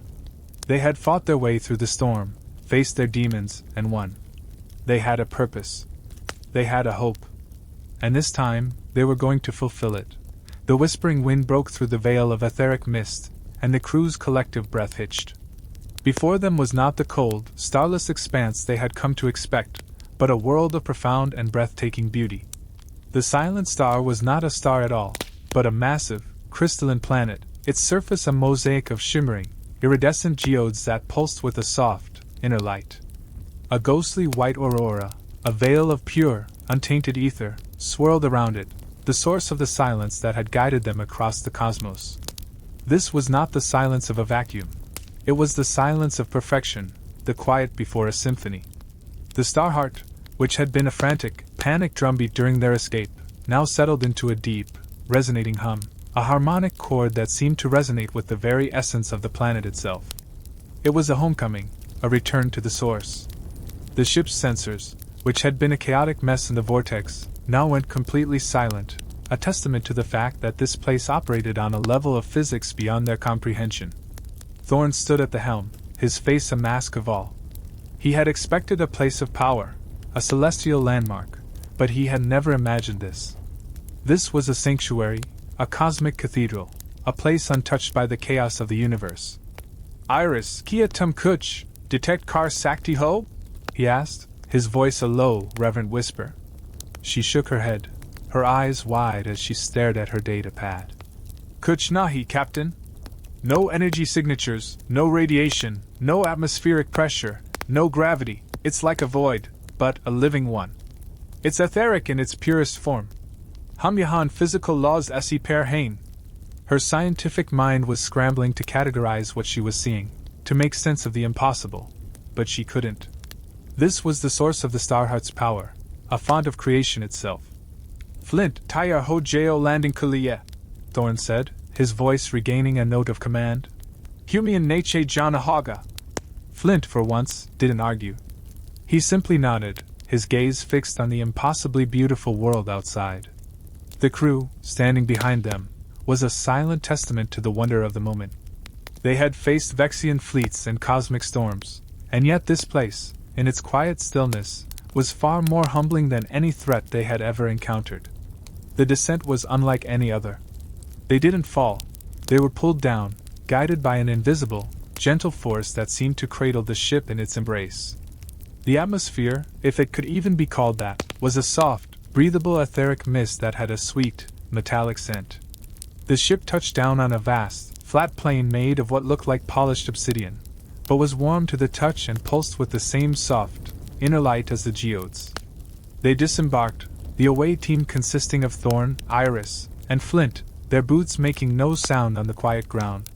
They had fought their way through the storm, faced their demons, and won. They had a purpose. They had a hope. And this time, they were going to fulfill it. The Whispering Wind broke through the veil of etheric mist, and the crew's collective breath hitched. Before them was not the cold, starless expanse they had come to expect, but a world of profound and breathtaking beauty. The silent star was not a star at all, but a massive, crystalline planet, its surface a mosaic of shimmering, iridescent geodes that pulsed with a soft, inner light. A ghostly white aurora, a veil of pure, untainted ether, swirled around it, the source of the silence that had guided them across the cosmos. This was not the silence of a vacuum. It was the silence of perfection, the quiet before a symphony. The Starheart, which had been a frantic, panic drumbeat during their escape, now settled into a deep, resonating hum, a harmonic chord that seemed to resonate with the very essence of the planet itself. It was a homecoming, a return to the source. The ship's sensors, which had been a chaotic mess in the vortex, now went completely silent, a testament to the fact that this place operated on a level of physics beyond their comprehension. Thorn stood at the helm, his face a mask of awe. He had expected a place of power, a celestial landmark, but he had never imagined this. This was a sanctuary, a cosmic cathedral, a place untouched by the chaos of the universe. "Iris, kia tum kuch, detect kar sakti ho?" he asked, his voice a low, reverent whisper. She shook her head. her eyes wide as she stared at her data pad. Kuchnahi, Captain. No energy signatures, no radiation, no atmospheric pressure, no gravity. It's like a void, but a living one. It's etheric in its purest form. Hamyahan physical laws esi per hain. Her scientific mind was scrambling to categorize what she was seeing, to make sense of the impossible, but she couldn't. This was the source of the Starheart's power, a font of creation itself. Flint, Taya ho jeo landing kuliye, Thorn said, his voice regaining a note of command. Humian neche janahaga. Flint, for once, didn't argue. He simply nodded, his gaze fixed on the impossibly beautiful world outside. The crew, standing behind them, was a silent testament to the wonder of the moment. They had faced Vexian fleets and cosmic storms, and yet this place, in its quiet stillness, was far more humbling than any threat they had ever encountered. The descent was unlike any other. They didn't fall, they were pulled down, guided by an invisible, gentle force that seemed to cradle the ship in its embrace. The atmosphere, if it could even be called that, was a soft, breathable etheric mist that had a sweet, metallic scent. The ship touched down on a vast, flat plain made of what looked like polished obsidian, but was warm to the touch and pulsed with the same soft, inner light as the geodes. They disembarked, the away team consisting of Thorn, Iris, and Flint, their boots making no sound on the quiet ground.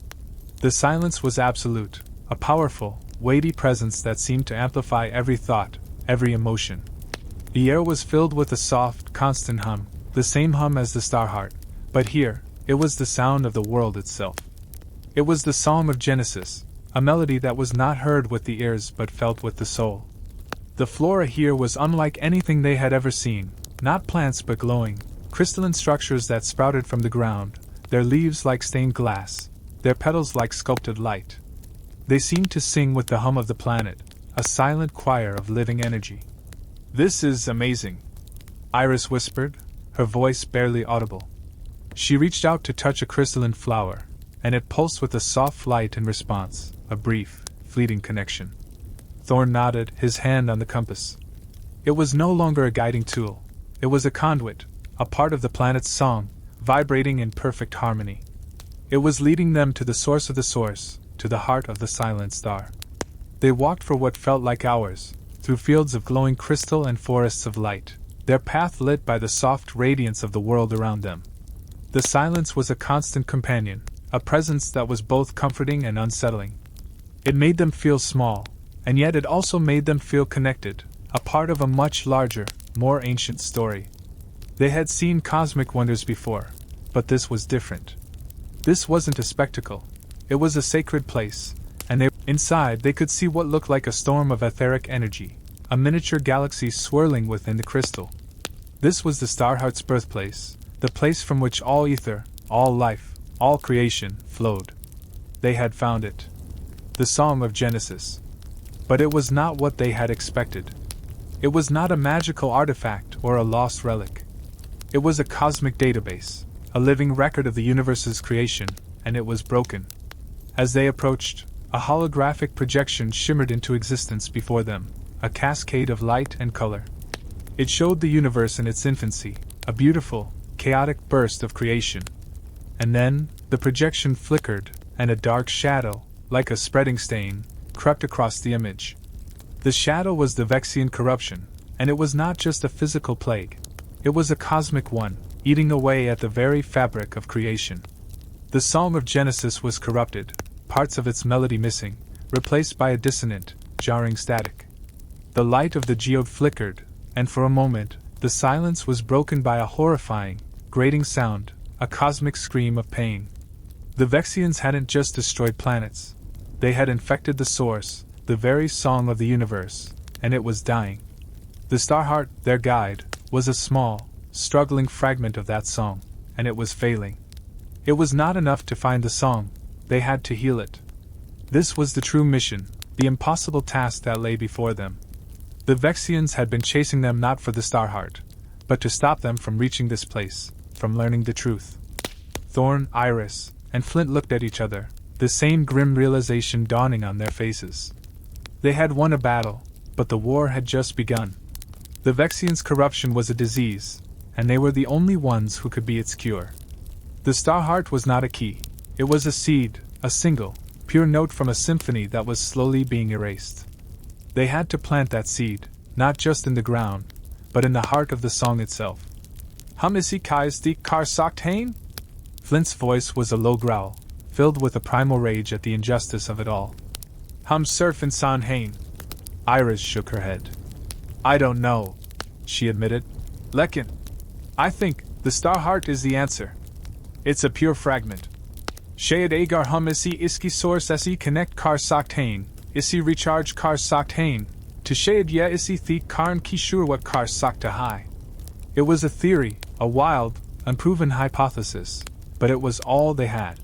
The silence was absolute, a powerful, weighty presence that seemed to amplify every thought, every emotion. The air was filled with a soft, constant hum, the same hum as the Starheart, but here, it was the sound of the world itself. It was the Psalm of Genesis, a melody that was not heard with the ears but felt with the soul. The flora here was unlike anything they had ever seen, not plants but glowing, crystalline structures that sprouted from the ground, their leaves like stained glass, their petals like sculpted light. They seemed to sing with the hum of the planet, a silent choir of living energy. "This is amazing," Iris whispered, her voice barely audible. She reached out to touch a crystalline flower, and it pulsed with a soft light in response, a brief, fleeting connection. Thorn nodded, his hand on the compass. It was no longer a guiding tool, it was a conduit, a part of the planet's song, vibrating in perfect harmony. It was leading them to the source of the source, to the heart of the silent star. They walked for what felt like hours, through fields of glowing crystal and forests of light, their path lit by the soft radiance of the world around them. The silence was a constant companion, a presence that was both comforting and unsettling. It made them feel small, and yet it also made them feel connected, a part of a much larger, more ancient story. They had seen cosmic wonders before, but this was different. This wasn't a spectacle, it was a sacred place, and inside they could see what looked like a storm of etheric energy, a miniature galaxy swirling within the crystal. This was the Starheart's birthplace, the place from which all ether, all life, all creation, flowed. They had found it. The Psalm of Genesis. But it was not what they had expected. It was not a magical artifact or a lost relic. It was a cosmic database, a living record of the universe's creation, and it was broken. As they approached, a holographic projection shimmered into existence before them, a cascade of light and color. It showed the universe in its infancy, a beautiful, chaotic burst of creation. And then, the projection flickered, and a dark shadow, like a spreading stain, crept across the image. The shadow was the Vexian corruption, and it was not just a physical plague. It was a cosmic one, eating away at the very fabric of creation. The Psalm of Genesis was corrupted, parts of its melody missing, replaced by a dissonant, jarring static. The light of the geode flickered, and for a moment, the silence was broken by a horrifying, grating sound, a cosmic scream of pain. The Vexians hadn't just destroyed planets. They had infected the source, the very song of the universe, and it was dying. The Starheart, their guide, was a small, struggling fragment of that song, and it was failing. It was not enough to find the song, they had to heal it. This was the true mission, the impossible task that lay before them. The Vexians had been chasing them not for the Starheart, but to stop them from reaching this place, from learning the truth. Thorn, Iris, and Flint looked at each other, the same grim realization dawning on their faces. They had won a battle, but the war had just begun. The Vexians' corruption was a disease, and they were the only ones who could be its cure. The star heart was not a key. It was a seed, a single, pure note from a symphony that was slowly being erased. They had to plant that seed, not just in the ground, but in the heart of the song itself. Hum isi kais the kar sagt hain? Flint's voice was a low growl, filled with a primal rage at the injustice of it all. Hum surf in san hain. Iris shook her head. I don't know, she admitted. Lekin. I think the star heart is the answer. It's a pure fragment. Shayad agar hum isi iski source isi connect kar sagt hain, isi recharge kar sagt hain, to shayad ya isi thi karn kishur what kar sakta hai. It was a theory, a wild, unproven hypothesis, but it was all they had.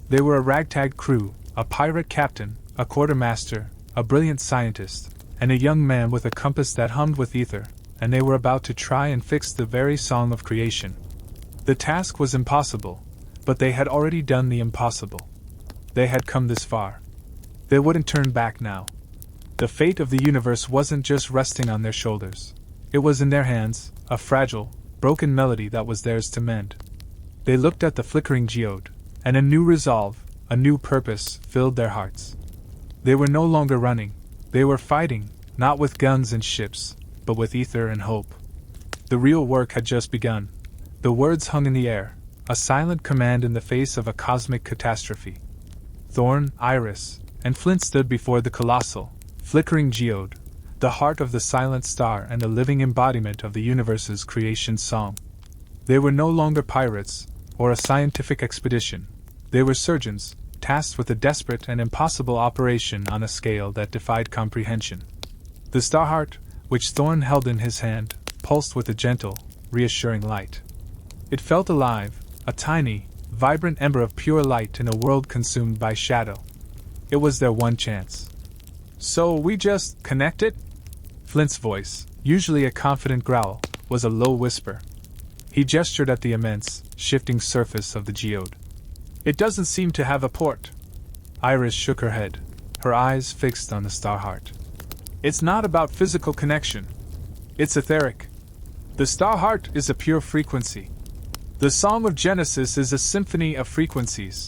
They were a ragtag crew, a pirate captain, a quartermaster, a brilliant scientist, and a young man with a compass that hummed with ether, and they were about to try and fix the very song of creation. The task was impossible, but they had already done the impossible. They had come this far. They wouldn't turn back now. The fate of the universe wasn't just resting on their shoulders. It was in their hands, a fragile, broken melody that was theirs to mend. They looked at the flickering geode, and a new resolve, a new purpose, filled their hearts. They were no longer running. They were fighting, not with guns and ships, but with ether and hope. The real work had just begun. The words hung in the air, a silent command in the face of a cosmic catastrophe. Thorn, Iris, and Flint stood before the colossal, flickering geode, the heart of the silent star and a living embodiment of the universe's creation song. They were no longer pirates, or a scientific expedition. They were surgeons, tasked with a desperate and impossible operation on a scale that defied comprehension. The star heart, which Thorn held in his hand, pulsed with a gentle, reassuring light. It felt alive, a tiny, vibrant ember of pure light in a world consumed by shadow. It was their one chance. So we just connected? Flint's voice, usually a confident growl, was a low whisper. He gestured at the immense, shifting surface of the geode. It doesn't seem to have a port. Iris shook her head, her eyes fixed on the star heart. It's not about physical connection. It's etheric. The star heart is a pure frequency. The Song of Genesis is a symphony of frequencies.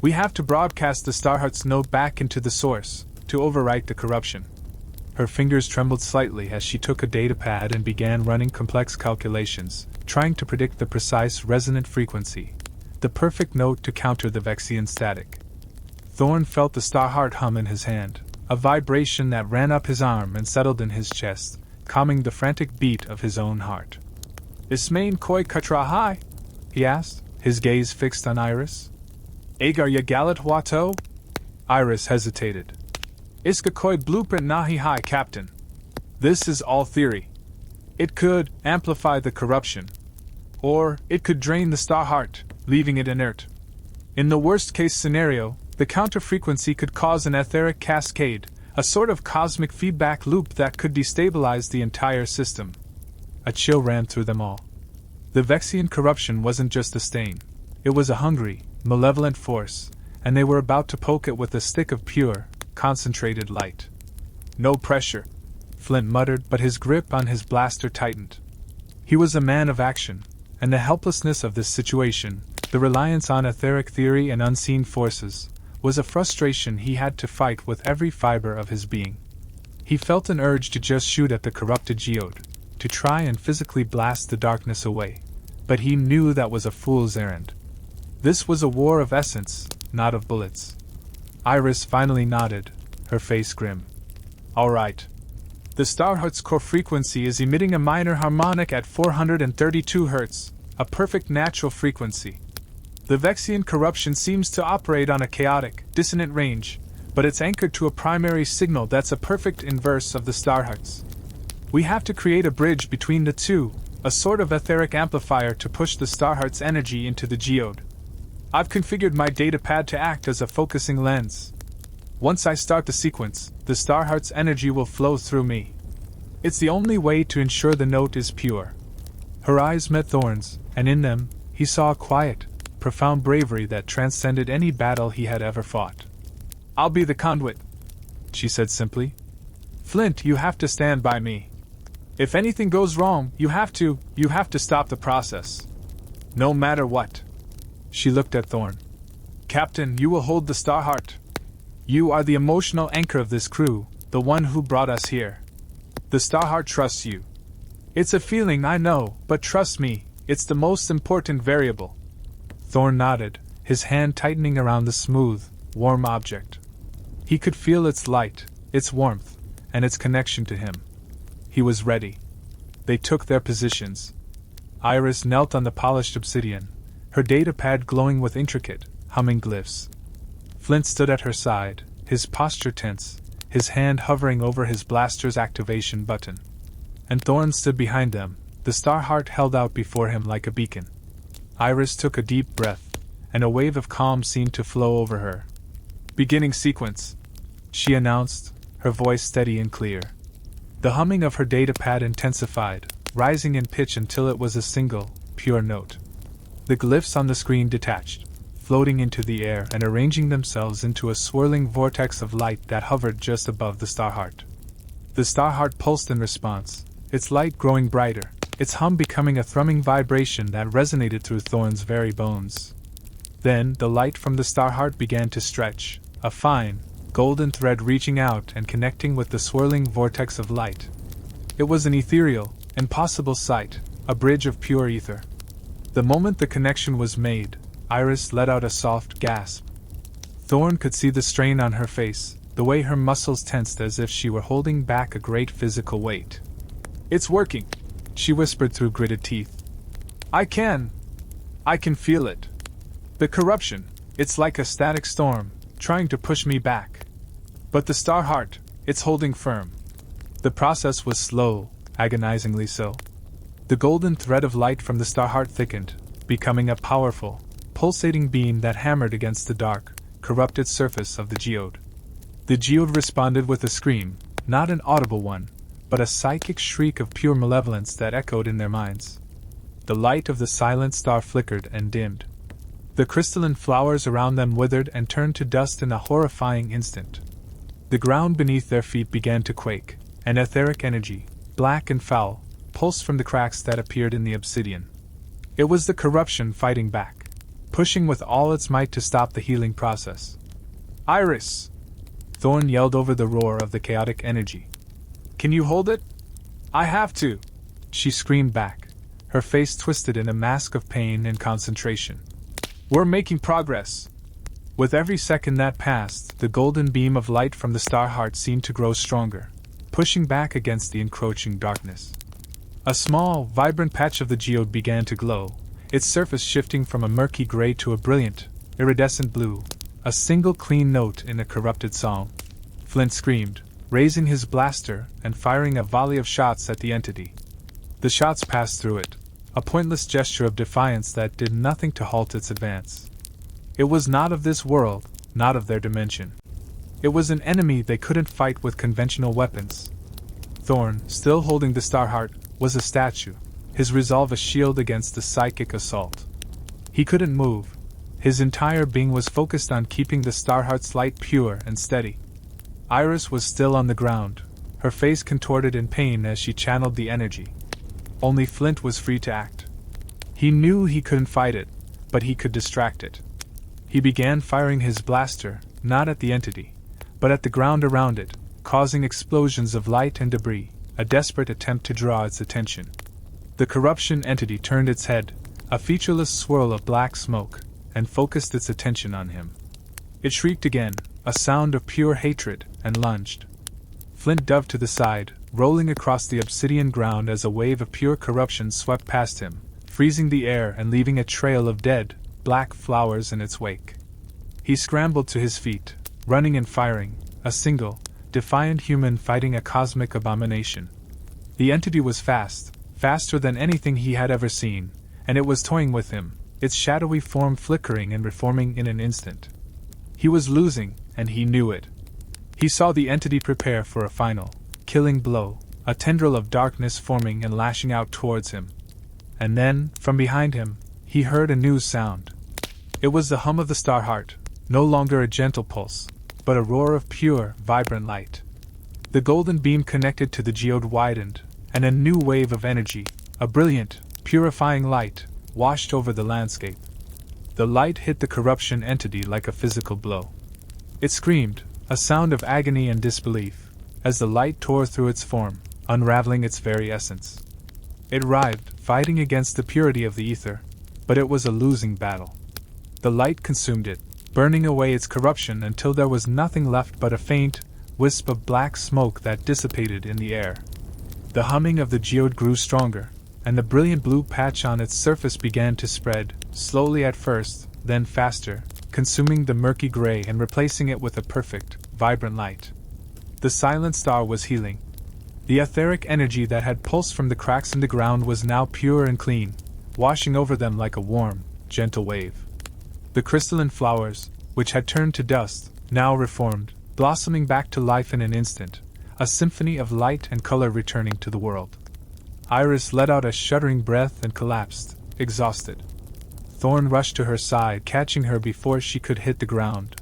We have to broadcast the star heart's note back into the source, to overwrite the corruption. Her fingers trembled slightly as she took a datapad and began running complex calculations, trying to predict the precise resonant frequency, the perfect note to counter the Vexian static. Thorn felt the star heart hum in his hand, a vibration that ran up his arm and settled in his chest, calming the frantic beat of his own heart. Ismain koi katra hai? He asked, his gaze fixed on Iris. Agar ya galat wato? Iris hesitated. Iska koi blueprint nahi hai, Captain. This is all theory. It could amplify the corruption, or it could drain the star heart, leaving it inert. In the worst-case scenario, the counter-frequency could cause an etheric cascade, a sort of cosmic feedback loop that could destabilize the entire system. A chill ran through them all. The Vexian corruption wasn't just a stain. It was a hungry, malevolent force, and they were about to poke it with a stick of pure, concentrated light. No pressure, Flint muttered, but his grip on his blaster tightened. He was a man of action, and the helplessness of this situation, the reliance on etheric theory and unseen forces, was a frustration he had to fight with every fiber of his being. He felt an urge to just shoot at the corrupted geode, to try and physically blast the darkness away, but he knew that was a fool's errand. This was a war of essence, not of bullets. Iris finally nodded, her face grim. All right. The star heart's core frequency is emitting a minor harmonic at 432 Hz, a perfect natural frequency. The Vexian corruption seems to operate on a chaotic, dissonant range, but it's anchored to a primary signal that's a perfect inverse of the star heart's. We have to create a bridge between the two, a sort of etheric amplifier to push the star heart's energy into the geode. I've configured my datapad to act as a focusing lens. Once I start the sequence, the star heart's energy will flow through me. It's the only way to ensure the note is pure. Her eyes met Thorn's, and in them, he saw a quiet, profound bravery that transcended any battle he had ever fought. I'll be the conduit, she said simply. Flint, you have to stand by me. If anything goes wrong, you have to stop the process. No matter what. She looked at Thorn. Captain, you will hold the Starheart. You are the emotional anchor of this crew, the one who brought us here. The Starheart trusts you. It's a feeling, I know, but trust me, it's the most important variable. Thorn nodded, his hand tightening around the smooth, warm object. He could feel its light, its warmth, and its connection to him. He was ready. They took their positions. Iris knelt on the polished obsidian, her datapad glowing with intricate, humming glyphs. Flint stood at her side, his posture tense, his hand hovering over his blaster's activation button. And Thorn stood behind them, the Starheart held out before him like a beacon. Iris took a deep breath, and a wave of calm seemed to flow over her. Beginning sequence, she announced, her voice steady and clear. The humming of her datapad intensified, rising in pitch until it was a single, pure note. The glyphs on the screen detached, floating into the air and arranging themselves into a swirling vortex of light that hovered just above the Starheart. The Starheart pulsed in response, its light growing brighter, its hum becoming a thrumming vibration that resonated through Thorn's very bones. Then, the light from the Starheart began to stretch, a fine, golden thread reaching out and connecting with the swirling vortex of light. It was an ethereal, impossible sight, a bridge of pure ether. The moment the connection was made, Iris let out a soft gasp. Thorn could see the strain on her face, the way her muscles tensed as if she were holding back a great physical weight. It's working, she whispered through gritted teeth. I can feel it. The corruption, it's like a static storm, trying to push me back. But the Starheart, it's holding firm. The process was slow, agonizingly so. The golden thread of light from the Starheart thickened, becoming a powerful, pulsating beam that hammered against the dark, corrupted surface of the geode. The geode responded with a scream, not an audible one, but a psychic shriek of pure malevolence that echoed in their minds. The light of the silent star flickered and dimmed. The crystalline flowers around them withered and turned to dust in a horrifying instant. The ground beneath their feet began to quake, and etheric energy, black and foul, pulsed from the cracks that appeared in the obsidian. It was the corruption fighting back, pushing with all its might to stop the healing process. Iris! Thorn yelled over the roar of the chaotic energy. Can you hold it? I have to! She screamed back, her face twisted in a mask of pain and concentration. We're making progress. With every second that passed, the golden beam of light from the Starheart seemed to grow stronger, pushing back against the encroaching darkness. A small, vibrant patch of the geode began to glow, its surface shifting from a murky gray to a brilliant, iridescent blue, a single clean note in a corrupted song. Flint screamed, raising his blaster and firing a volley of shots at the entity. The shots passed through it, a pointless gesture of defiance that did nothing to halt its advance. It was not of this world, not of their dimension. It was an enemy they couldn't fight with conventional weapons. Thorn, still holding the Starheart, was a statue, his resolve a shield against the psychic assault. He couldn't move. His entire being was focused on keeping the Starheart's light pure and steady. Iris was still on the ground, her face contorted in pain as she channeled the energy. Only Flint was free to act. He knew he couldn't fight it, but he could distract it. He began firing his blaster, not at the entity, but at the ground around it, causing explosions of light and debris, a desperate attempt to draw its attention. The corruption entity turned its head, a featureless swirl of black smoke, and focused its attention on him. It shrieked again, a sound of pure hatred, and lunged. Flint dove to the side, rolling across the obsidian ground as a wave of pure corruption swept past him, freezing the air and leaving a trail of dead, black flowers in its wake. He scrambled to his feet, running and firing, a single, defiant human fighting a cosmic abomination. The entity was fast, faster than anything he had ever seen, and it was toying with him, its shadowy form flickering and reforming in an instant. He was losing, and he knew it. He saw the entity prepare for a final, killing blow, a tendril of darkness forming and lashing out towards him. And then, from behind him, he heard a new sound. It was the hum of the Starheart, no longer a gentle pulse, but a roar of pure, vibrant light. The golden beam connected to the geode widened, and a new wave of energy, a brilliant, purifying light, washed over the landscape. The light hit the corruption entity like a physical blow. It screamed, a sound of agony and disbelief, as the light tore through its form, unraveling its very essence. It writhed, fighting against the purity of the ether, but it was a losing battle. The light consumed it, burning away its corruption until there was nothing left but a faint wisp of black smoke that dissipated in the air. The humming of the geode grew stronger, and the brilliant blue patch on its surface began to spread, slowly at first, then faster, consuming the murky gray and replacing it with a perfect, vibrant light. The silent star was healing. The etheric energy that had pulsed from the cracks in the ground was now pure and clean, washing over them like a warm, gentle wave. The crystalline flowers, which had turned to dust, now reformed, blossoming back to life in an instant, a symphony of light and color returning to the world. Iris let out a shuddering breath and collapsed, exhausted. Thorn rushed to her side, catching her before she could hit the ground.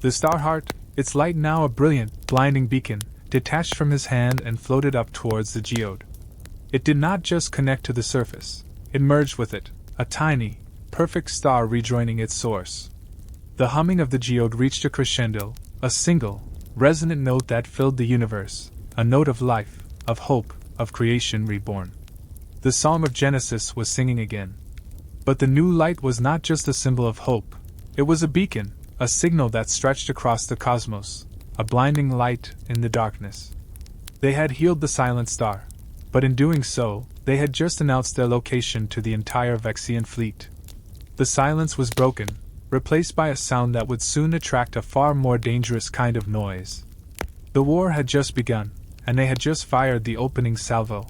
The star heart, its light now a brilliant, blinding beacon, detached from his hand and floated up towards the geode. It did not just connect to the surface, it merged with it, a tiny, perfect star rejoining its source. The humming of the geode reached a crescendo, a single, resonant note that filled the universe, a note of life, of hope, of creation reborn. The Psalm of Genesis was singing again. But the new light was not just a symbol of hope, it was a beacon, a signal that stretched across the cosmos, a blinding light in the darkness. They had healed the silent star, but in doing so, they had just announced their location to the entire Vexian fleet. The silence was broken, replaced by a sound that would soon attract a far more dangerous kind of noise. The war had just begun, and they had just fired the opening salvo.